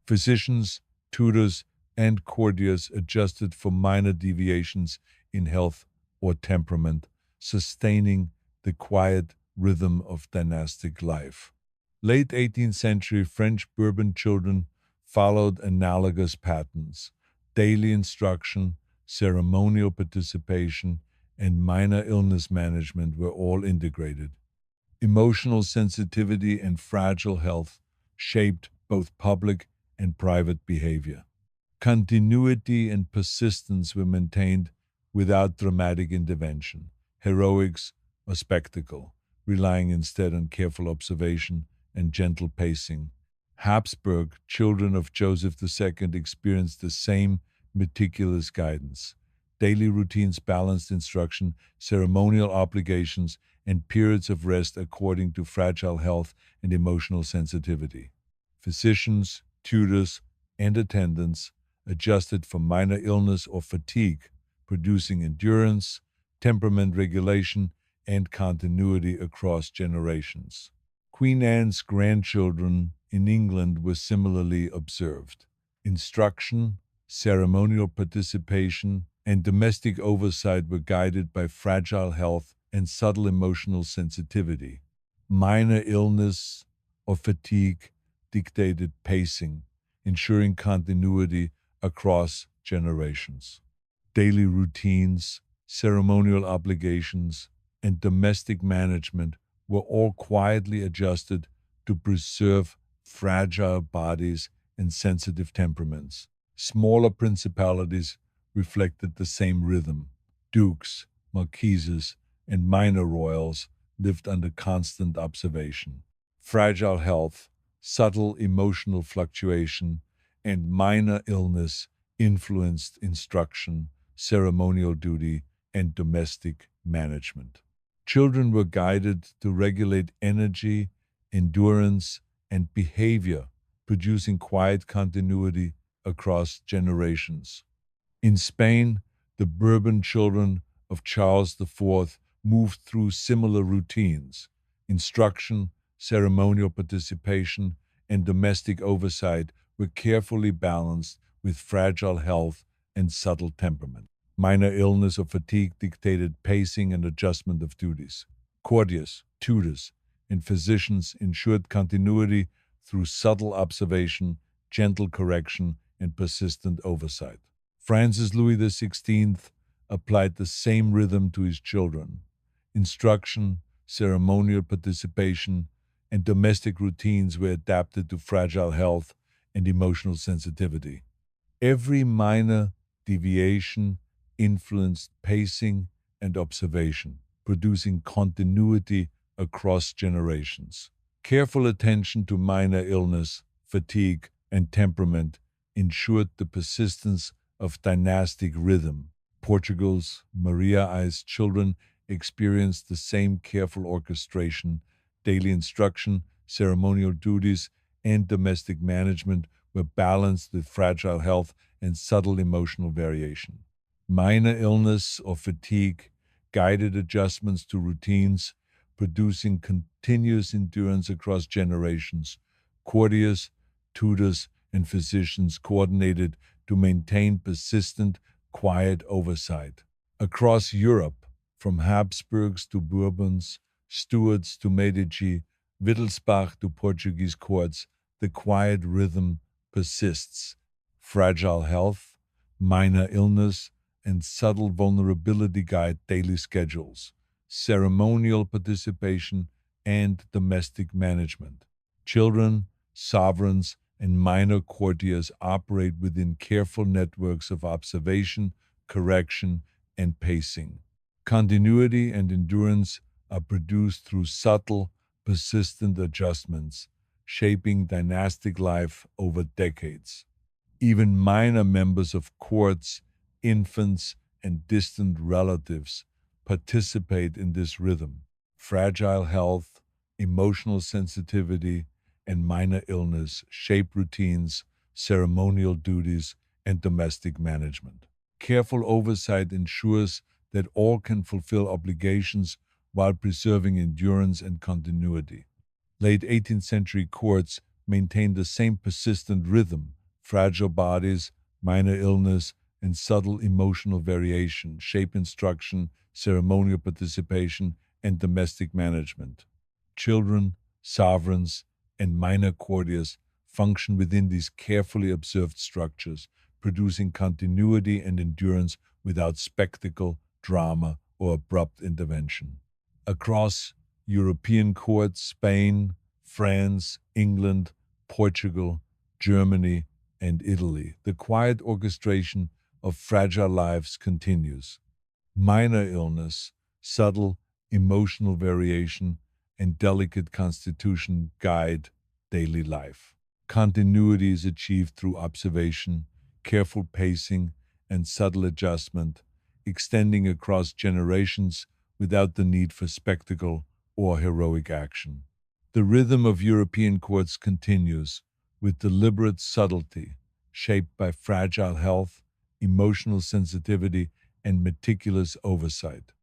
Physicians, tutors, and courtiers adjusted for minor deviations in health or temperament, sustaining the quiet rhythm of dynastic life. Late 18th century French Bourbon children followed analogous patterns. Daily instruction, ceremonial participation, and minor illness management were all integrated. Emotional sensitivity and fragile health shaped both public and private behavior. Continuity and persistence were maintained without dramatic intervention, heroics, or spectacle, relying instead on careful observation and gentle pacing. Habsburg, children of Joseph II, experienced the same meticulous guidance. Daily routines balanced instruction, ceremonial obligations, and periods of rest according to fragile health and emotional sensitivity. Physicians, tutors, and attendants adjusted for minor illness or fatigue, producing endurance, temperament regulation, and continuity across generations. Queen Anne's grandchildren in England were similarly observed. Instruction, ceremonial participation, and domestic oversight were guided by fragile health and subtle emotional sensitivity. Minor illness or fatigue dictated pacing, ensuring continuity across generations. Daily routines, ceremonial obligations, and domestic management were all quietly adjusted to preserve fragile bodies and sensitive temperaments. Smaller principalities reflected the same rhythm. Dukes, marquises, and minor royals lived under constant observation. Fragile health, subtle emotional fluctuation, and minor illness influenced instruction, ceremonial duty, and domestic management. Children were guided to regulate energy, endurance, and behavior, producing quiet continuity across generations. In Spain, the Bourbon children of Charles IV moved through similar routines. Instruction, ceremonial participation, and domestic oversight were carefully balanced with fragile health and subtle temperament. Minor illness or fatigue dictated pacing and adjustment of duties. Courtiers, tutors, and physicians ensured continuity through subtle observation, gentle correction, and persistent oversight. Francis Louis XVI applied the same rhythm to his children. Instruction, ceremonial participation, and domestic routines were adapted to fragile health and emotional sensitivity. Every minor deviation influenced pacing and observation, producing continuity across generations. Careful attention to minor illness, fatigue, and temperament ensured the persistence of dynastic rhythm. Portugal's Maria I's children experienced the same careful orchestration. Daily instruction, ceremonial duties, and domestic management were balanced with fragile health and subtle emotional variation. Minor illness or fatigue guided adjustments to routines, producing continuous endurance across generations. Courtiers, tutors, and physicians coordinated to maintain persistent, quiet oversight. Across Europe, from Habsburgs to Bourbons, Stuarts to Medici, Wittelsbach to Portuguese courts, the quiet rhythm persists. Fragile health, minor illness, and subtle vulnerability guide daily schedules, ceremonial participation, and domestic management. Children, sovereigns, and minor courtiers operate within careful networks of observation, correction, and pacing. Continuity and endurance are produced through subtle, persistent adjustments, shaping dynastic life over decades. Even minor members of courts, infants, and distant relatives participate in this rhythm. Fragile health, emotional sensitivity, and minor illness shape routines, ceremonial duties, and domestic management. Careful oversight ensures that all can fulfill obligations while preserving endurance and continuity. Late 18th century courts maintained the same persistent rhythm. Fragile bodies, minor illness, and subtle emotional variation shape instruction, ceremonial participation, and domestic management. Children, sovereigns, and minor courtiers function within these carefully observed structures, producing continuity and endurance without spectacle, drama, or abrupt intervention. Across European courts, Spain, France, England, Portugal, Germany, and Italy. The quiet orchestration of fragile lives continues. Minor illness, subtle emotional variation, and delicate constitution guide daily life. Continuity is achieved through observation, careful pacing, and subtle adjustment, extending across generations without the need for spectacle or heroic action. The rhythm of European courts continues with deliberate subtlety, shaped by fragile health, emotional sensitivity, and meticulous oversight.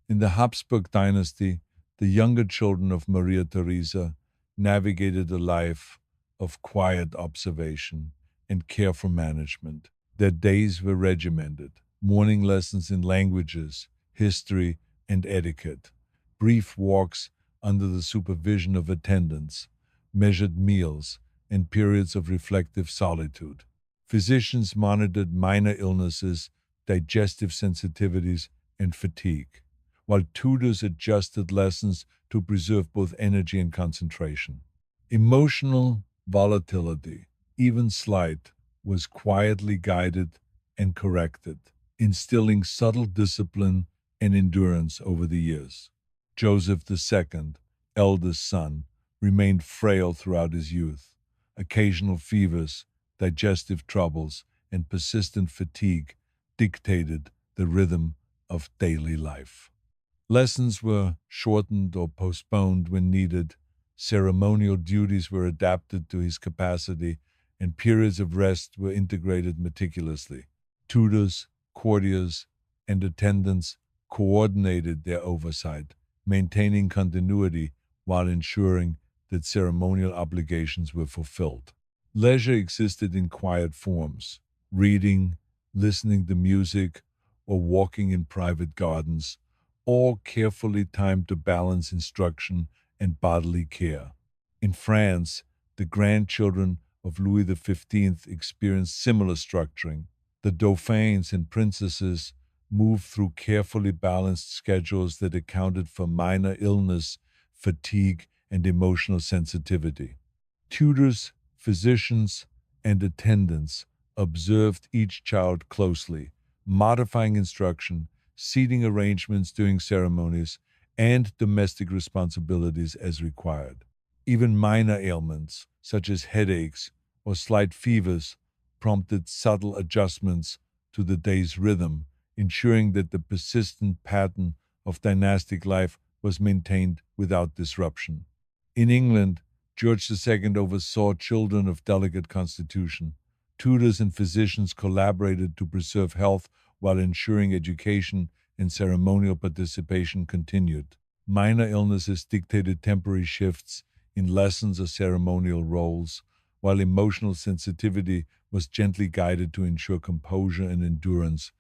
In the Habsburg dynasty, the younger children of Maria Theresa navigated a life of quiet observation and careful management. Their days were regimented, morning lessons in languages, history, and etiquette, brief walks under the supervision of attendants, measured meals, and periods of reflective solitude. Physicians monitored minor illnesses, digestive sensitivities, and fatigue, while tutors adjusted lessons to preserve both energy and concentration. Emotional volatility, even slight, was quietly guided and corrected, instilling subtle discipline and endurance over the years. Joseph II, eldest son, remained frail throughout his youth. Occasional fevers, digestive troubles, and persistent fatigue dictated the rhythm of daily life. Lessons were shortened or postponed when needed, ceremonial duties were adapted to his capacity, and periods of rest were integrated meticulously. Tutors, courtiers, and attendants coordinated their oversight, maintaining continuity while ensuring that ceremonial obligations were fulfilled. Leisure existed in quiet forms, reading, listening to music, or walking in private gardens, all carefully timed to balance instruction and bodily care. In France, the grandchildren of Louis XV experienced similar structuring. The dauphins and princesses moved through carefully balanced schedules that accounted for minor illness, fatigue, and emotional sensitivity. Tutors, physicians, and attendants observed each child closely, modifying instruction, seating arrangements during ceremonies, and domestic responsibilities as required. Even minor ailments, such as headaches or slight fevers, prompted subtle adjustments to the day's rhythm, ensuring that the persistent pattern of dynastic life was maintained without disruption. In England, George II oversaw children of delicate constitution. Tutors and physicians collaborated to preserve health while ensuring education and ceremonial participation continued. Minor illnesses dictated temporary shifts in lessons or ceremonial roles, while emotional sensitivity was gently guided to ensure composure and endurance.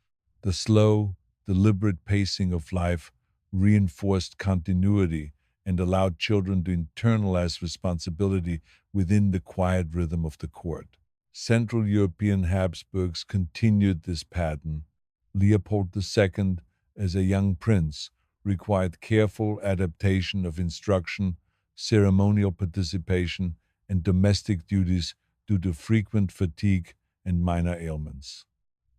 The slow, deliberate pacing of life reinforced continuity and allowed children to internalize responsibility within the quiet rhythm of the court. Central European Habsburgs continued this pattern. Leopold II, as a young prince, required careful adaptation of instruction, ceremonial participation, and domestic duties due to frequent fatigue and minor ailments.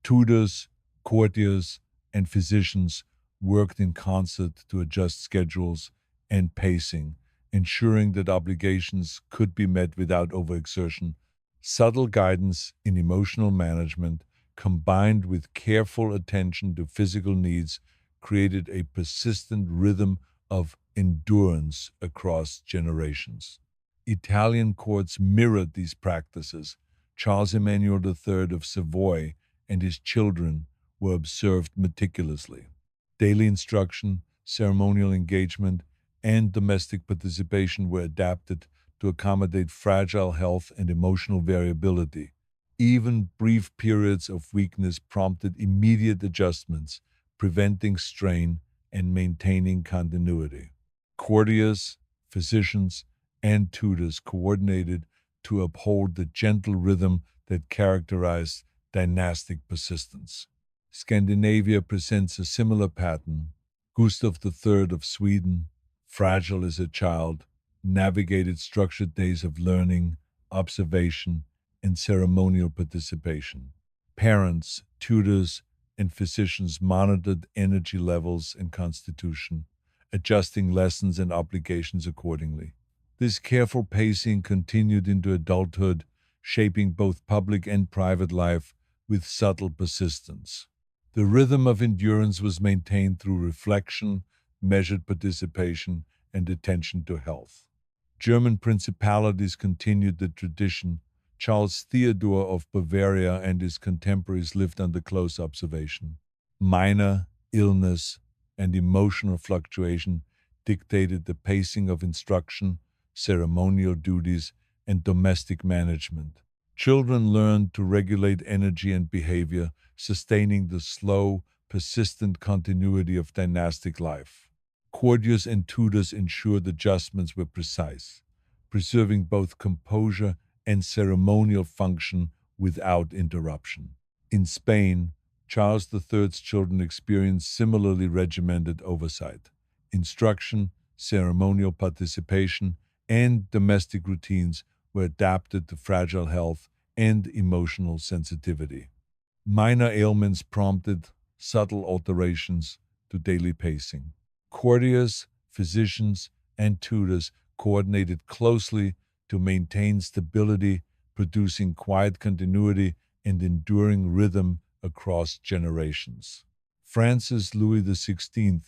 Tutors, courtiers, and physicians worked in concert to adjust schedules and pacing, ensuring that obligations could be met without overexertion. Subtle guidance in emotional management, combined with careful attention to physical needs, created a persistent rhythm of endurance across generations. Italian courts mirrored these practices. Charles Emmanuel III of Savoy and his children were observed meticulously. Daily instruction, ceremonial engagement, and domestic participation were adapted to accommodate fragile health and emotional variability. Even brief periods of weakness prompted immediate adjustments, preventing strain and maintaining continuity. Courtiers, physicians, and tutors coordinated to uphold the gentle rhythm that characterized dynastic persistence. Scandinavia presents a similar pattern. Gustav III of Sweden, fragile as a child, navigated structured days of learning, observation, and ceremonial participation. Parents, tutors, and physicians monitored energy levels and constitution, adjusting lessons and obligations accordingly. This careful pacing continued into adulthood, shaping both public and private life with subtle persistence. The rhythm of endurance was maintained through reflection, measured participation, and attention to health. German principalities continued the tradition. Charles Theodore of Bavaria and his contemporaries lived under close observation. Minor illness and emotional fluctuation dictated the pacing of instruction, ceremonial duties, and domestic management. Children learned to regulate energy and behavior, sustaining the slow, persistent continuity of dynastic life. Courtiers and tutors ensured adjustments were precise, preserving both composure and ceremonial function without interruption. In Spain, Charles III's children experienced similarly regimented oversight. Instruction, ceremonial participation, and domestic routines were adapted to fragile health and emotional sensitivity. Minor ailments prompted subtle alterations to daily pacing. Courtiers, physicians, and tutors coordinated closely to maintain stability, producing quiet continuity and enduring rhythm across generations. Francis Louis XVI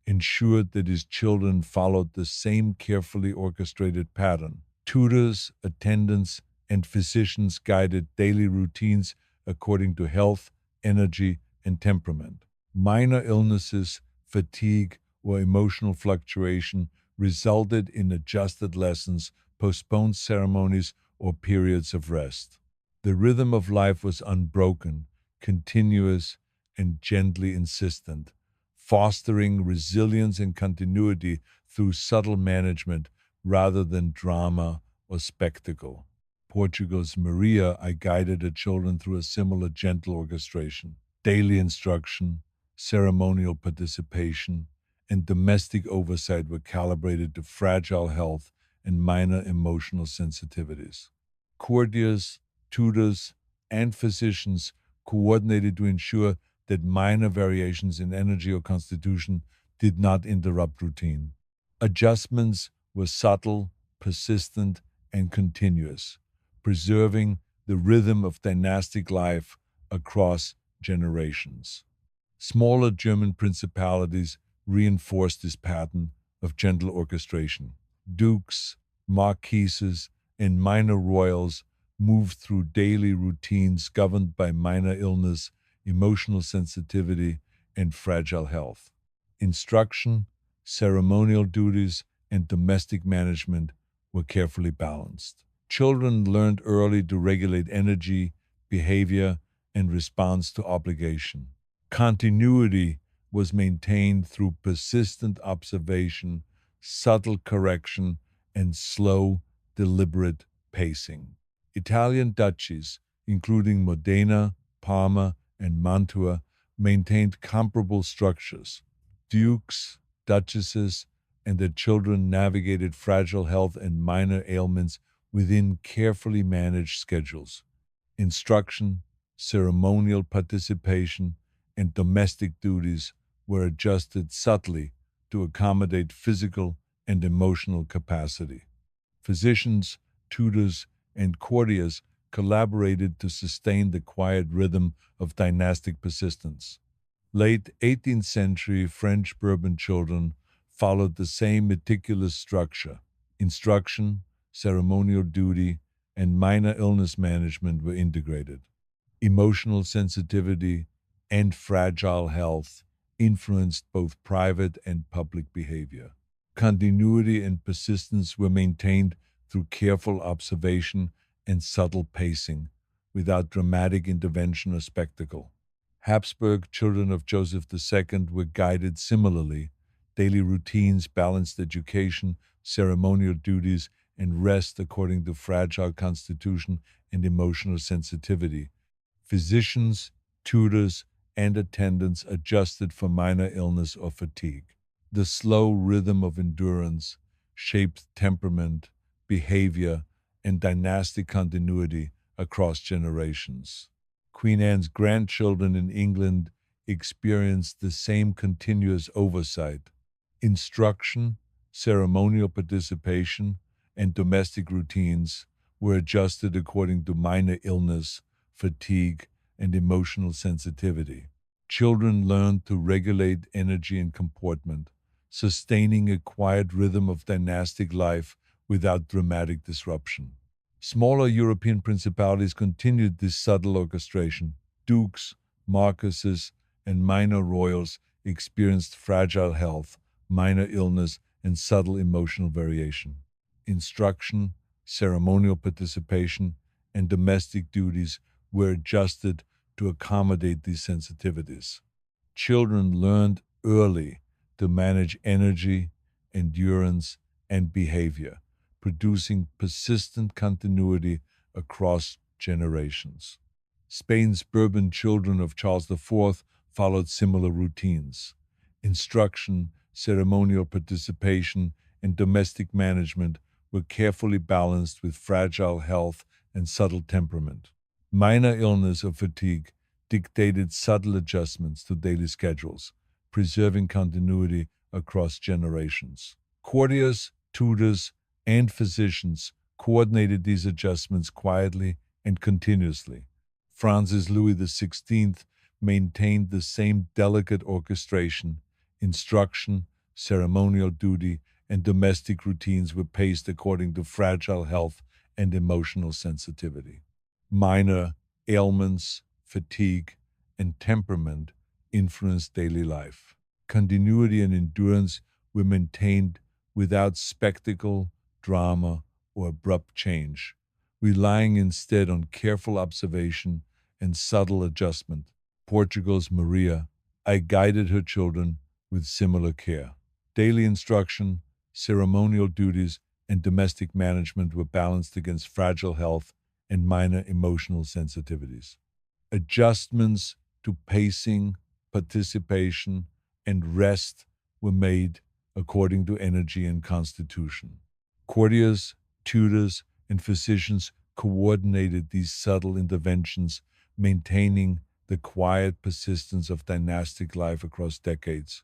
ensured that his children followed the same carefully orchestrated pattern. Tutors, attendants, and physicians guided daily routines according to health, energy, and temperament. Minor illnesses, fatigue, or emotional fluctuation resulted in adjusted lessons, postponed ceremonies, or periods of rest. The rhythm of life was unbroken, continuous, and gently insistent, fostering resilience and continuity through subtle management rather than drama or spectacle. Portugal's Maria I guided her children through a similar gentle orchestration, daily instruction, ceremonial participation, and domestic oversight were calibrated to fragile health and minor emotional sensitivities. Courtiers, tutors, and physicians coordinated to ensure that minor variations in energy or constitution did not interrupt routine. Adjustments were subtle, persistent, and continuous, preserving the rhythm of dynastic life across generations. Smaller German principalities reinforced this pattern of gentle orchestration. Dukes, marquises, and minor royals moved through daily routines governed by minor illness, emotional sensitivity, and fragile health. Instruction, ceremonial duties, and domestic management were carefully balanced. Children learned early to regulate energy, behavior, and response to obligation. Continuity was maintained through persistent observation, subtle correction, and slow, deliberate pacing. Italian duchies, including Modena, Parma, and Mantua, maintained comparable structures. Dukes, duchesses, and their children navigated fragile health and minor ailments within carefully managed schedules. Instruction, ceremonial participation, and domestic duties were adjusted subtly to accommodate physical and emotional capacity. Physicians, tutors, and courtiers collaborated to sustain the quiet rhythm of dynastic persistence. Late 18th century French Bourbon children followed the same meticulous structure. Instruction, ceremonial duty, and minor illness management were integrated. Emotional sensitivity and fragile health influenced both private and public behavior. Continuity and persistence were maintained through careful observation and subtle pacing, without dramatic intervention or spectacle. Habsburg children of Joseph II were guided similarly. Daily routines, balanced education, ceremonial duties, and rest according to fragile constitution and emotional sensitivity. Physicians, tutors, and attendants adjusted for minor illness or fatigue. The slow rhythm of endurance shaped temperament, behavior, and dynastic continuity across generations. Queen Anne's grandchildren in England experienced the same continuous oversight. Instruction, ceremonial participation, and domestic routines were adjusted according to minor illness, fatigue, and emotional sensitivity. Children learned to regulate energy and comportment, sustaining a quiet rhythm of dynastic life without dramatic disruption. Smaller European principalities continued this subtle orchestration. Dukes, marquises, and minor royals experienced fragile health, minor illness, and subtle emotional variation. Instruction, ceremonial participation, and domestic duties were adjusted to accommodate these sensitivities. Children learned early to manage energy, endurance, and behavior, producing persistent continuity across generations. Spain's Bourbon children of Charles IV followed similar routines. Instruction, ceremonial participation, and domestic management were carefully balanced with fragile health and subtle temperament. Minor illness or fatigue dictated subtle adjustments to daily schedules, preserving continuity across generations. Courtiers, tutors, and physicians coordinated these adjustments quietly and continuously. France's Louis XVI maintained the same delicate orchestration. Instruction, ceremonial duty, and domestic routines were paced according to fragile health and emotional sensitivity. Minor ailments, fatigue, and temperament influenced daily life. Continuity and endurance were maintained without spectacle, drama, or abrupt change, relying instead on careful observation and subtle adjustment. Portugal's Maria, I guided her children with similar care. Daily instruction, ceremonial duties, and domestic management were balanced against fragile health and minor emotional sensitivities. Adjustments to pacing, participation, and rest were made according to energy and constitution. Courtiers, tutors, and physicians coordinated these subtle interventions, maintaining the quiet persistence of dynastic life across decades.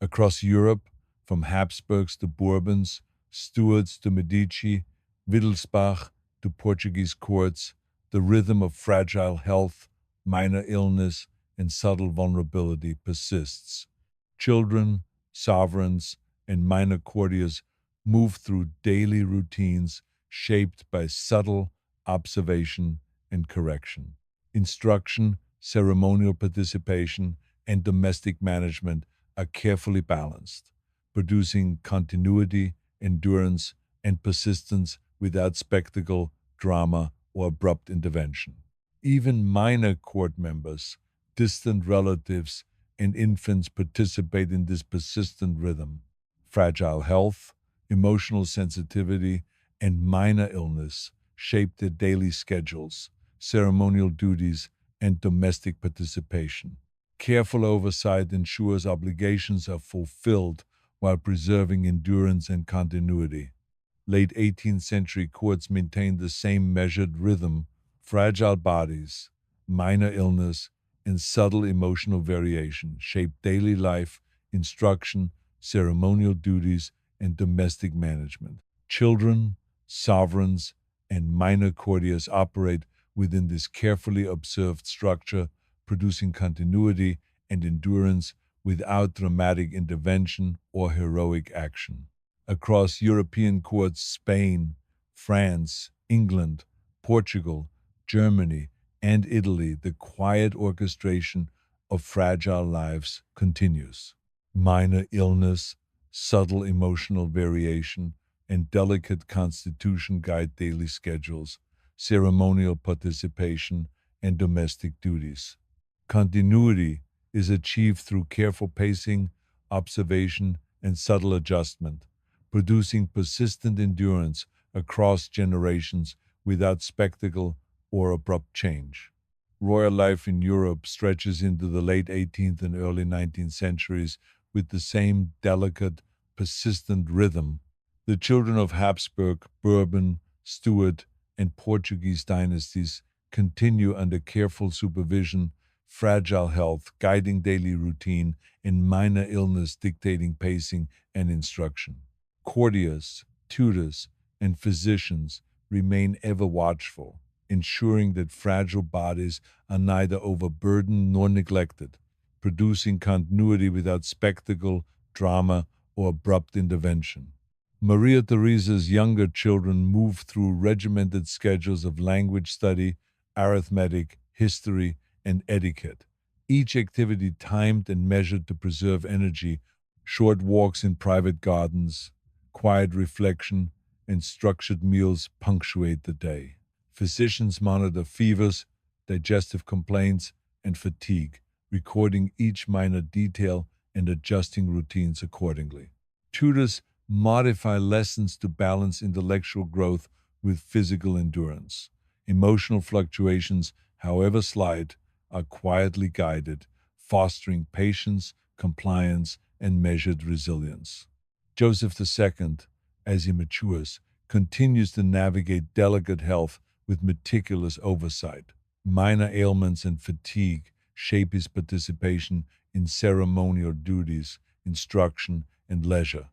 Across Europe, from Habsburgs to Bourbons, Stuarts to Medici, Wittelsbach to Portuguese courts, the rhythm of fragile health, minor illness, and subtle vulnerability persists. Children, sovereigns, and minor courtiers move through daily routines shaped by subtle observation and correction. Instruction, ceremonial participation, and domestic management are carefully balanced, producing continuity, endurance, and persistence without spectacle, drama, or abrupt intervention. Even minor court members, distant relatives, and infants participate in this persistent rhythm. Fragile health, emotional sensitivity, and minor illness shape their daily schedules, ceremonial duties, and domestic participation. Careful oversight ensures obligations are fulfilled while preserving endurance and continuity. Late 18th century courts maintained the same measured rhythm. Fragile bodies, minor illness, and subtle emotional variation shape daily life, instruction, ceremonial duties, and domestic management. Children, sovereigns, and minor courtiers operate within this carefully observed structure, producing continuity and endurance without dramatic intervention or heroic action. Across European courts, Spain, France, England, Portugal, Germany, and Italy, the quiet orchestration of fragile lives continues. Minor illness, subtle emotional variation, and delicate constitution guide daily schedules, ceremonial participation, and domestic duties. Continuity is achieved through careful pacing, observation, and subtle adjustment, producing persistent endurance across generations without spectacle or abrupt change. Royal life in Europe stretches into the late 18th and early 19th centuries, with the same delicate, persistent rhythm. The children of Habsburg, Bourbon, Stuart, and Portuguese dynasties continue under careful supervision, fragile health, guiding daily routine, and minor illness dictating pacing and instruction. Courtiers, tutors, and physicians remain ever watchful, ensuring that fragile bodies are neither overburdened nor neglected, producing continuity without spectacle, drama, or abrupt intervention. Maria Theresa's younger children move through regimented schedules of language study, arithmetic, history, and etiquette, each activity timed and measured to preserve energy. Short walks in private gardens, quiet reflection, and structured meals punctuate the day. Physicians monitor fevers, digestive complaints, and fatigue, recording each minor detail and adjusting routines accordingly. Tutors modify lessons to balance intellectual growth with physical endurance. Emotional fluctuations, however slight, are quietly guided, fostering patience, compliance, and measured resilience. Joseph II, as he matures, continues to navigate delicate health with meticulous oversight. Minor ailments and fatigue shape his participation in ceremonial duties, instruction, and leisure.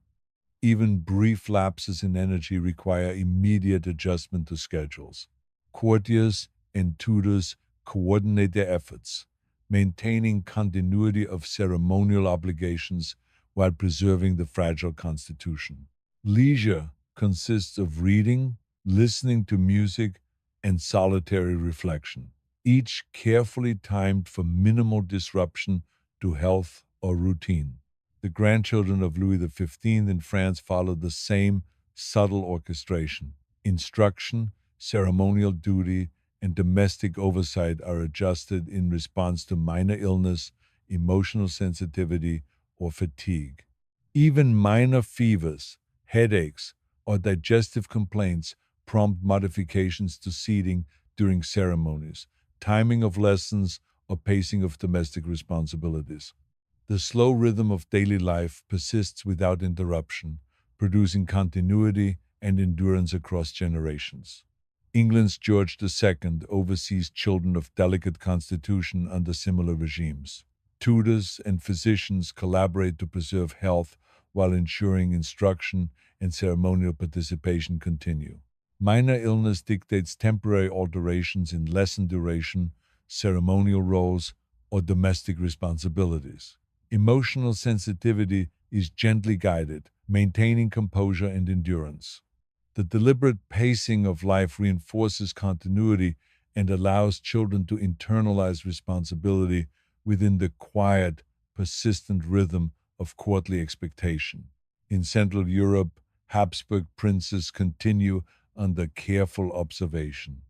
Even brief lapses in energy require immediate adjustment to schedules. Courtiers and tutors coordinate their efforts, maintaining continuity of ceremonial obligations while preserving the fragile constitution. Leisure consists of reading, listening to music, and solitary reflection, each carefully timed for minimal disruption to health or routine. The grandchildren of Louis XV in France followed the same subtle orchestration. Instruction, ceremonial duty, and domestic oversight are adjusted in response to minor illness, emotional sensitivity, or fatigue. Even minor fevers, headaches, or digestive complaints prompt modifications to seating during ceremonies, timing of lessons, or pacing of domestic responsibilities. The slow rhythm of daily life persists without interruption, producing continuity and endurance across generations. England's George II oversees children of delicate constitution under similar regimes. Tutors and physicians collaborate to preserve health while ensuring instruction and ceremonial participation continue. Minor illness dictates temporary alterations in lesson duration, ceremonial roles, or domestic responsibilities. Emotional sensitivity is gently guided, maintaining composure and endurance. The deliberate pacing of life reinforces continuity and allows children to internalize responsibility within the quiet, persistent rhythm of courtly expectation. In Central Europe, Habsburg princes continue under careful observation.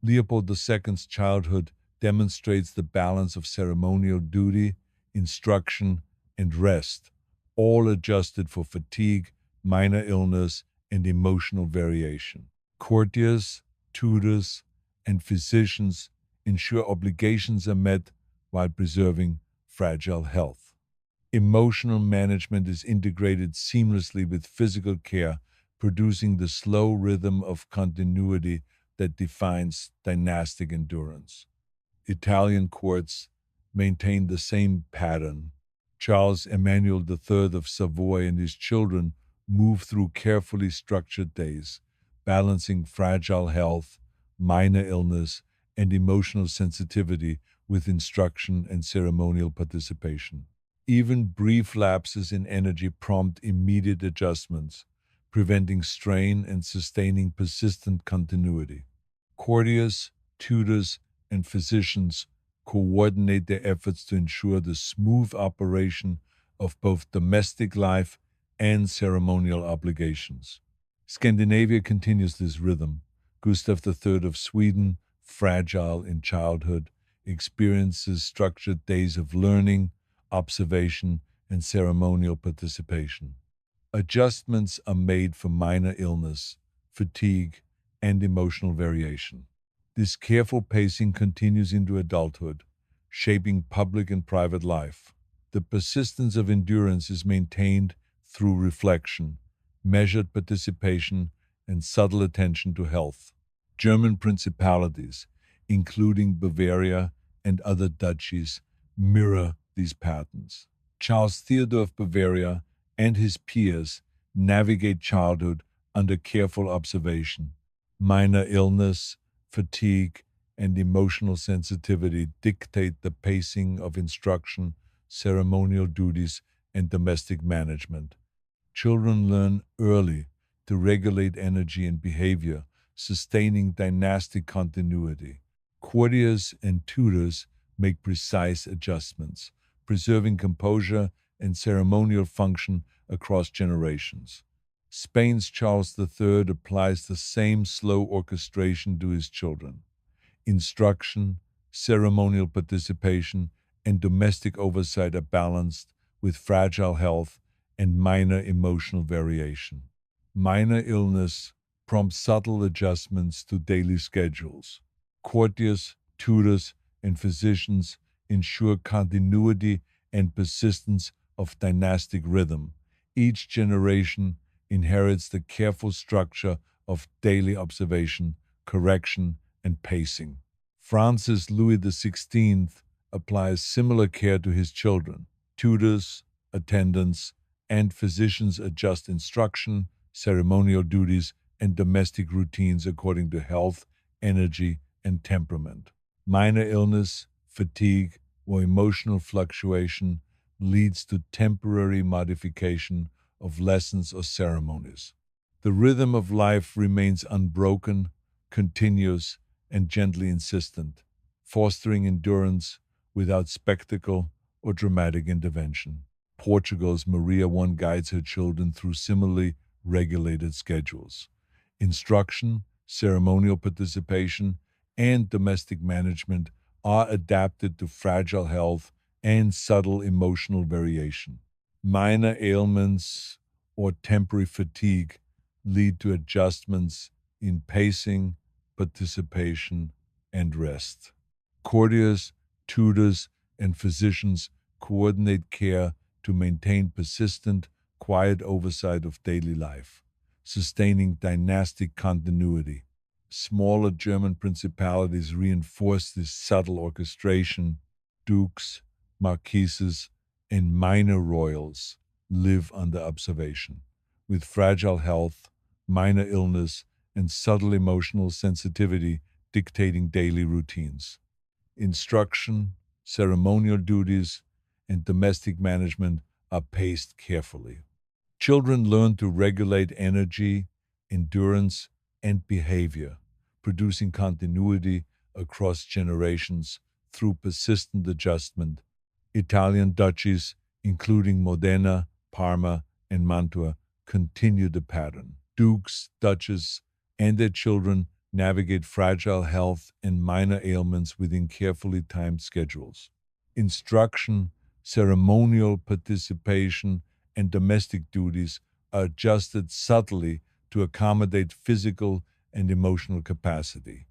Leopold II's childhood demonstrates the balance of ceremonial duty, instruction, and rest, all adjusted for fatigue, minor illness, and emotional variation. Courtiers, tutors, and physicians ensure obligations are met while preserving fragile health. Emotional management is integrated seamlessly with physical care, producing the slow rhythm of continuity that defines dynastic endurance. Italian courts maintain the same pattern. Charles Emmanuel III of Savoy and his children move through carefully structured days, balancing fragile health, minor illness, and emotional sensitivity with instruction and ceremonial participation. Even brief lapses in energy prompt immediate adjustments, preventing strain and sustaining persistent continuity. Courtiers, tutors, and physicians coordinate their efforts to ensure the smooth operation of both domestic life and ceremonial obligations. Scandinavia continues this rhythm. Gustav III of Sweden, fragile in childhood, experiences structured days of learning, observation, and ceremonial participation. Adjustments are made for minor illness, fatigue, and emotional variation. This careful pacing continues into adulthood, shaping public and private life. The persistence of endurance is maintained through reflection, measured participation, and subtle attention to health. German principalities, including Bavaria and other duchies, mirror these patterns. Charles Theodor of Bavaria and his peers navigate childhood under careful observation. Minor illness, fatigue, and emotional sensitivity dictate the pacing of instruction, ceremonial duties, and domestic management. Children learn early to regulate energy and behavior, sustaining dynastic continuity. Courtiers and tutors make precise adjustments, preserving composure and ceremonial function across generations. Spain's Charles III applies the same slow orchestration to his children. Instruction, ceremonial participation, and domestic oversight are balanced with fragile health and minor emotional variation. Minor illness prompts subtle adjustments to daily schedules. Courtiers, tutors, and physicians ensure continuity and persistence of dynastic rhythm. Each generation inherits the careful structure of daily observation, correction, and pacing. Francis Louis XVI applies similar care to his children. Tutors, attendants, and physicians adjust instruction, ceremonial duties, and domestic routines according to health, energy, and temperament. Minor illness, fatigue, or emotional fluctuation leads to temporary modification of lessons or ceremonies. The rhythm of life remains unbroken, continuous, and gently insistent, fostering endurance without spectacle or dramatic intervention. Portugal's Maria I guides her children through similarly regulated schedules. Instruction, ceremonial participation, and domestic management are adapted to fragile health and subtle emotional variation. Minor ailments or temporary fatigue lead to adjustments in pacing, participation, and rest. Courtiers, tutors, and physicians coordinate care to maintain persistent, quiet oversight of daily life, sustaining dynastic continuity. Smaller German principalities reinforce this subtle orchestration. Dukes, marquises, and minor royals live under observation, with fragile health, minor illness, and subtle emotional sensitivity dictating daily routines. Instruction, ceremonial duties, and domestic management are paced carefully. Children learn to regulate energy, endurance, and behavior, producing continuity across generations through persistent adjustment. Italian duchies, including Modena, Parma, and Mantua, continue the pattern. Dukes, duchesses, and their children navigate fragile health and minor ailments within carefully timed schedules. Instruction, ceremonial participation, and domestic duties are adjusted subtly to accommodate physical and emotional capacity.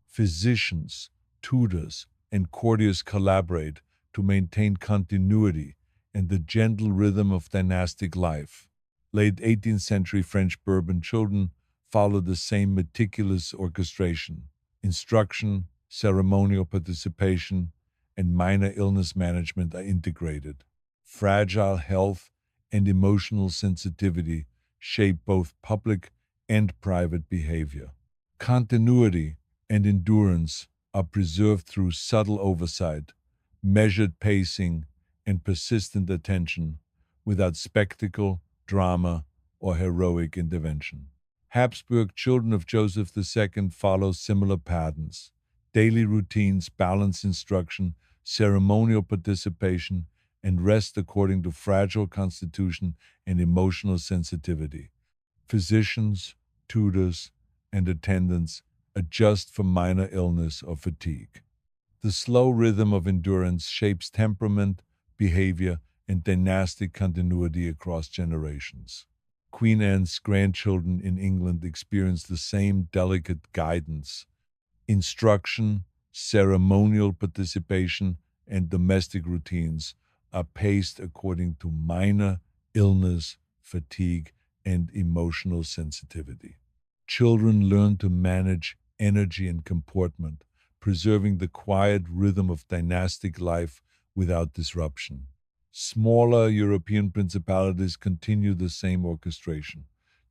Physicians, tutors, and courtiers collaborate to maintain continuity and the gentle rhythm of dynastic life. Late 18th century French Bourbon children follow the same meticulous orchestration. Instruction, ceremonial participation, and minor illness management are integrated. Fragile health and emotional sensitivity shape both public and private behavior. Continuity and endurance are preserved through subtle oversight, measured pacing, and persistent attention without spectacle, drama, or heroic intervention. Habsburg children of Joseph II follow similar patterns. Daily routines balance instruction, ceremonial participation, and rest according to fragile constitution and emotional sensitivity. Physicians, tutors, and attendants adjust for minor illness or fatigue. The slow rhythm of endurance shapes temperament, behavior, and dynastic continuity across generations. Queen Anne's grandchildren in England experienced the same delicate guidance. Instruction, ceremonial participation, and domestic routines are paced according to minor illness, fatigue, and emotional sensitivity. Children learn to manage energy and comportment, preserving the quiet rhythm of dynastic life without disruption. Smaller European principalities continue the same orchestration.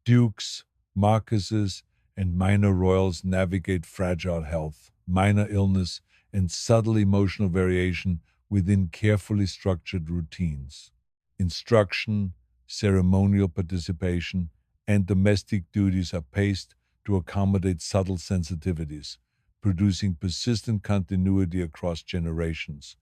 Dukes, marquises, and minor royals navigate fragile health, minor illness, and subtle emotional variation within carefully structured routines. Instruction, ceremonial participation, and domestic duties are paced to accommodate subtle sensitivities, producing persistent continuity across generations.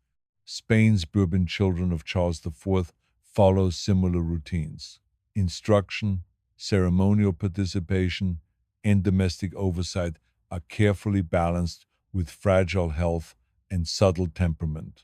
Spain's Bourbon children of Charles IV follow similar routines. Instruction, ceremonial participation, and domestic oversight are carefully balanced with fragile health and subtle temperament.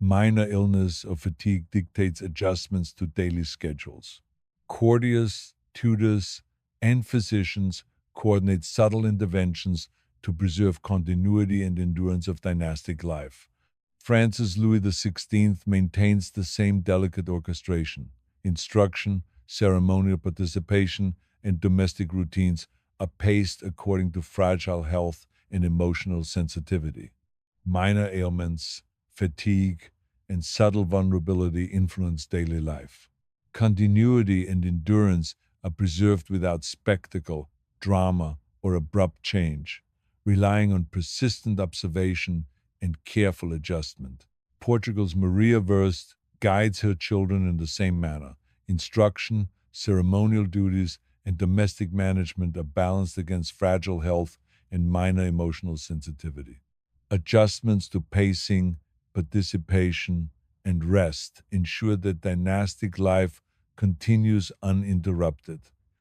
Minor illness or fatigue dictates adjustments to daily schedules. Courtiers, tutors, and physicians coordinate subtle interventions to preserve continuity and endurance of dynastic life. Francis Louis XVI maintains the same delicate orchestration. Instruction, ceremonial participation, and domestic routines are paced according to fragile health and emotional sensitivity. Minor ailments, fatigue, and subtle vulnerability influence daily life. Continuity and endurance are preserved without spectacle, drama, or abrupt change, relying on persistent observation and careful adjustment. Portugal's Maria Verst guides her children in the same manner. Instruction, ceremonial duties, and domestic management are balanced against fragile health and minor emotional sensitivity. Adjustments to pacing, participation, and rest ensure that dynastic life continues uninterrupted.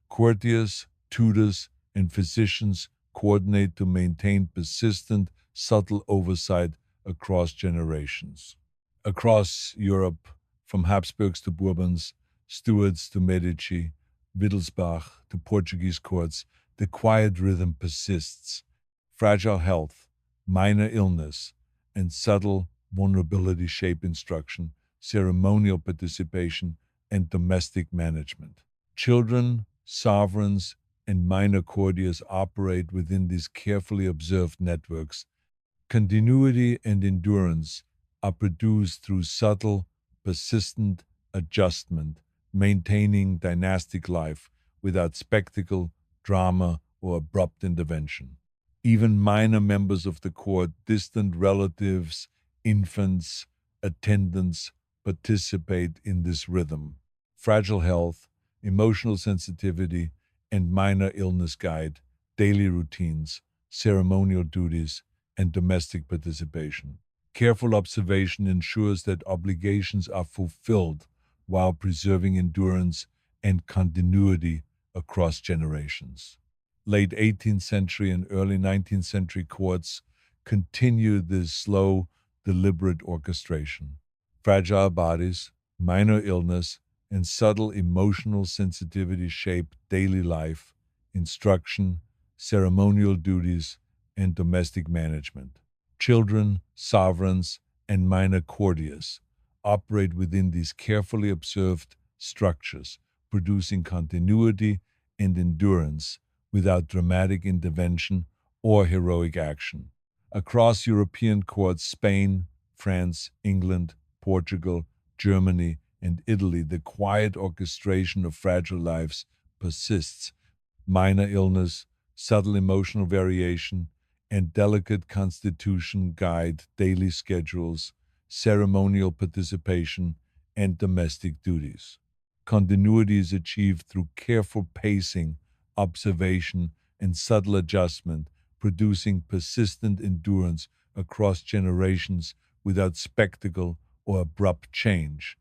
Courtiers, tutors, and physicians coordinate to maintain persistent, subtle oversight across generations. Across Europe, from Habsburgs to Bourbons, Stuarts to Medici, Wittelsbach to Portuguese courts, the quiet rhythm persists. Fragile health, minor illness, and subtle vulnerability shape instruction, ceremonial participation, and domestic management. Children, sovereigns, and minor courtiers operate within these carefully observed networks. Continuity and endurance are produced through subtle, persistent adjustment, maintaining dynastic life without spectacle, drama, or abrupt intervention. Even minor members of the court, distant relatives, infants, attendants, participate in this rhythm. Fragile health, emotional sensitivity, and minor illness guide daily routines, ceremonial duties, and domestic participation. Careful observation ensures that obligations are fulfilled while preserving endurance and continuity across generations. Late 18th century and early 19th century courts continued this slow, deliberate orchestration. Fragile bodies, minor illness, and subtle emotional sensitivity shape daily life, instruction, ceremonial duties, and domestic management. Children, sovereigns, and minor courtiers operate within these carefully observed structures, producing continuity and endurance without dramatic intervention or heroic action. Across European courts, Spain, France, England, Portugal, Germany, and Italy, the quiet orchestration of fragile lives persists. Minor illness, subtle emotional variation, and delicate constitution guide daily schedules, ceremonial participation, and domestic duties. Continuity is achieved through careful pacing, observation, and subtle adjustment, producing persistent endurance across generations without spectacle or abrupt change.